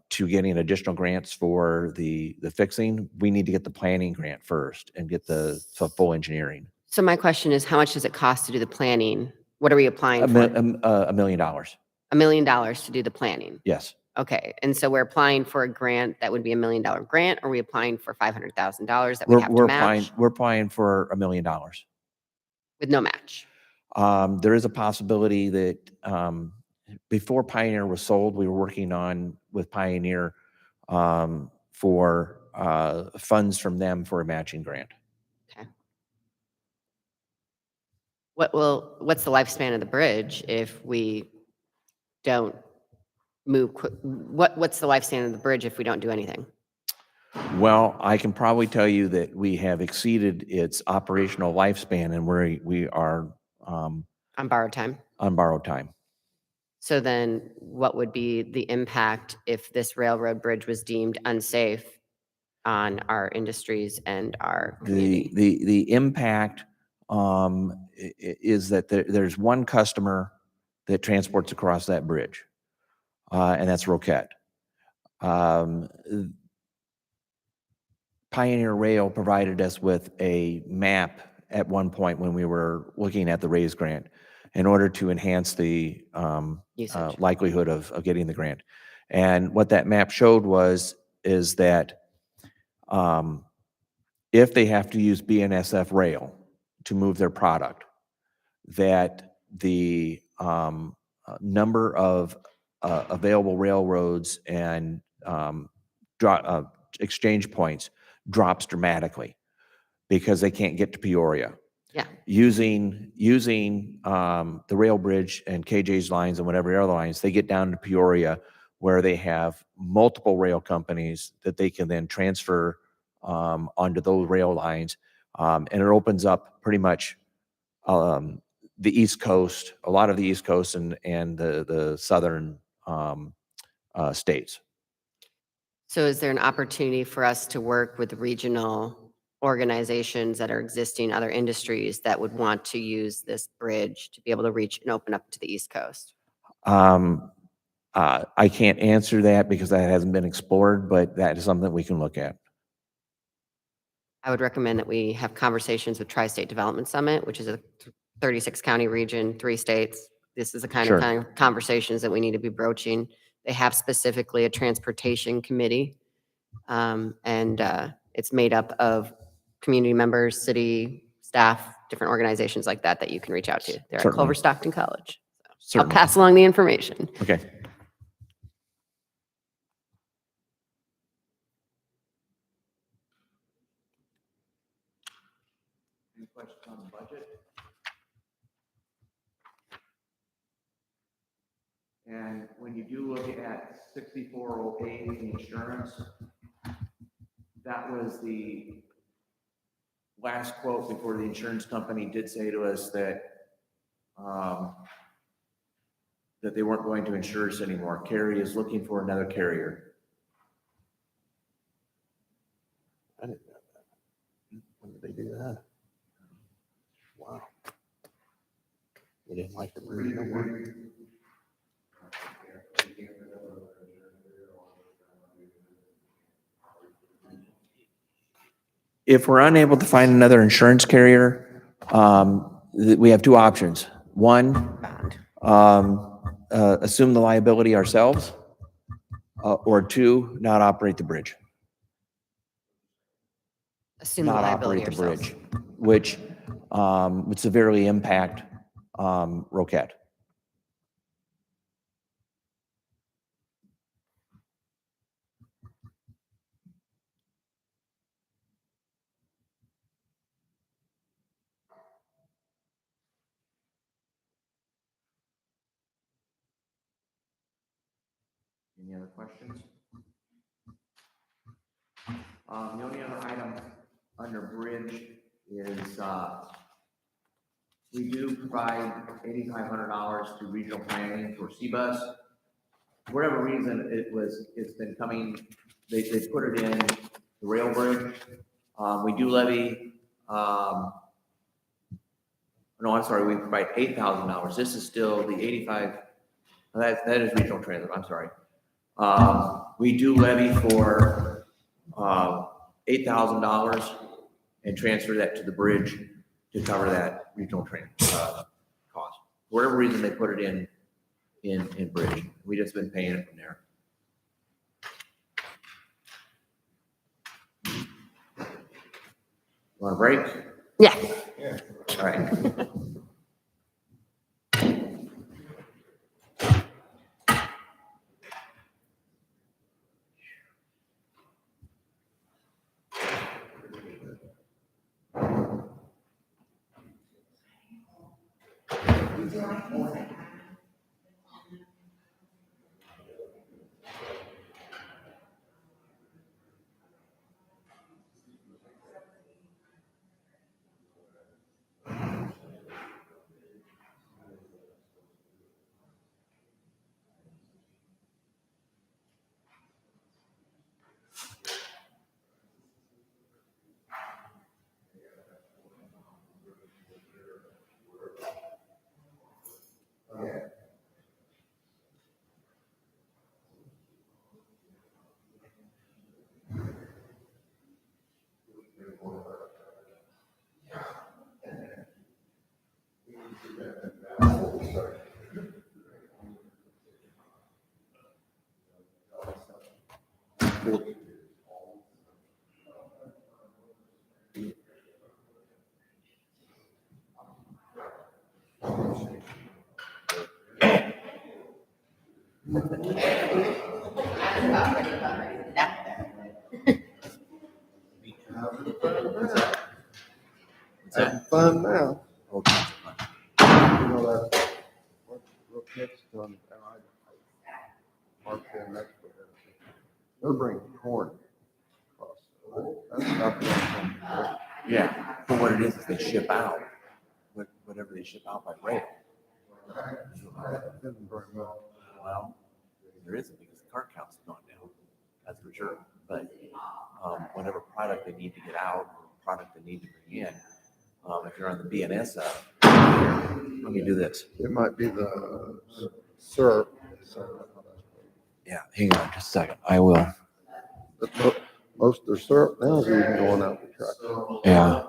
to getting additional grants for the fixing. We need to get the planning grant first and get the full engineering. So my question is, how much does it cost to do the planning? What are we applying for? $1 million. $1 million to do the planning? Yes. Okay, and so we're applying for a grant that would be $1 million grant, or are we applying for $500,000 that we have to match? We're applying for $1 million. With no match? There is a possibility that before Pioneer was sold, we were working with Pioneer for funds from them for a matching grant. Okay. what's the lifespan of the bridge if we don't move quick? What's the lifespan of the bridge if we don't do anything? Well, I can probably tell you that we have exceeded its operational lifespan and we are On borrowed time? on borrowed time. So then what would be the impact if this railroad bridge was deemed unsafe on our industries and our community? The impact is that there's one customer that transports across that bridge, and that's Roquette. Um, Pioneer Rail provided us with a map at one point when we were looking at the RAISE grant in order to enhance the Usage. likelihood of getting the grant. And what that map showed is that if they have to use BNSF rail to move their product, that the number of available railroads and exchange points drops dramatically because they can't get to Peoria. Yeah. Using the rail bridge and KJ's lines and whatever other lines, they get down to Peoria where they have multiple rail companies that they can then transfer onto those rail lines. And it opens up pretty much the East Coast, a lot of the East Coast and the southern states. So is there an opportunity for us to work with regional organizations that are existing, other industries that would want to use this bridge to be able to reach and open up to the East Coast? I can't answer that because that hasn't been explored, but that is something we can look at. I would recommend that we have conversations with Tri-State Development Summit, which is a 36 county region, 3 states. This is the kind Sure. of conversations that we need to be broaching. They have specifically a transportation committee, and it's made up of community members, city staff, different organizations like that you can reach out to. They're at Certainly. Culver Stockton College. I'll Certainly. pass along the information. Okay. Any questions on the budget? And when you do look at 6408, the insurance, that was the last quote before the insurance company did say to us that that they weren't going to insure us anymore. Carrie is looking for another carrier. I didn't know that. When did they do that? Wow. They didn't like the bridge no more. If we're unable to find another insurance carrier, we have 2 options. One, assume the liability ourselves, or 2, not operate the bridge. Assume the Not liability operate the ourselves. bridge, which would severely impact Roquette. Any other questions? The only other item under bridge is we do provide $8,500 to regional planning for C-Bus. For whatever reason, it's been coming, they put it in the rail bridge. We do levy, no, I'm sorry, we provide $8,000. This is still the 85, that is regional transit, I'm sorry. We do levy for $8,000 and transfer that to the bridge to cover that regional train cost. For whatever reason, they put it in bridge. We just been paying it from there. Want a break? Yeah. All right. Having fun now. You know, that's what Nick's done, and I marked in next to it. They're bringing corn across. That's not the one. Yeah, but what it is they ship out, whatever they ship out by rail. Didn't bring well. Well, there isn't because the car count's gone down, that's for sure. But whatever product they need to get out, or product they need to bring in, if you're on the BNS let me do this. It might be the syrup. Yeah, hang on just a second. I will. But most of their syrup now is even going out the truck. Yeah.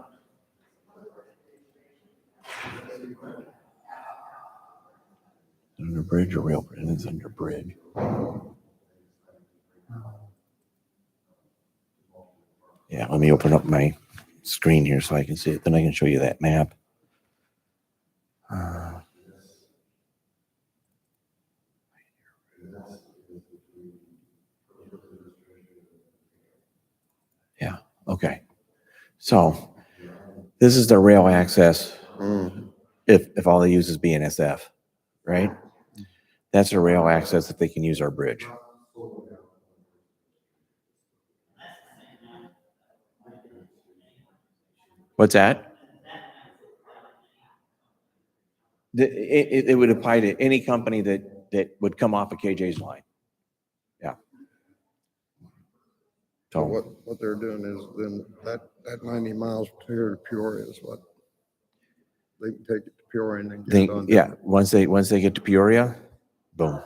Under bridge or rail bridge? It's under bridge. Yeah, let me open up my screen here so I can see it. Then I can show you that map. Yeah, okay. So this is the rail access if all they use is BNSF, right? That's a rail access that they can use our bridge. What's that? It would apply to any company that would come off of KJ's line. Yeah. So So, what they're doing is then that 90 miles here to Peoria is what they can take it to Peoria and then get it on. yeah, once they get to Peoria, boom.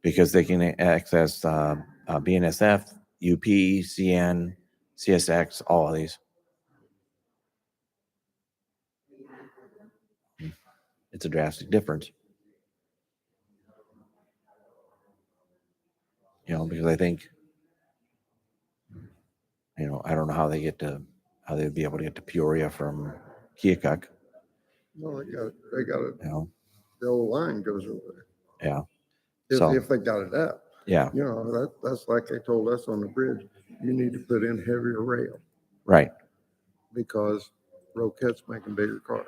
Because they can access BNSF, UP, CN, CSX, all of these. It's a drastic difference. Because I think, I don't know how they'd be able to get to Peoria from Keokuk, No, they got it. you know, The old line goes over there. yeah. So, If they got it up. yeah, That's like they told us on the bridge, you need to put in heavier rail right. because Roquette's making bigger cars.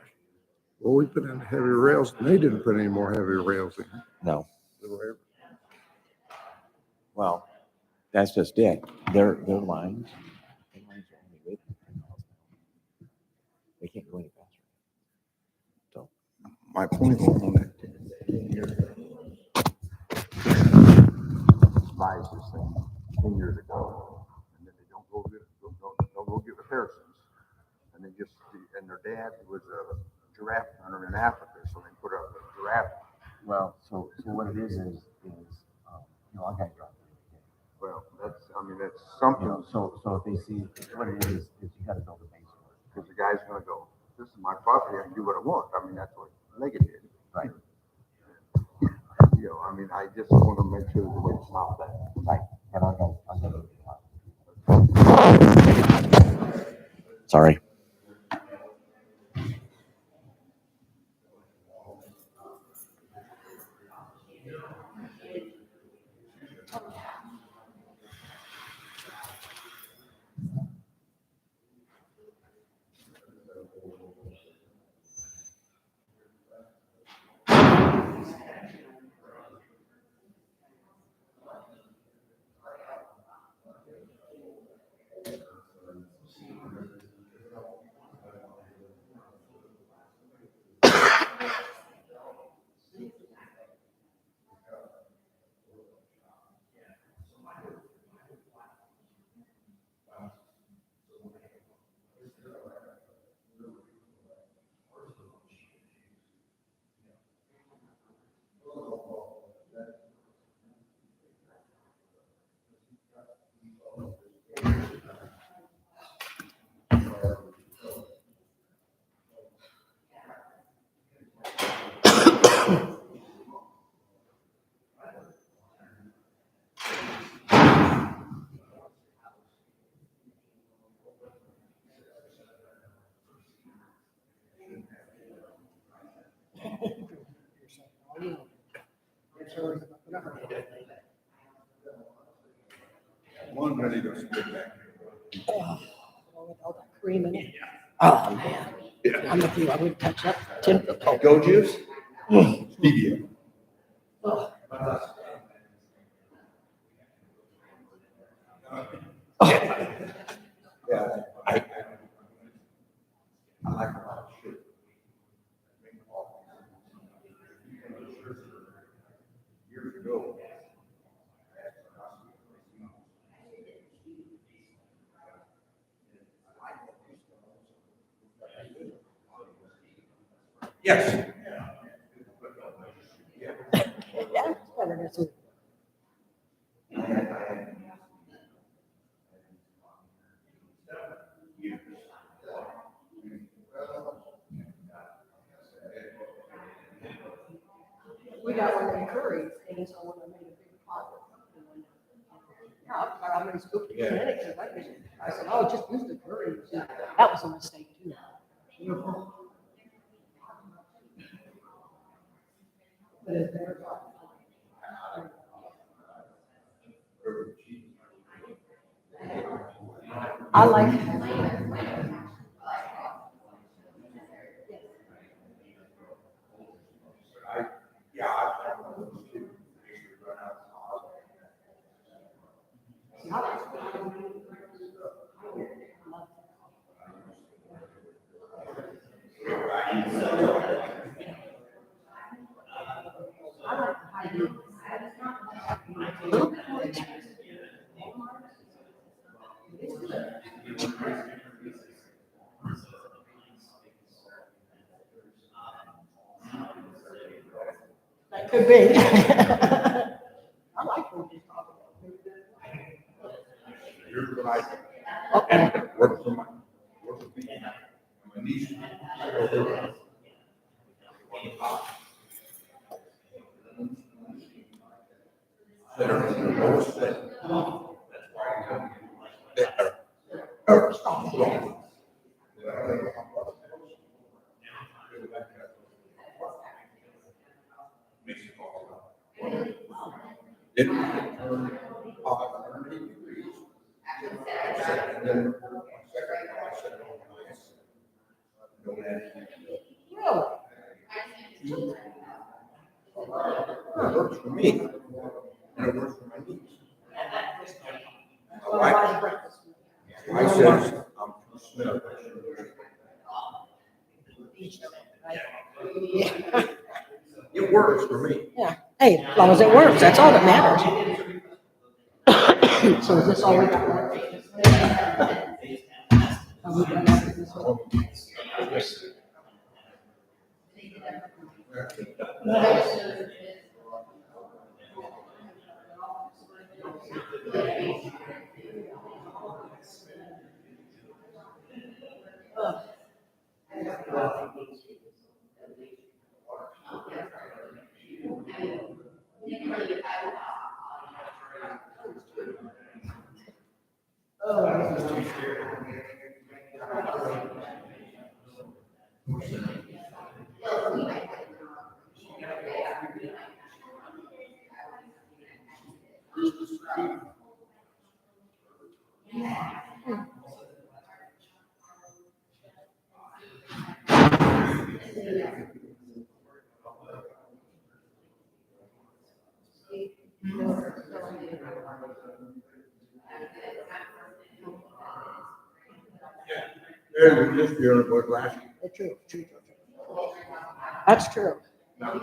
Well, we put in heavier rails and they didn't put any more heavier rails in. No. The rail. Well, that's just it. Their lines are only good 10 miles an hour. They can't go any faster. So, My point on that. Buys this thing 10 years ago, and then they don't go get repairs. And they just, and their dad was a giraffe hunter in Africa, so they put up a giraffe. well, so what it is, I got you. Well, that's something, So if they see what it is you got to build a base for it. because the guy's gonna go, this is my property, I can do what I want. That's what Megan did. Right. I just wanna make sure that we stop that. Right. And sorry. One ready to spit back. Oh, with all that cream in it. Oh, man. I'm with you. I wouldn't touch that 10-foot pole. Go juice? Stevia. Oh. Yeah, I like a lot of shit. Years ago. Yes. Yeah, it's better than some- We got one in curry, and so when I made a big pot. Yeah, I'm gonna scoop it in it, 'cause I said, oh, just use the curry. That was a mistake too. But it's better. I like. That could be. I like what you're talking about. Here's what I do. Work for my niece. That are in the lowest setting. That are strong. Makes it all. It turned 580 degrees. And then second, I said, oh, nice. Don't add. Really? It works for me, and it works for my niece. My Well, I wife, like breakfast. I says, I'm too smell. Yeah. It works for me. Yeah. Hey, as long as it works, that's all that matters. So is this all we got? Are we done after this one? And this year it was last year. True, true, true. That's true. But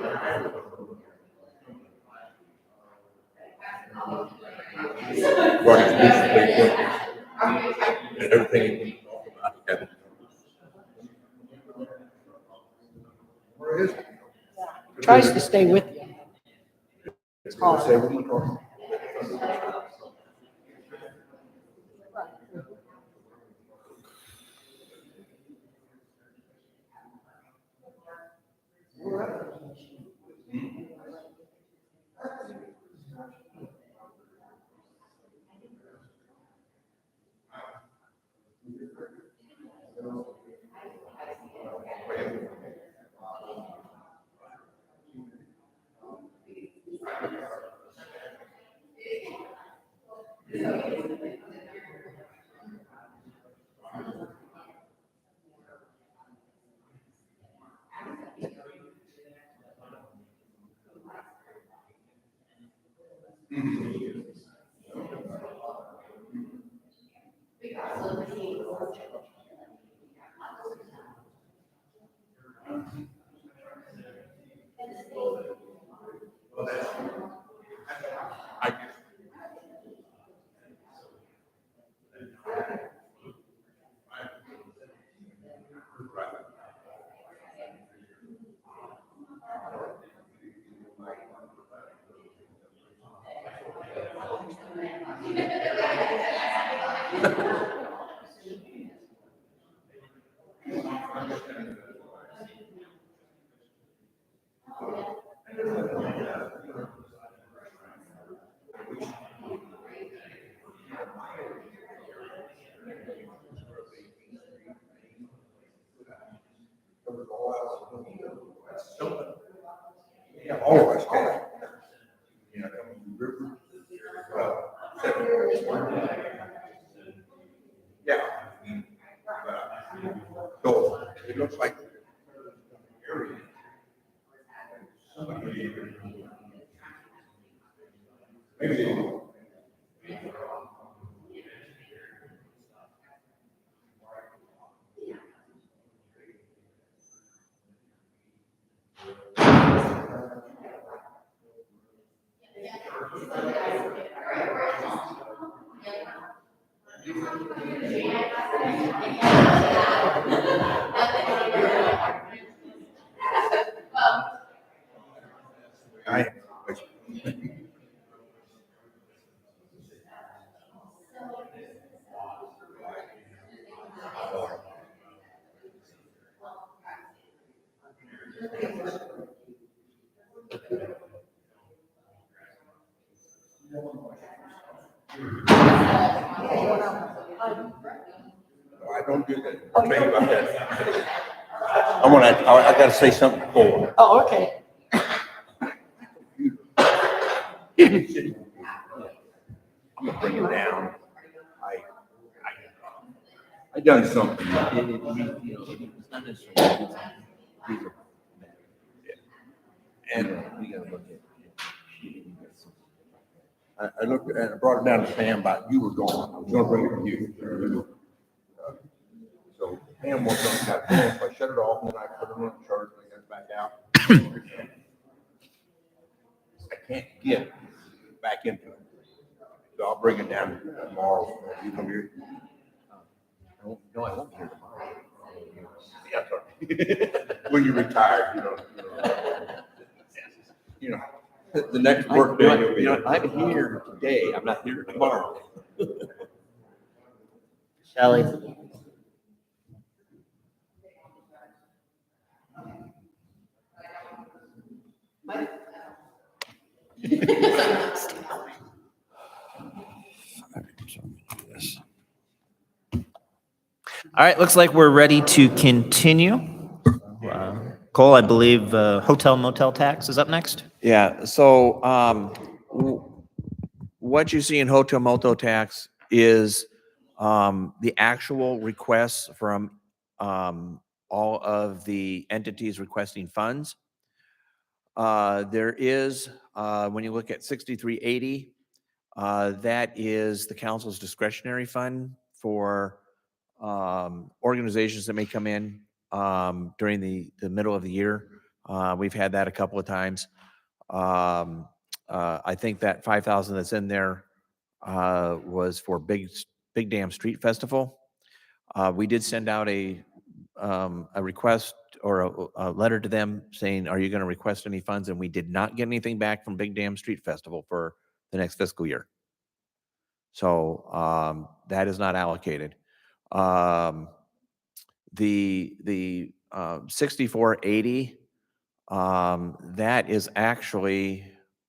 it's basically, and everything you can talk about. Yeah. Where is it? Tries to stay with you. It's gonna say what we're talking about. Yeah, all of us can. You know, yeah. So it looks like maybe they will. I, I don't do that. I'll tell you about that. I gotta say something before. Oh, okay. I'm gonna bring it down. I done something. And I looked and I brought it down to Pam, but you were gone. I was gonna bring it to you. So Pam was on that, so I shut it off and then I put it on charge and I got it back out. I can't get back into it. So I'll bring it down tomorrow. You come here. No, I won't be here tomorrow. Yeah, sorry. When you retire, you know, the next work day you'll be. I'm here today, I'm not here tomorrow. Shelley? All right, looks like we're ready to continue. Cole, I believe hotel motel tax is up next. Yeah, so what you see in hotel motel tax is the actual requests from all of the entities requesting funds. There is, when you look at 6380, that is the council's discretionary fund for organizations that may come in during the middle of the year. We've had that a couple of times. I think that 5,000 that's in there was for Big Dam Street Festival. We did send out a request or a letter to them saying, are you going to request any funds? And we did not get anything back from Big Dam Street Festival for the next fiscal year. So that is not allocated. The 6480, that is actually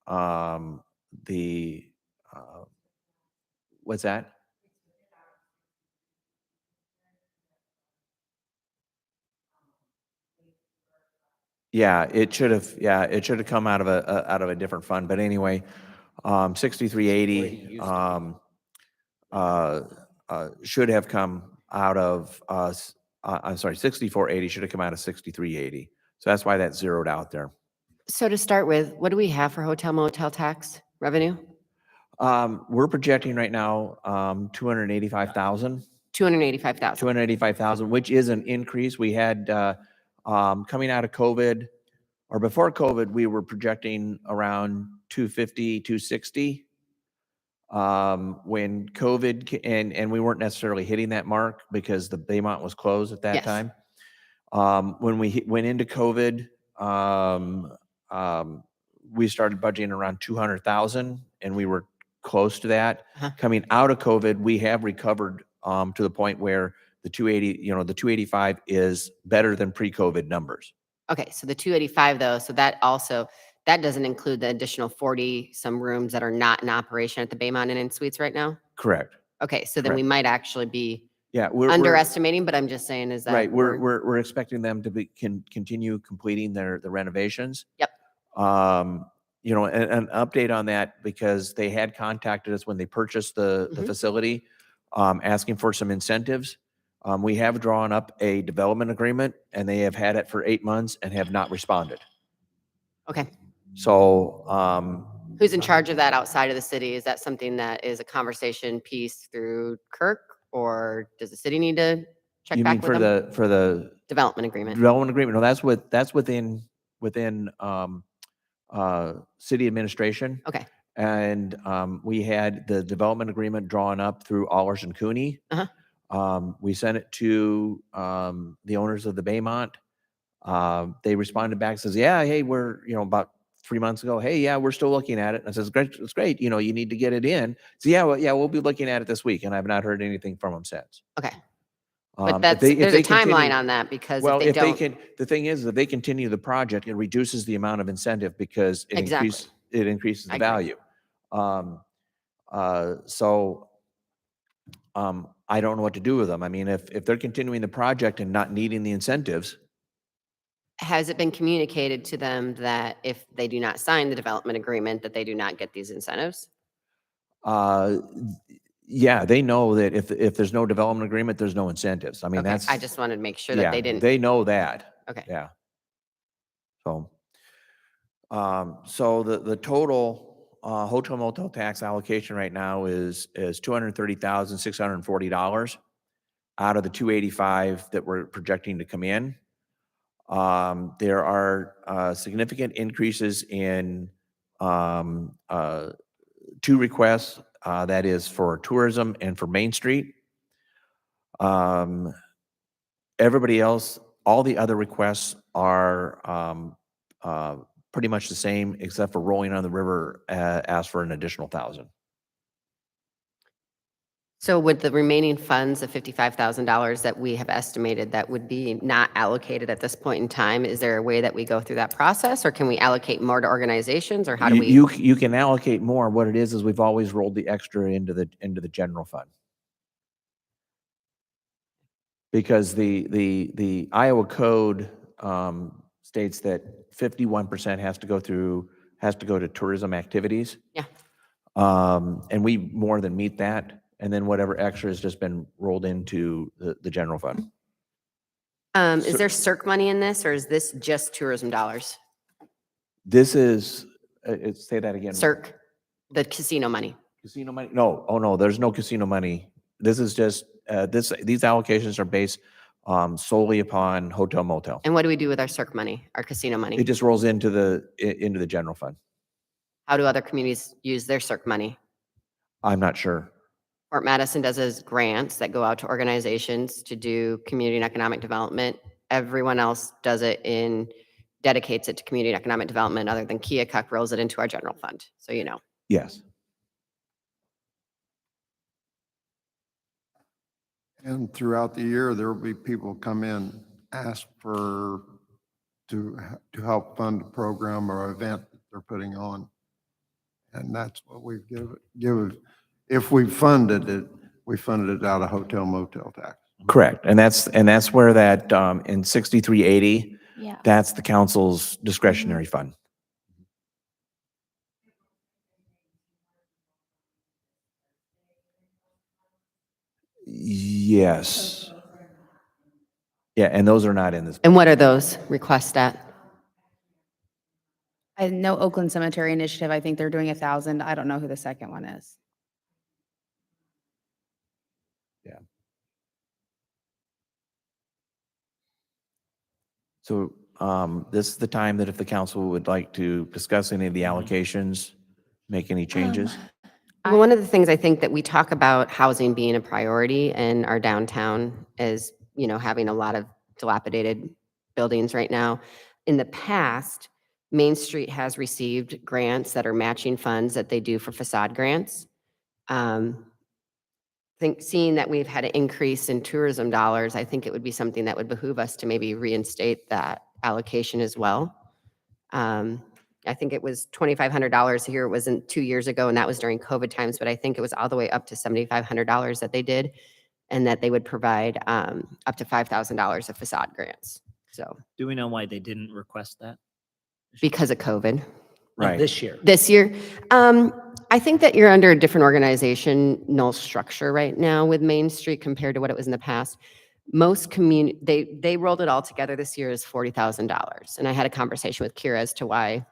the what's that? Yeah, it should have come out of a different fund. But anyway, 6380 should have come out of I'm sorry, 6480 should have come out of 6380. So that's why that's zeroed out there. So to start with, what do we have for hotel motel tax revenue? We're projecting right now, 285,000. 285,000. 285,000, which is an increase. We had, coming out of COVID, or before COVID, we were projecting around 250, 260. When COVID, and we weren't necessarily hitting that mark because the Baymont was closed at that Yes. time. When we went into COVID, we started budgeting around 200,000, and we were close to that. Uh-huh. Coming out of COVID, we have recovered to the point where the 280, the 285 is better than pre-COVID numbers. Okay, so the 285 though, so that doesn't include the additional 40 some rooms that are not in operation at the Baymont Inn and Suites right now? Correct. Okay, so then we Correct. might actually be Yeah, we're underestimating, but I'm just saying is that. right. We're expecting them to continue completing the renovations. Yep. An update on that, because they had contacted us when they purchased the Mhm. facility, asking for some incentives. We have drawn up a development agreement, and they have had it for 8 months and have not responded. Okay, So, who's in charge of that outside of the city? Is that something that is a conversation piece through Kirk? Or does the city need to check you mean back with for them? the Development agreement. development agreement? No, that's within city administration. Okay, And we had the development agreement drawn up through Allers and Cooney. Uh-huh. We sent it to the owners of the Baymont. They responded back, says, yeah, hey, we're, about 3 months ago, hey, yeah, we're still looking at it. And I says, great, it's great. You need to get it in. So yeah, we'll be looking at it this week. And I've not heard anything from them since. okay. If But they- if there's they a timeline continue- on that because Well, if they don't. the thing is, if they continue the project, it reduces the amount of incentive because it Exactly. increases the I agree. value. So I don't know what to do with them. I mean, if they're continuing the project and not needing the incentives, Has it been communicated to them that if they do not sign the development agreement, that they do not get these incentives? uh, yeah, they know that if there's no development agreement, there's no incentives. I mean, Okay, that's, I just wanted to make sure that yeah, they didn't. they know that. Okay. Yeah. So, so the total hotel motel tax allocation right now is $230,640 out of the 285 that we're projecting to come in. There are significant increases in 2 requests. That is for tourism and for Main Street. Everybody else, all the other requests are pretty much the same, except for Rolling on the River asked for an additional 1,000. So with the remaining funds of $55,000 that we have estimated that would be not allocated at this point in time, is there a way that we go through that process, or can we allocate more to organizations, or how do we? You can allocate more. What it is we've always rolled the extra into the general fund. Because the Iowa code states that 51% has to go to tourism activities. Yeah. And we more than meet that. And then whatever extra has just been rolled into the general fund. Is there CERC money in this, or is this just tourism dollars? This is, say that again. CERC, the casino money. Casino money? No, oh no, there's no casino money. This is just, these allocations are based solely upon hotel motel. And what do we do with our CERC money, our casino money? It just rolls into the general fund. How do other communities use their CERC money? I'm not sure. Fort Madison does his grants that go out to organizations to do community and economic development. Everyone else does it dedicates it to community and economic development, other than Keokuk rolls it into our general fund. So, Yes. And throughout the year, there will be people come in, ask to help fund a program or event that they're putting on. And that's what we give. If we funded it, we funded it out of hotel motel tax. Correct. And that's where that in 6380, Yeah. that's the council's discretionary fund. Yes. Yeah, and those are not in this. and what are those requests at? I know Oakland Cemetery Initiative, I think they're doing 1,000. I don't know who the second one is. So this is the time that if the council would like to discuss any of the allocations, make any changes. Well, one of the things I think that we talk about housing being a priority in our downtown is, you know, having a lot of dilapidated buildings right now. In the past, Main Street has received grants that are matching funds that they do for facade grants. Think seeing that we've had an increase in tourism dollars, I think it would be something that would behoove us to maybe reinstate that allocation as well. I think it was $2,500 here. It wasn't 2 years ago, and that was during COVID times, but I think it was all the way up to $7,500 that they did, and that they would provide up to $5,000 of facade grants. So Do we know why they didn't request that? because of COVID. No, Right. this year. This year, I think that you're under a different organizational structure right now with Main Street compared to what it was in the past. Most they rolled it all together this year as $40,000. And I had a conversation with Kira as to why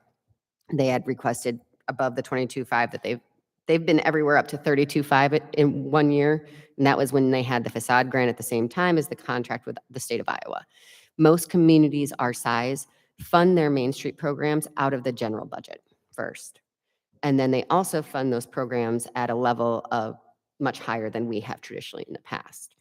they had requested above the 22.5 that they've been everywhere up to 32.5 in 1 year. And that was when they had the facade grant at the same time as the contract with the state of Iowa. Most communities our size fund their Main Street programs out of the general budget first. And then they also fund those programs at a level of much higher than we have traditionally in the past.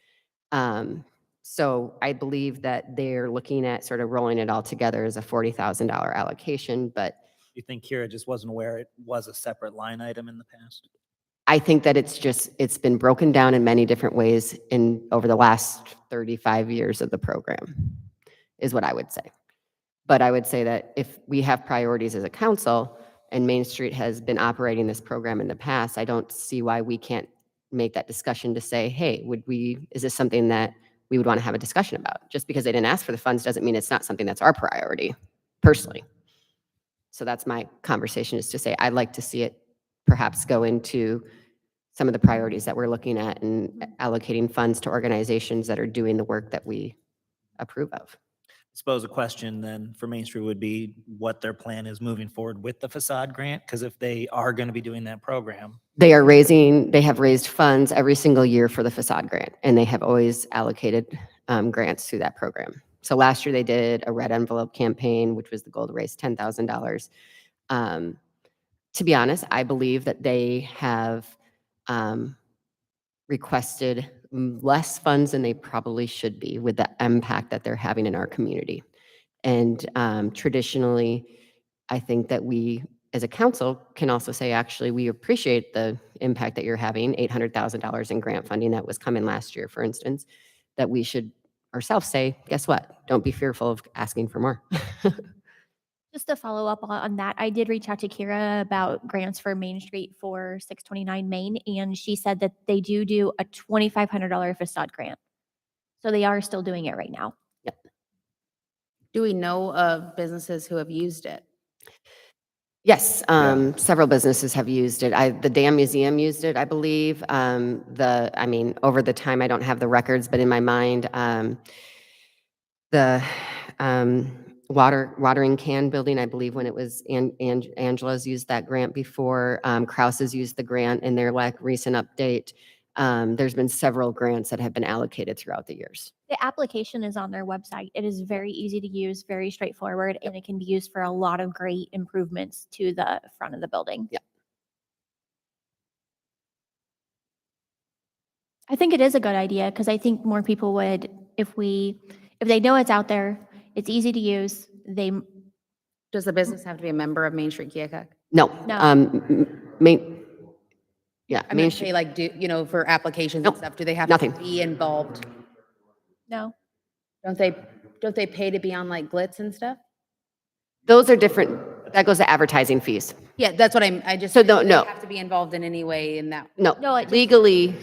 So I believe that they're looking at sort of rolling it all together as a $40,000 allocation, but You think Kira just wasn't aware it was a separate line item in the past? I think that it's been broken down in many different ways over the last 35 years of the program, is what I would say. But I would say that if we have priorities as a council and Main Street has been operating this program in the past, I don't see why we can't make that discussion to say, hey, is this something that we would want to have a discussion about? Just because they didn't ask for the funds doesn't mean it's not something that's our priority, personally. So that's my conversation, is to say, I'd like to see it perhaps go into some of the priorities that we're looking at and allocating funds to organizations that are doing the work that we approve of. I suppose a question then for Main Street would be what their plan is moving forward with the facade grant, because if they are going to be doing that program. They have raised funds every single year for the facade grant, and they have always allocated grants through that program. So last year they did a red envelope campaign, which was the goal to raise $10,000. To be honest, I believe that they have requested less funds than they probably should be with the impact that they're having in our community. And traditionally, I think that we, as a council, can also say, actually, we appreciate the impact that you're having, $800,000 in grant funding that was coming last year, for instance, that we should ourselves say, guess what? Don't be fearful of asking for more. Just to follow up on that, I did reach out to Kira about grants for Main Street for 629 Main, and she said that they do a $2,500 facade grant. So they are still doing it right now. Do we know of businesses who have used it? Yes, several businesses have used it. The Dam Museum used it, I believe. Over the time, I don't have the records, but in my mind, the watering can building, I believe when it was Angela's used that grant before. Kraus has used the grant in their recent update. There's been several grants that have been allocated throughout the years. The application is on their website. It is very easy to use, very straightforward, and it can be used for a lot of great improvements to the front of the building. Yeah. I think it is a good idea because I think more people would, if they know it's out there, it's easy to use. Does the business have to be a member of Main Street Keokuk? No. No. I Main mean, Street, for applications and Nope, stuff, do they have nothing. to be involved? No. Don't they pay to be on like Glitz and stuff? those are different. That goes to advertising fees. Yeah, that's what I just. So do they no. have to be involved in any way in that? No, No, it just- legally,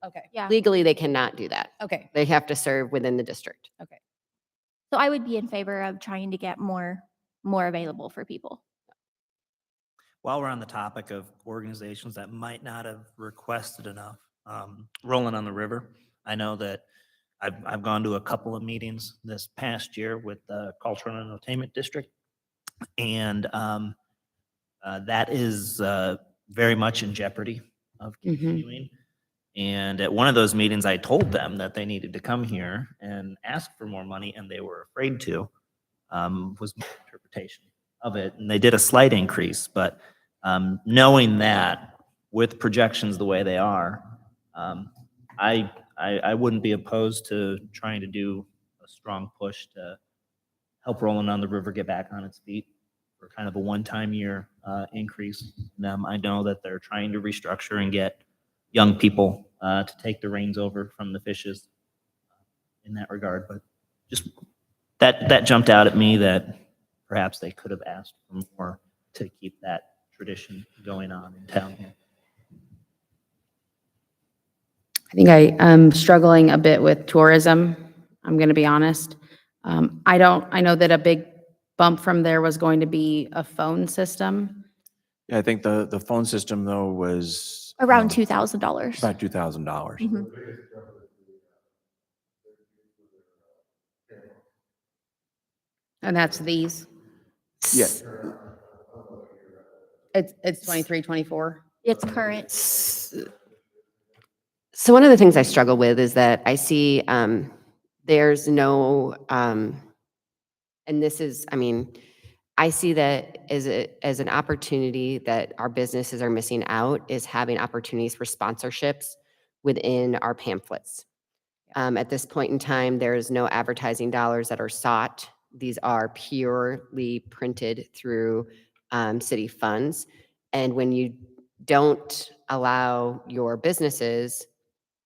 Okay, Yeah. legally, they cannot do that. okay, They have to serve within the district. okay. So I would be in favor of trying to get more available for people. While we're on the topic of organizations that might not have requested enough, Rolling on the River, I know that I've gone to a couple of meetings this past year with the Cultural and Entertainment District. And that is very much in jeopardy of Mhm. continuing. And at one of those meetings, I told them that they needed to come here and ask for more money, and they were afraid to, was my interpretation of it. And they did a slight increase, but knowing that with projections the way they are, I wouldn't be opposed to trying to do a strong push to help Rolling on the River get back on its feet for kind of a one-time year increase. I know that they're trying to restructure and get young people to take the reins over from the fishes in that regard. But just that jumped out at me that perhaps they could have asked for more to keep that tradition going on in town here. I think I am struggling a bit with tourism. I'm going to be honest. I know that a big bump from there was going to be a phone system. Yeah, I think the phone system though was Around $2,000. about $2,000. Mhm. And that's these. Yeah. It's 23, 24. It's current. So one of the things I struggle with is that I see there's no, and this is, I mean, I see that as an opportunity that our businesses are missing out is having opportunities for sponsorships within our pamphlets. At this point in time, there is no advertising dollars that are sought. These are purely printed through city funds. And when you don't allow your businesses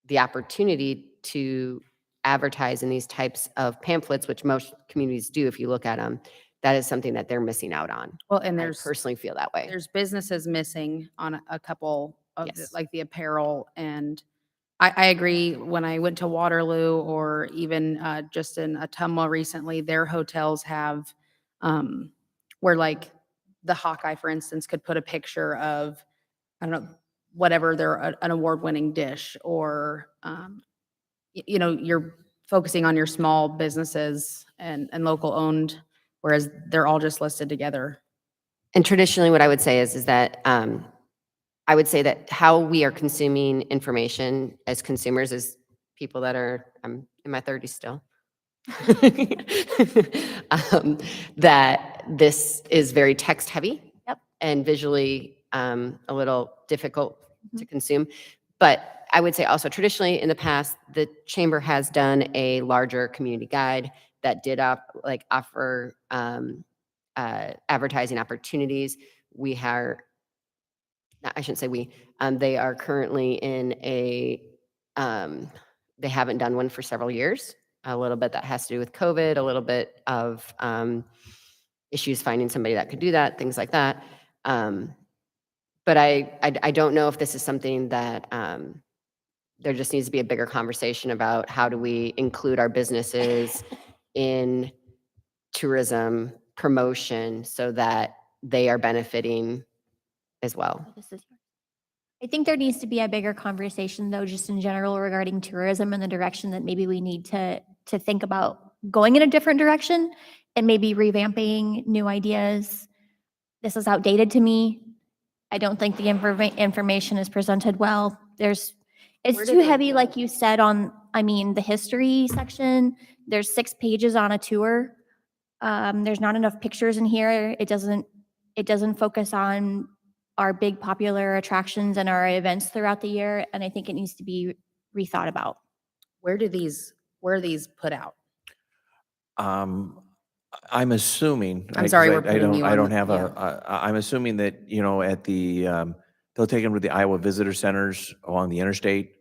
the opportunity to advertise in these types of pamphlets, which most communities do if you look at them, that is something that they're missing out on. Well, and I personally feel that way. there's businesses missing on a couple of Yes. like the apparel, and I agree. When I went to Waterloo or even just in Ottumwa recently, their hotels have where like the Hawkeye, for instance, could put a picture of, I don't know, whatever they're an award-winning dish, or you're focusing on your small businesses and local owned, whereas they're all just listed together. And traditionally, what I would say is that I would say that how we are consuming information as consumers is people that are, I'm in my 30s still, that this is very text heavy. Yep. And visually a little difficult to consume. But I would say also traditionally in the past, the chamber has done a larger community guide that did offer advertising opportunities. We are, I shouldn't say we, they are currently in a, they haven't done one for several years. A little bit that has to do with COVID, a little bit of issues finding somebody that could do that, things like that. But I don't know if this is something that there just needs to be a bigger conversation about how do we include our businesses in tourism promotion so that they are benefiting as well. This is yours. I think there needs to be a bigger conversation, though, just in general regarding tourism and the direction that maybe we need to think about going in a different direction and maybe revamping new ideas. This is outdated to me. I don't think the information is presented well. It's Where did too they heavy, go? like you said, on, the history section. There's 6 pages on a tour. There's not enough pictures in here. It doesn't focus on our big popular attractions and our events throughout the year, and I think it needs to be rethought about. Where are these put out? I'm assuming. I'm sorry, we're I putting don't, you I on don't the- have yeah. I'm assuming that, at the, they'll take them to the Iowa Visitor Centers along the interstate,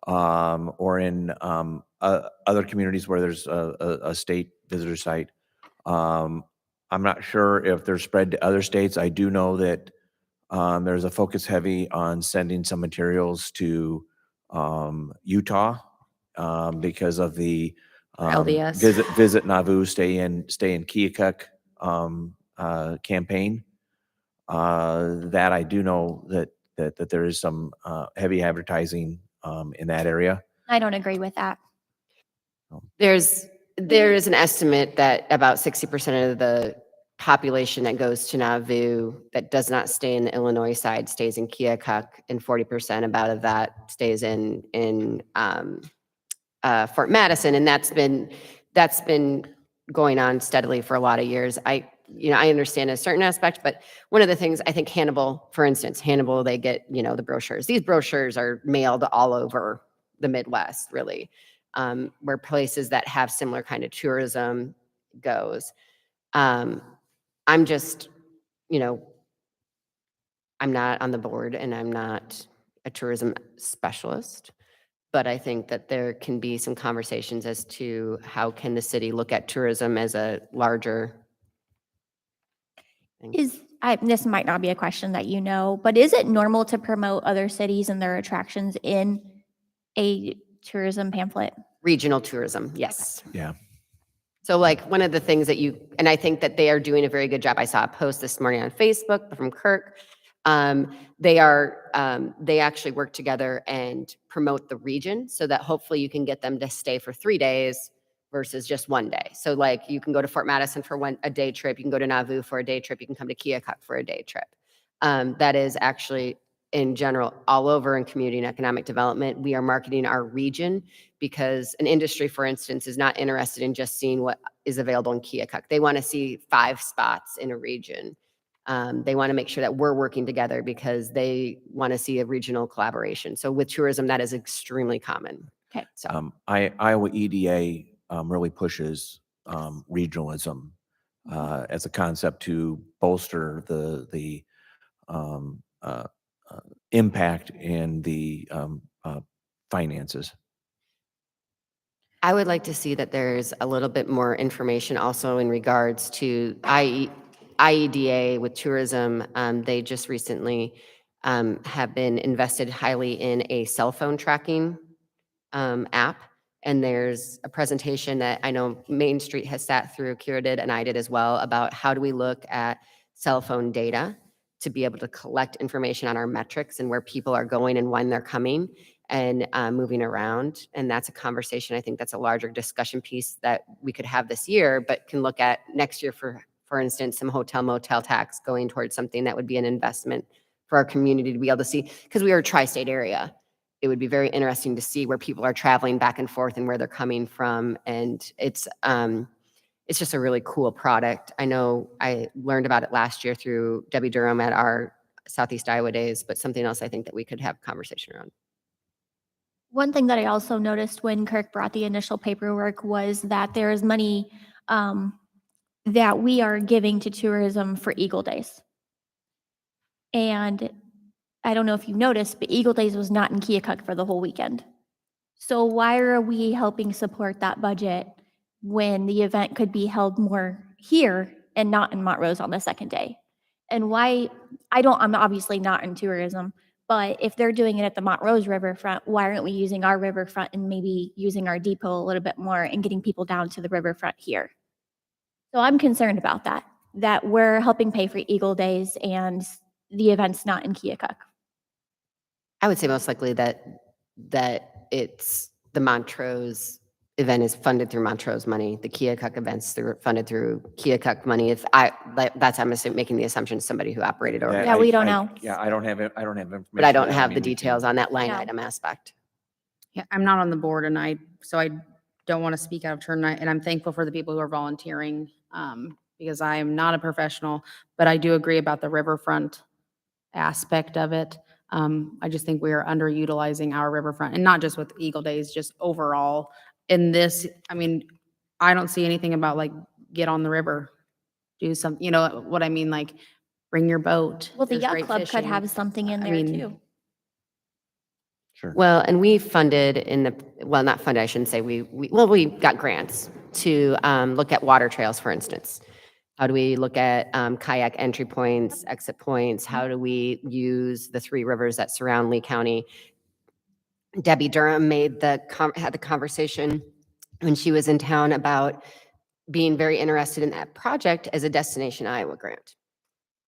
or in other communities where there's a state visitor site. I'm not sure if they're spread to other states. I do know that there's a focus heavy on sending some materials to Utah because of the LDS. visit Nauvoo, stay in Keokuk campaign. That I do know that there is some heavy advertising in that area. I don't agree with that. There is an estimate that about 60% of the population that goes to Nauvoo that does not stay in the Illinois side stays in Keokuk, and 40% about of that stays in Fort Madison, and that's been going on steadily for a lot of years. I understand a certain aspect, but one of the things I think Hannibal, for instance, Hannibal, they get, the brochures. These brochures are mailed all over the Midwest, really, where places that have similar kind of tourism goes. I'm just, I'm not on the board and I'm not a tourism specialist, but I think that there can be some conversations as to how can the city look at tourism as a larger thing. This might not be a question that you know, but is it normal to promote other cities and their attractions in a tourism pamphlet? Regional tourism, yes. Yeah. So like one of the things that and I think that they are doing a very good job. I saw a post this morning on Facebook from Kirk. They actually work together and promote the region so that hopefully you can get them to stay for 3 days versus just 1 day. So like you can go to Fort Madison for a day trip, you can go to Nauvoo for a day trip, you can come to Keokuk for a day trip. That is actually in general all over in community and economic development. We are marketing our region because an industry, for instance, is not interested in just seeing what is available in Keokuk. They want to see 5 spots in a region. They want to make sure that we're working together because they want to see a regional collaboration. So with tourism, that is extremely common. Okay. So Iowa EDA really pushes regionalism as a concept to bolster the impact and the finances. I would like to see that there's a little bit more information also in regards to IEDA with tourism. They just recently have been invested highly in a cell phone tracking app. And there's a presentation that I know Main Street has sat through, Kira did, and I did as well, about how do we look at cell phone data to be able to collect information on our metrics and where people are going and when they're coming and moving around. And that's a conversation, I think that's a larger discussion piece that we could have this year, but can look at next year for instance, some hotel motel tax going towards something that would be an investment for our community to be able to see, because we are a tri-state area. It would be very interesting to see where people are traveling back and forth and where they're coming from. And it's just a really cool product. I know I learned about it last year through Debbie Durham at our Southeast Iowa Days, but something else I think that we could have conversation around. One thing that I also noticed when Kirk brought the initial paperwork was that there is money that we are giving to tourism for Eagle Days. And I don't know if you noticed, but Eagle Days was not in Keokuk for the whole weekend. So why are we helping support that budget when the event could be held more here and not in Montrose on the second day? And why, I'm obviously not in tourism, but if they're doing it at the Montrose riverfront, why aren't we using our riverfront and maybe using our depot a little bit more and getting people down to the riverfront here? So I'm concerned about that we're helping pay for Eagle Days and the event's not in Keokuk. I would say most likely that it's the Montrose event is funded through Montrose money. The Keokuk events funded through Keokuk money. I'm making the assumption somebody who operated or, Yeah, we don't know. Yeah, I don't have information. but I don't that. have mean, the we can- details on that line No. item aspect. Yeah, I'm not on the board and so I don't want to speak out of turn. And I'm thankful for the people who are volunteering because I am not a professional, but I do agree about the riverfront aspect of it. I just think we are underutilizing our riverfront and not just with Eagle Days, just overall in this. I mean, I don't see anything about like get on the river, do some, you know what I mean? Like bring your boat. Well, the There's yacht great club could fishing. have something in I there mean, too. Sure. Well, and we funded not funded, I shouldn't say we got grants to look at water trails, for instance. How do we look at kayak entry points, exit points? How do we use the 3 rivers that surround Lee County? Debbie Durham had the conversation when she was in town about being very interested in that project as a Destination Iowa grant.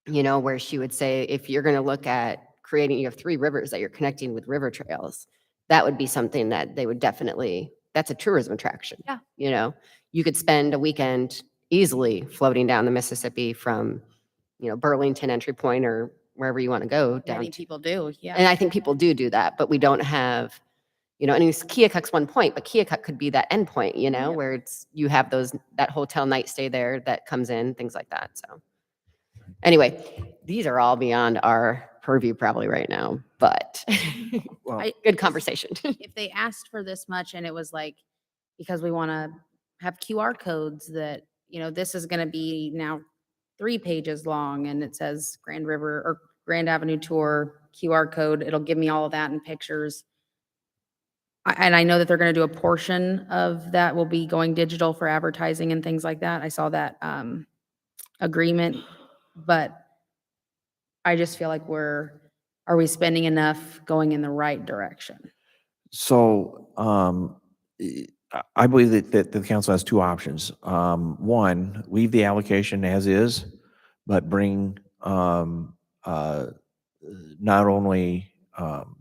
Where she would say, if you're going to look at creating, you have 3 rivers that you're connecting with river trails, that would be something that they would definitely, that's a tourism attraction. Yeah. You could spend a weekend easily floating down the Mississippi from, Burlington entry point or wherever you want to go down. Many people do, And yeah. I think people do that, but we don't have, and it's Keokuk's one point, but Keokuk could be that end point, where you have that hotel night stay there that comes in, things like that. So anyway, these are all beyond our purview probably right now, but Well, good conversation. If they asked for this much and it was like, because we want to have QR codes that, this is going to be now 3 pages long and it says Grand River or Grand Avenue Tour QR code, it'll give me all of that in pictures. And I know that they're going to do a portion of that will be going digital for advertising and things like that. I saw that agreement, but I just feel like are we spending enough going in the right direction? So I believe that the council has two options. One, leave the allocation as is, but bring not only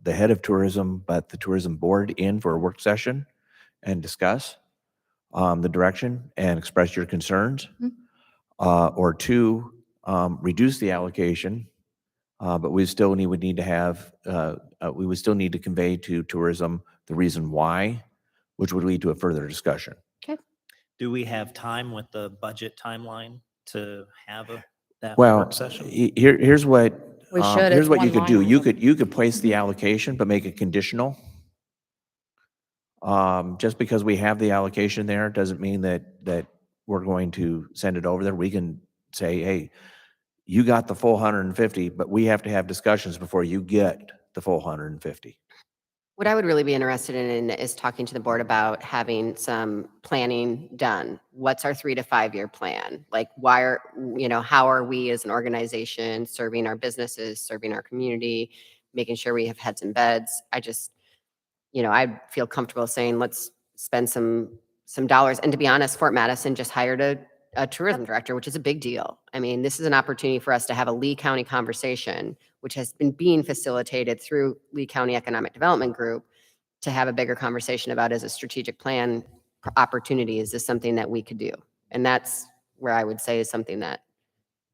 the head of tourism, but the tourism board in for a work session and discuss the direction and express your concerns. Or two, reduce the allocation, but we would need to have, we would still need to convey to tourism the reason why, which would lead to a further discussion. Do we have time with the budget timeline to have that Well, work session? here's what, We should, here's it's what you one could do. line You could place the allocation, but make it conditional. Just because we have the allocation there doesn't mean that we're going to send it over there. We can say, hey, you got the full 150, but we have to have discussions before you get the full 150. What I would really be interested in is talking to the board about having some planning done. What's our 3 to 5 year plan? Like, how are we as an organization serving our businesses, serving our community, making sure we have heads and beds? I feel comfortable saying, let's spend some dollars. And to be honest, Fort Madison just hired a tourism director, which is a big deal. I mean, this is an opportunity for us to have a Lee County conversation, which has been being facilitated through Lee County Economic Development Group, to have a bigger conversation about as a strategic plan opportunity. Is this something that we could do? And that's where I would say is something that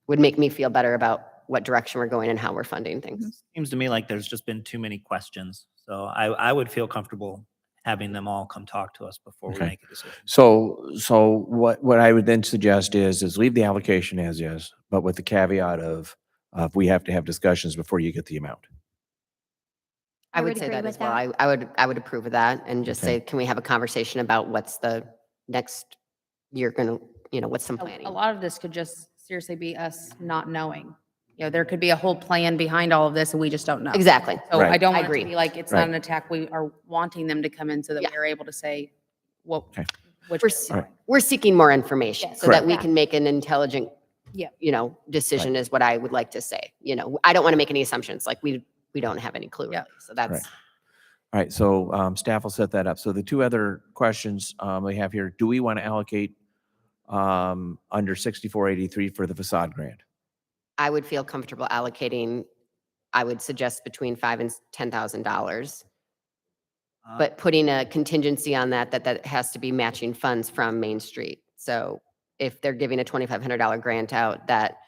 would make me feel better about what direction we're going and how we're funding things. Seems to me like there's just been too many questions. So I would feel comfortable having them all come talk to us before we Okay. make a decision. So what I would then suggest is leave the allocation as is, but with the caveat of we have to have discussions before you get the amount. I I would would say agree that with as well. that. I would approve of that and just Okay. say, can we have a conversation about what's the next year going to, what's some planning? A lot of this could just seriously be us not knowing. There could be a whole plan behind all of this and we just don't know. Exactly. So Right. I don't I want it to agree. be like, it's Right. not an attack. We are wanting them to come in so that Yeah. we're able to say, well, Okay. which. We're, one's All right. right. we're seeking more information Yes. so that Correct. we Yeah. can make an intelligent, Yeah. decision is what I would like to say. I don't want to make any assumptions. Like we don't have any clue. Yeah. Really. So that's, Right. All right, so staff will set that up. So the two other questions we have here, do we want to allocate under 6483 for the facade grant? I would feel comfortable allocating, I would suggest between $5,000 and $10,000, but putting a contingency on that has to be matching funds from Main Street. So if they're giving a $2,500 grant out, that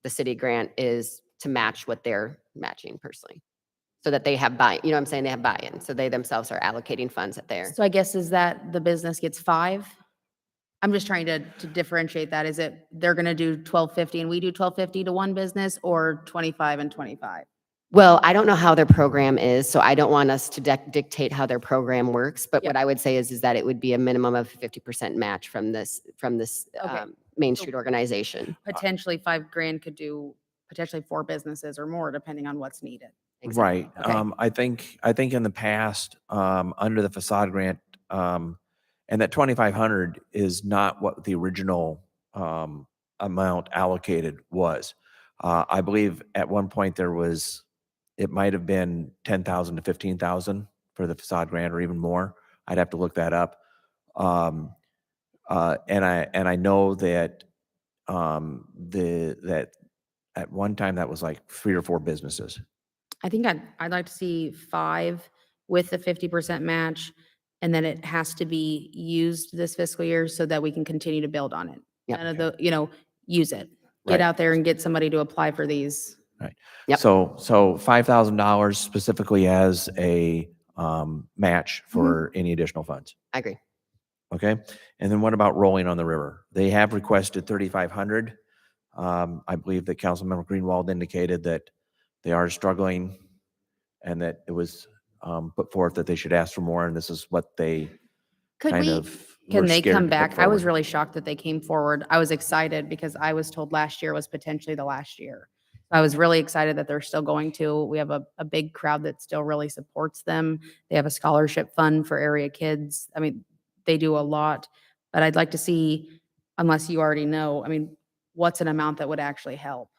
the city grant is to match what they're matching personally. So that they have buy, what I'm saying? They have buy-in. So they themselves are allocating funds at there. So I guess is that the business gets 5? I'm just trying to differentiate that. Is it, they're going to do 1250 and we do 1250 to one business, or 25 and 25? Well, I don't know how their program is, so I don't want us to dictate how their program works. But what I would say is that it would be a minimum of 50% match from this Okay. Main Street organization. Potentially $5,000 could do potentially 4 businesses or more, depending on what's needed. Right. Okay. I think in the past, under the facade grant, and that 2,500 is not what the original amount allocated was. I believe at one point it might have been 10,000 to 15,000 for the facade grant or even more. I'd have to look that up. And I know that that at one time that was like 3 or 4 businesses. I think I'd like to see 5 with the 50% match, and then it has to be used this fiscal year so that we can continue to build on it. Yep. none of the, use it. Right. Get out there and get somebody to apply for these. Right. Yep. So $5,000 specifically as a match for any additional funds. I agree. Okay. And then what about rolling on the river? They have requested 3,500. I believe that Councilmember Greenwald indicated that they are struggling and that it was put forth that they should ask for more. And this is what they Could kind we, of Can were they scared come to put back? I was forward. really shocked that they came forward. I was excited because I was told last year was potentially the last year. I was really excited that they're still going to. We have a big crowd that still really supports them. They have a scholarship fund for area kids. I mean, they do a lot, but I'd like to see, unless you already know, I mean, what's an amount that would actually help?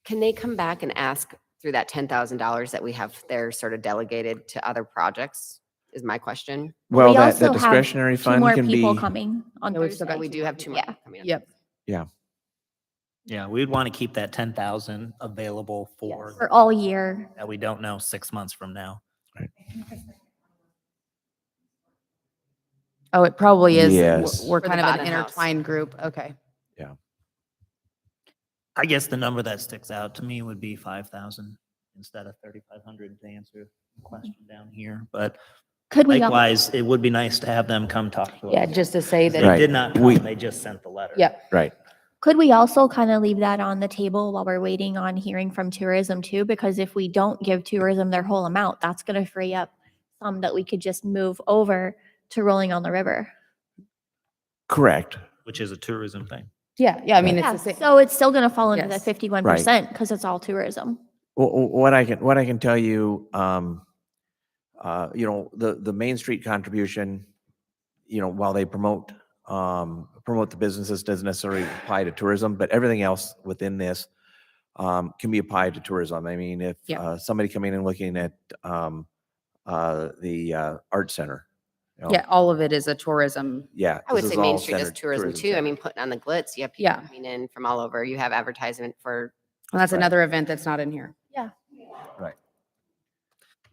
Can they come back and ask through that $10,000 that we have there sort of delegated to other projects is my question. Well, we that also have discretionary 2 fund more can people be, coming on Yeah, we've still Thursday. got We do have 2 more Yeah. coming up. Yep. yeah, Yeah, we'd want to keep that 10,000 available for, For all year. that we don't know 6 months from now. Oh, it probably is. Yes. We're For the kind of an Bottom House. intertwined group. Okay. I guess the number that sticks out to me would be 5,000 instead of 3,500 to answer the question down here. But Could we, likewise, it would be nice to have them come talk to us. Yeah, just to say They that. Right. did not come, We- they just sent the letter. Yep. right. could we also kind of leave that on the table while we're waiting on hearing from tourism too? Because if we don't give tourism their whole amount, that's going to free up some that we could just move over to rolling on the river. Correct. Which is a tourism thing. Yeah, I mean, it's Yeah, the same. so it's still going to fall into the Yes. 51% because it's all tourism. What I can tell you, the Main Street contribution, while they promote the businesses, doesn't necessarily apply to tourism, but everything else within this can be applied to tourism. I mean, if Yeah. somebody coming and looking at the art center, Yeah, all of it is a tourism. yeah, I would this say is Main all Street does centered tourism too. I center. mean, putting on the glitz, you have people Yeah. coming in from all over. You have advertisement for, And that's Right. another event that's not in here. Right.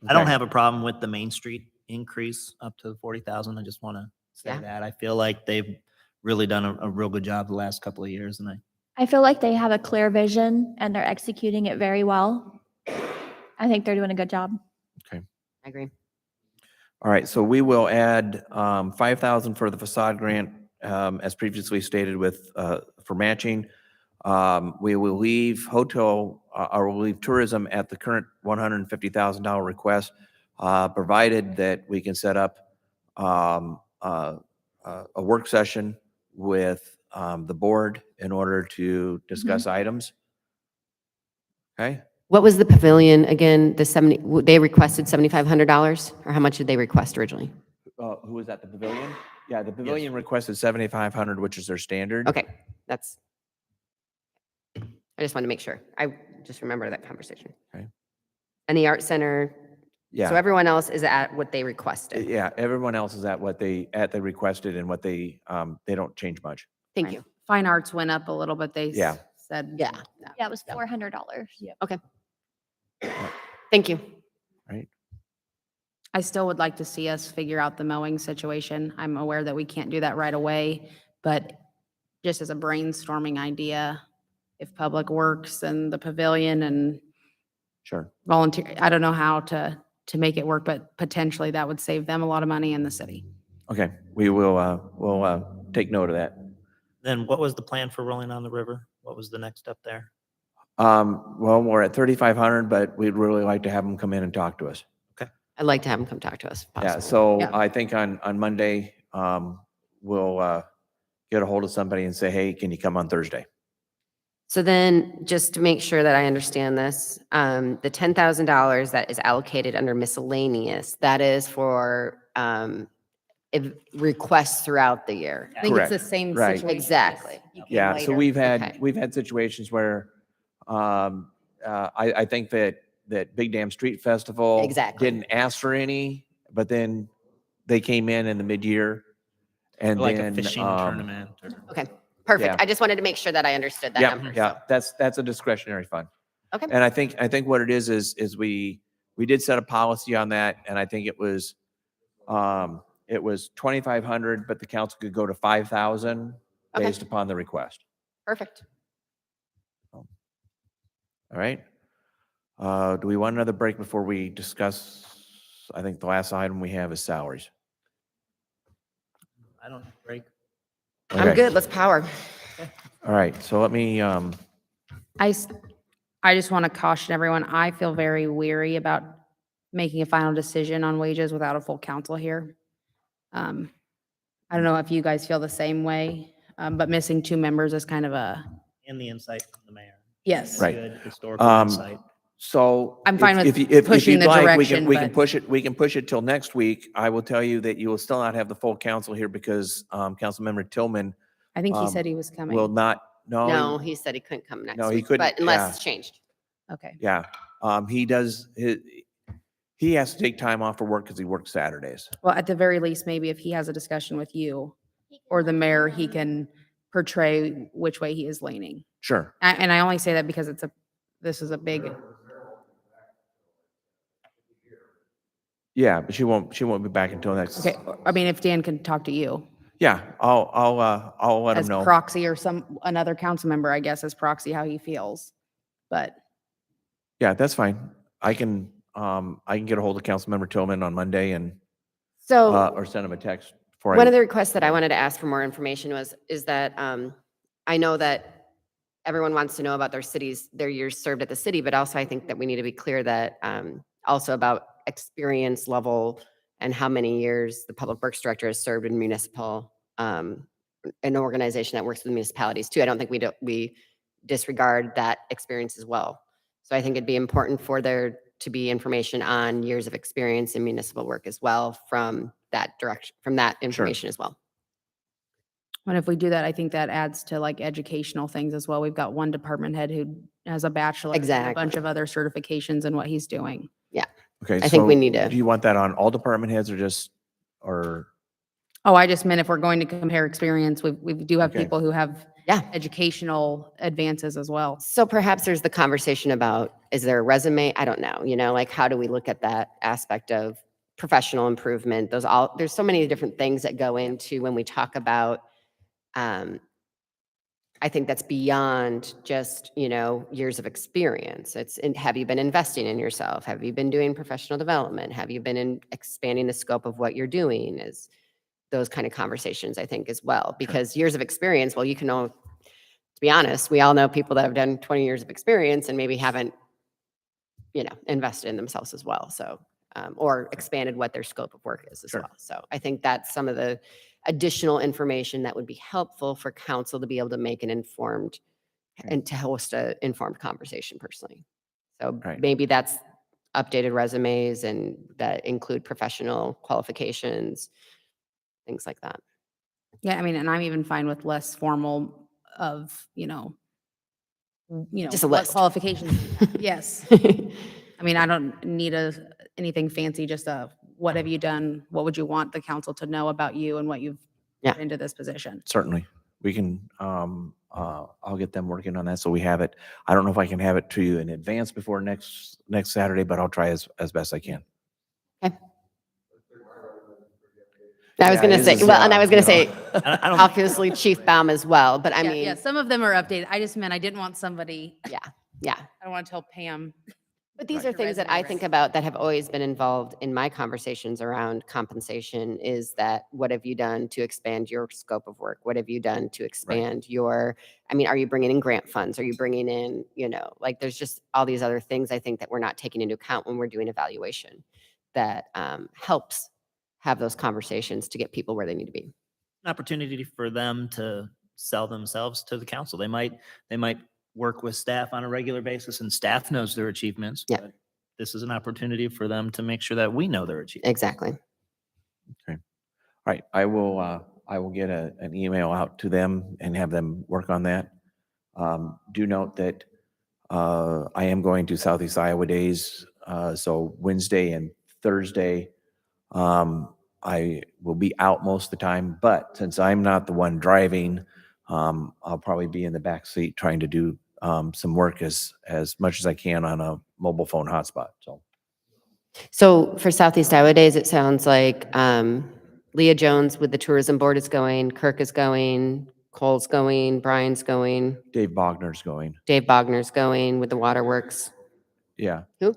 I don't Okay. have a problem with the Main Street increase up to 40,000. I just want to say Yeah. that. I feel like they've really done a real good job the last couple of years, and I feel like they have a clear vision and they're executing it very well. I think they're doing a good job. I agree. All right, so we will add 5,000 for the facade grant, as previously stated for matching. We will leave hotel, or we'll leave tourism at the current $150,000 request, provided that we can set up a work session with the board in order to discuss items. Okay? What was the pavilion again? They requested $7,500 or how much did they request originally? Who was at the pavilion? Yeah, the pavilion requested 7,500, which is their standard. Okay, I just wanted to make sure. I just remember that conversation. Okay. And the art center, Yeah. so everyone else is at what they requested. Yeah, everyone else is at what they requested, and what they don't change much. Thank you. Fine arts went up a little, but they Yeah. said. Yeah. Yeah, it was $400. Thank you. Right. I still would like to see us figure out the mowing situation. I'm aware that we can't do that right away, but just as a brainstorming idea, if Public Works and the pavilion and Sure. volunteer, I don't know how to make it work, but potentially that would save them a lot of money in the city. Okay, we will, we'll take note of that. then what was the plan for rolling on the river? What was the next step there? Well, we're at 3,500, but we'd really like to have them come in and talk to us. I'd like to have them come talk to us. if Yeah, possible. so Yeah. I think on Monday, we'll get a hold of somebody and say, hey, can you come on Thursday? So then, just to make sure that I understand this, the $10,000 that is allocated under miscellaneous, that is for requests throughout the year. I think it's the Correct. same Right. situation. Exactly. Yeah, so Okay. we've had situations where, I think that Big Dam Street Festival Exactly. didn't ask for any, but then they came in the mid-year, and Like then, a fishing tournament or? Okay, perfect. Yeah. I just wanted to make sure that I understood that Yeah, number. yeah, that's a discretionary fund. Okay. And I think what it is we did set a policy on that, and I think it was 2,500, but the council could go to 5,000. Okay. based upon the request. Perfect. All right. Do we want another break before we discuss? I think the last item we have is salaries. I don't break. I'm Okay. good. Let's power. All right. So let me, I just want to caution everyone, I feel very weary about making a final decision on wages without a full council here. I don't know if you guys feel the same way, but missing 2 members is kind of a, And the insight from the mayor. yes. Right. Good historical insight. so. I'm fine if- with if pushing you'd the like, direction, We can but- push it till next week. I will tell you that you will still not have the full council here because, Councilmember Tillman I think he um, said he was coming. will not, No, he said he couldn't come next No, he week, couldn't, but unless yeah. it's changed. Okay. Yeah, he has to take time off for work because he works Saturdays. Well, at the very least, maybe if he has a discussion with you or the mayor, he can portray which way he is leaning. Sure. And I only say that because this is a big, Yeah, but she won't be back until next. okay, I mean, if Dan can talk to you Yeah, I'll let him as know. proxy or another council member, I guess, as proxy, how he feels. But Yeah, that's fine. I can get a hold of Councilmember Tillman on Monday and, So or send him a text for. one of the requests that I wanted to ask for more information is that I know that everyone wants to know about their years served at the city, but also I think that we need to be clear that also about experience level and how many years the public works director has served in municipal, an organization that works with municipalities too. I don't think we disregard that experience as well. So I think it'd be important for there to be information on years of experience in municipal work as well from that direction, from that information as well. and if we do that, I think that adds to like educational things as well. We've got one department head who has a bachelor's, and a Exactly. bunch of other certifications in what he's doing. Okay, I think we so need to- Do you want that on all department heads or just, or? Oh, I just meant if we're going to compare experience, we do have Okay. people who have Yeah. educational advances as well. So perhaps there's the conversation about, is there a resume? I don't know, like how do we look at that aspect of professional improvement? There's so many different things that go into when we talk about, I think that's beyond just, years of experience. Have you been investing in yourself? Have you been doing professional development? Have you been expanding the scope of what you're doing? Is those kind of conversations, I think, as well. Because years of experience, well, to be honest, we all know people that have done 20 years of experience and maybe haven't, invested in themselves as well. So, or expanded what their scope of work is as Sure. well. So I think that's some of the additional information that would be helpful for council to be able to make an informed and to host an informed conversation personally. So Right. maybe that's updated resumes and that include professional qualifications, things like that. Yeah, I mean, and I'm even fine with less formal of, Just a what list. qualifications. Yes. I mean, I don't need anything fancy, just what have you done? What would you want the council to know about you and what you've Yeah. put into this position? Certainly. We can, I'll get them working on that so we have it. I don't know if I can have it to you in advance before next Saturday, but I'll try as best I can. I was Yeah, going to his say, is, well, and I was going to you say, I don't, obviously Chief Baum as well, but I Yeah, mean, yeah, some of them are updated. I just meant I didn't want somebody, yeah. I don't want to tell Pam. But these Right. are things that I think about that have always been involved in my conversations around compensation is that what have you done to expand your scope of work? What have you done to expand are you bringing in grant funds? Are you bringing in, there's just all these other things I think that we're not taking into account when we're doing evaluation that helps have those conversations to get people where they need to be. an opportunity for them to sell themselves to the council. They might work with staff on a regular basis and staff knows their achievements. Yeah. But this is an opportunity for them to make sure that we know their achievements. Exactly. All right, I will get an email out to them and have them work on that. Do note that I am going to Southeast Iowa Days, so Wednesday and Thursday. I will be out most of the time, but since I'm not the one driving, I'll probably be in the back seat trying to do some work as much as I can on a mobile phone hotspot. So for Southeast Iowa Days, it sounds like Leah Jones with the tourism board is going, Kirk is going, Cole's going, Brian's going, Dave Bogner's going. Dave Bogner's going with the waterworks. Yeah. Who?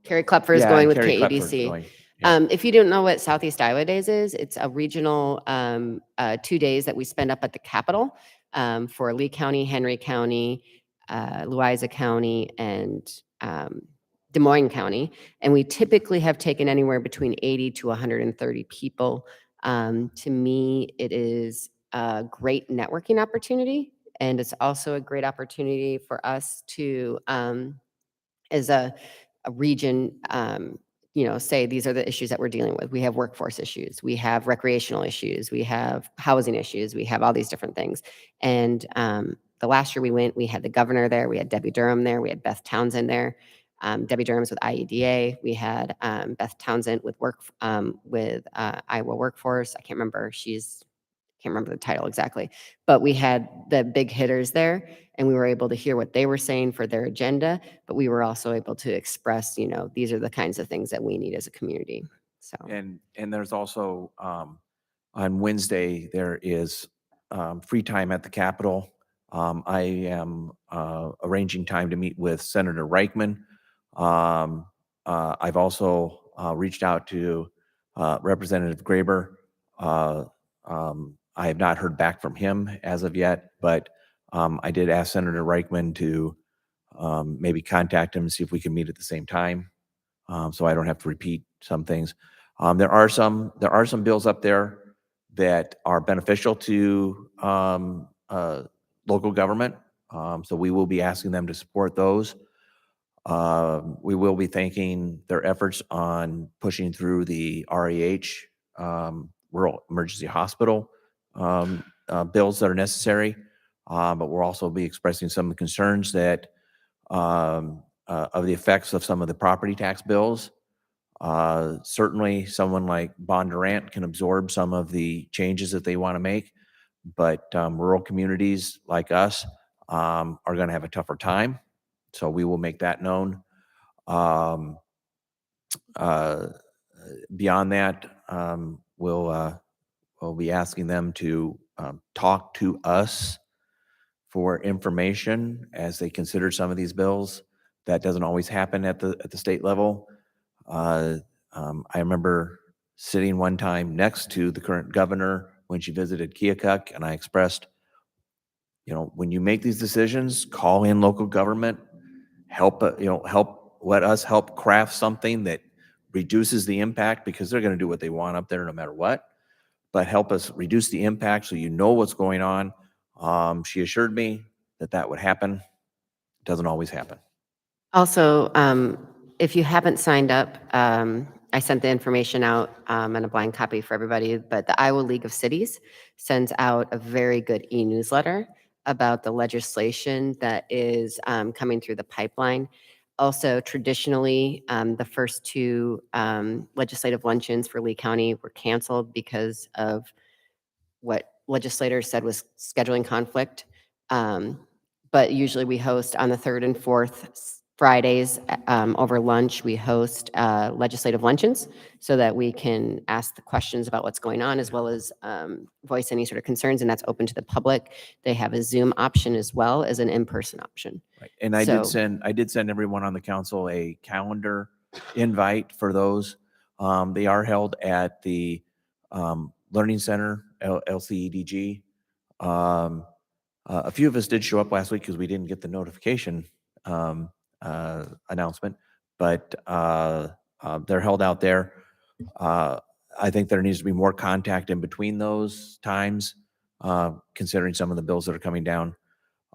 Carrie Klepfer is Yeah, going and with Carrie Klepfer's KEDC. going. Yeah. If you don't know what Southeast Iowa Days is, it's a regional 2 days that we spend up at the Capitol for Lee County, Henry County, Louisa County, and Des Moines County. And we typically have taken anywhere between 80 to 130 people. To me, it is a great networking opportunity. And it's also a great opportunity for us to, as a region, say these are the issues that we're dealing with. We have workforce issues, we have recreational issues, we have housing issues, we have all these different things. And the last year we went, we had the governor there, we had Debbie Durham there, we had Beth Townsend there. Debbie Durham's with IEDA. We had Beth Townsend with Iowa Workforce. I can't remember. Can't remember the title exactly, but we had the big hitters there and we were able to hear what they were saying for their agenda, but we were also able to express, these are the kinds of things that we need as a community. So, And there's also, on Wednesday, there is free time at the Capitol. I am arranging time to meet with Senator Reichman. I've also reached out to Representative Graber. I have not heard back from him as of yet, but I did ask Senator Reichman to maybe contact him and see if we can meet at the same time, so I don't have to repeat some things. There are some bills up there that are beneficial to local government, so we will be asking them to support those. We will be thanking their efforts on pushing through the REH, Rural Emergency Hospital bills that are necessary, but we'll also be expressing some concerns that of the effects of some of the property tax bills. Certainly, someone like Bondurant can absorb some of the changes that they want to make, but rural communities like us are going to have a tougher time. So we will make that known. Beyond that, we'll be asking them to talk to us for information as they consider some of these bills. That doesn't always happen at the state level. I remember sitting one time next to the current governor when she visited Keokuk, and I expressed, when you make these decisions, call in local government, let us help craft something that reduces the impact, because they're going to do what they want up there no matter what, but help us reduce the impact so you know what's going on. She assured me that that would happen. It doesn't always happen. also, if you haven't signed up, I sent the information out and a blind copy for everybody, but the Iowa League of Cities sends out a very good e-newsletter about the legislation that is coming through the pipeline. Also, traditionally, the first two legislative luncheons for Lee County were canceled because of what legislators said was scheduling conflict. But usually we host on the third and fourth Fridays over lunch, we host legislative luncheons so that we can ask the questions about what's going on, as well as voice any sort of concerns, and that's open to the public. They have a Zoom option as well as an in-person option. Right. And I did send everyone on the council a calendar invite for those. They are held at the Learning Center, LCEDG. A few of us did show up last week because we didn't get the notification announcement, but they're held out there. I think there needs to be more contact in between those times, considering some of the bills that are coming down.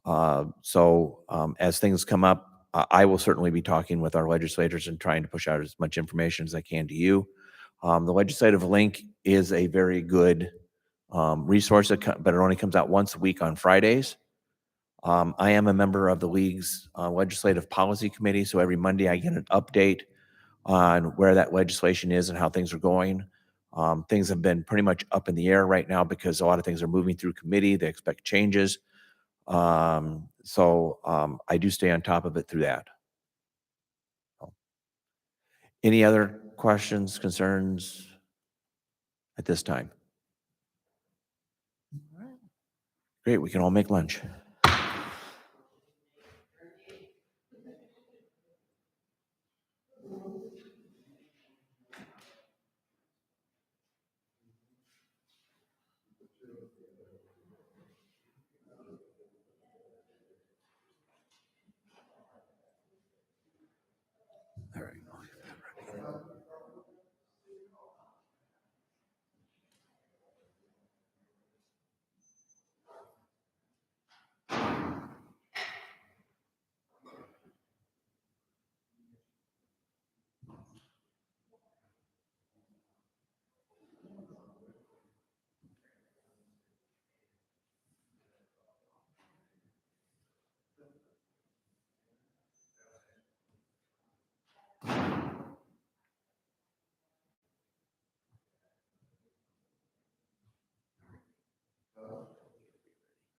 As things come up, I will certainly be talking with our legislators and trying to push out as much information as I can to you. The legislative link is a very good resource, but it only comes out once a week on Fridays. I am a member of the League's Legislative Policy Committee, so every Monday I get an update on where that legislation is and how things are going. Things have been pretty much up in the air right now because a lot of things are moving through committee. They expect changes. I do stay on top of it through that. Any other questions, concerns at this time? Great, we can all make lunch.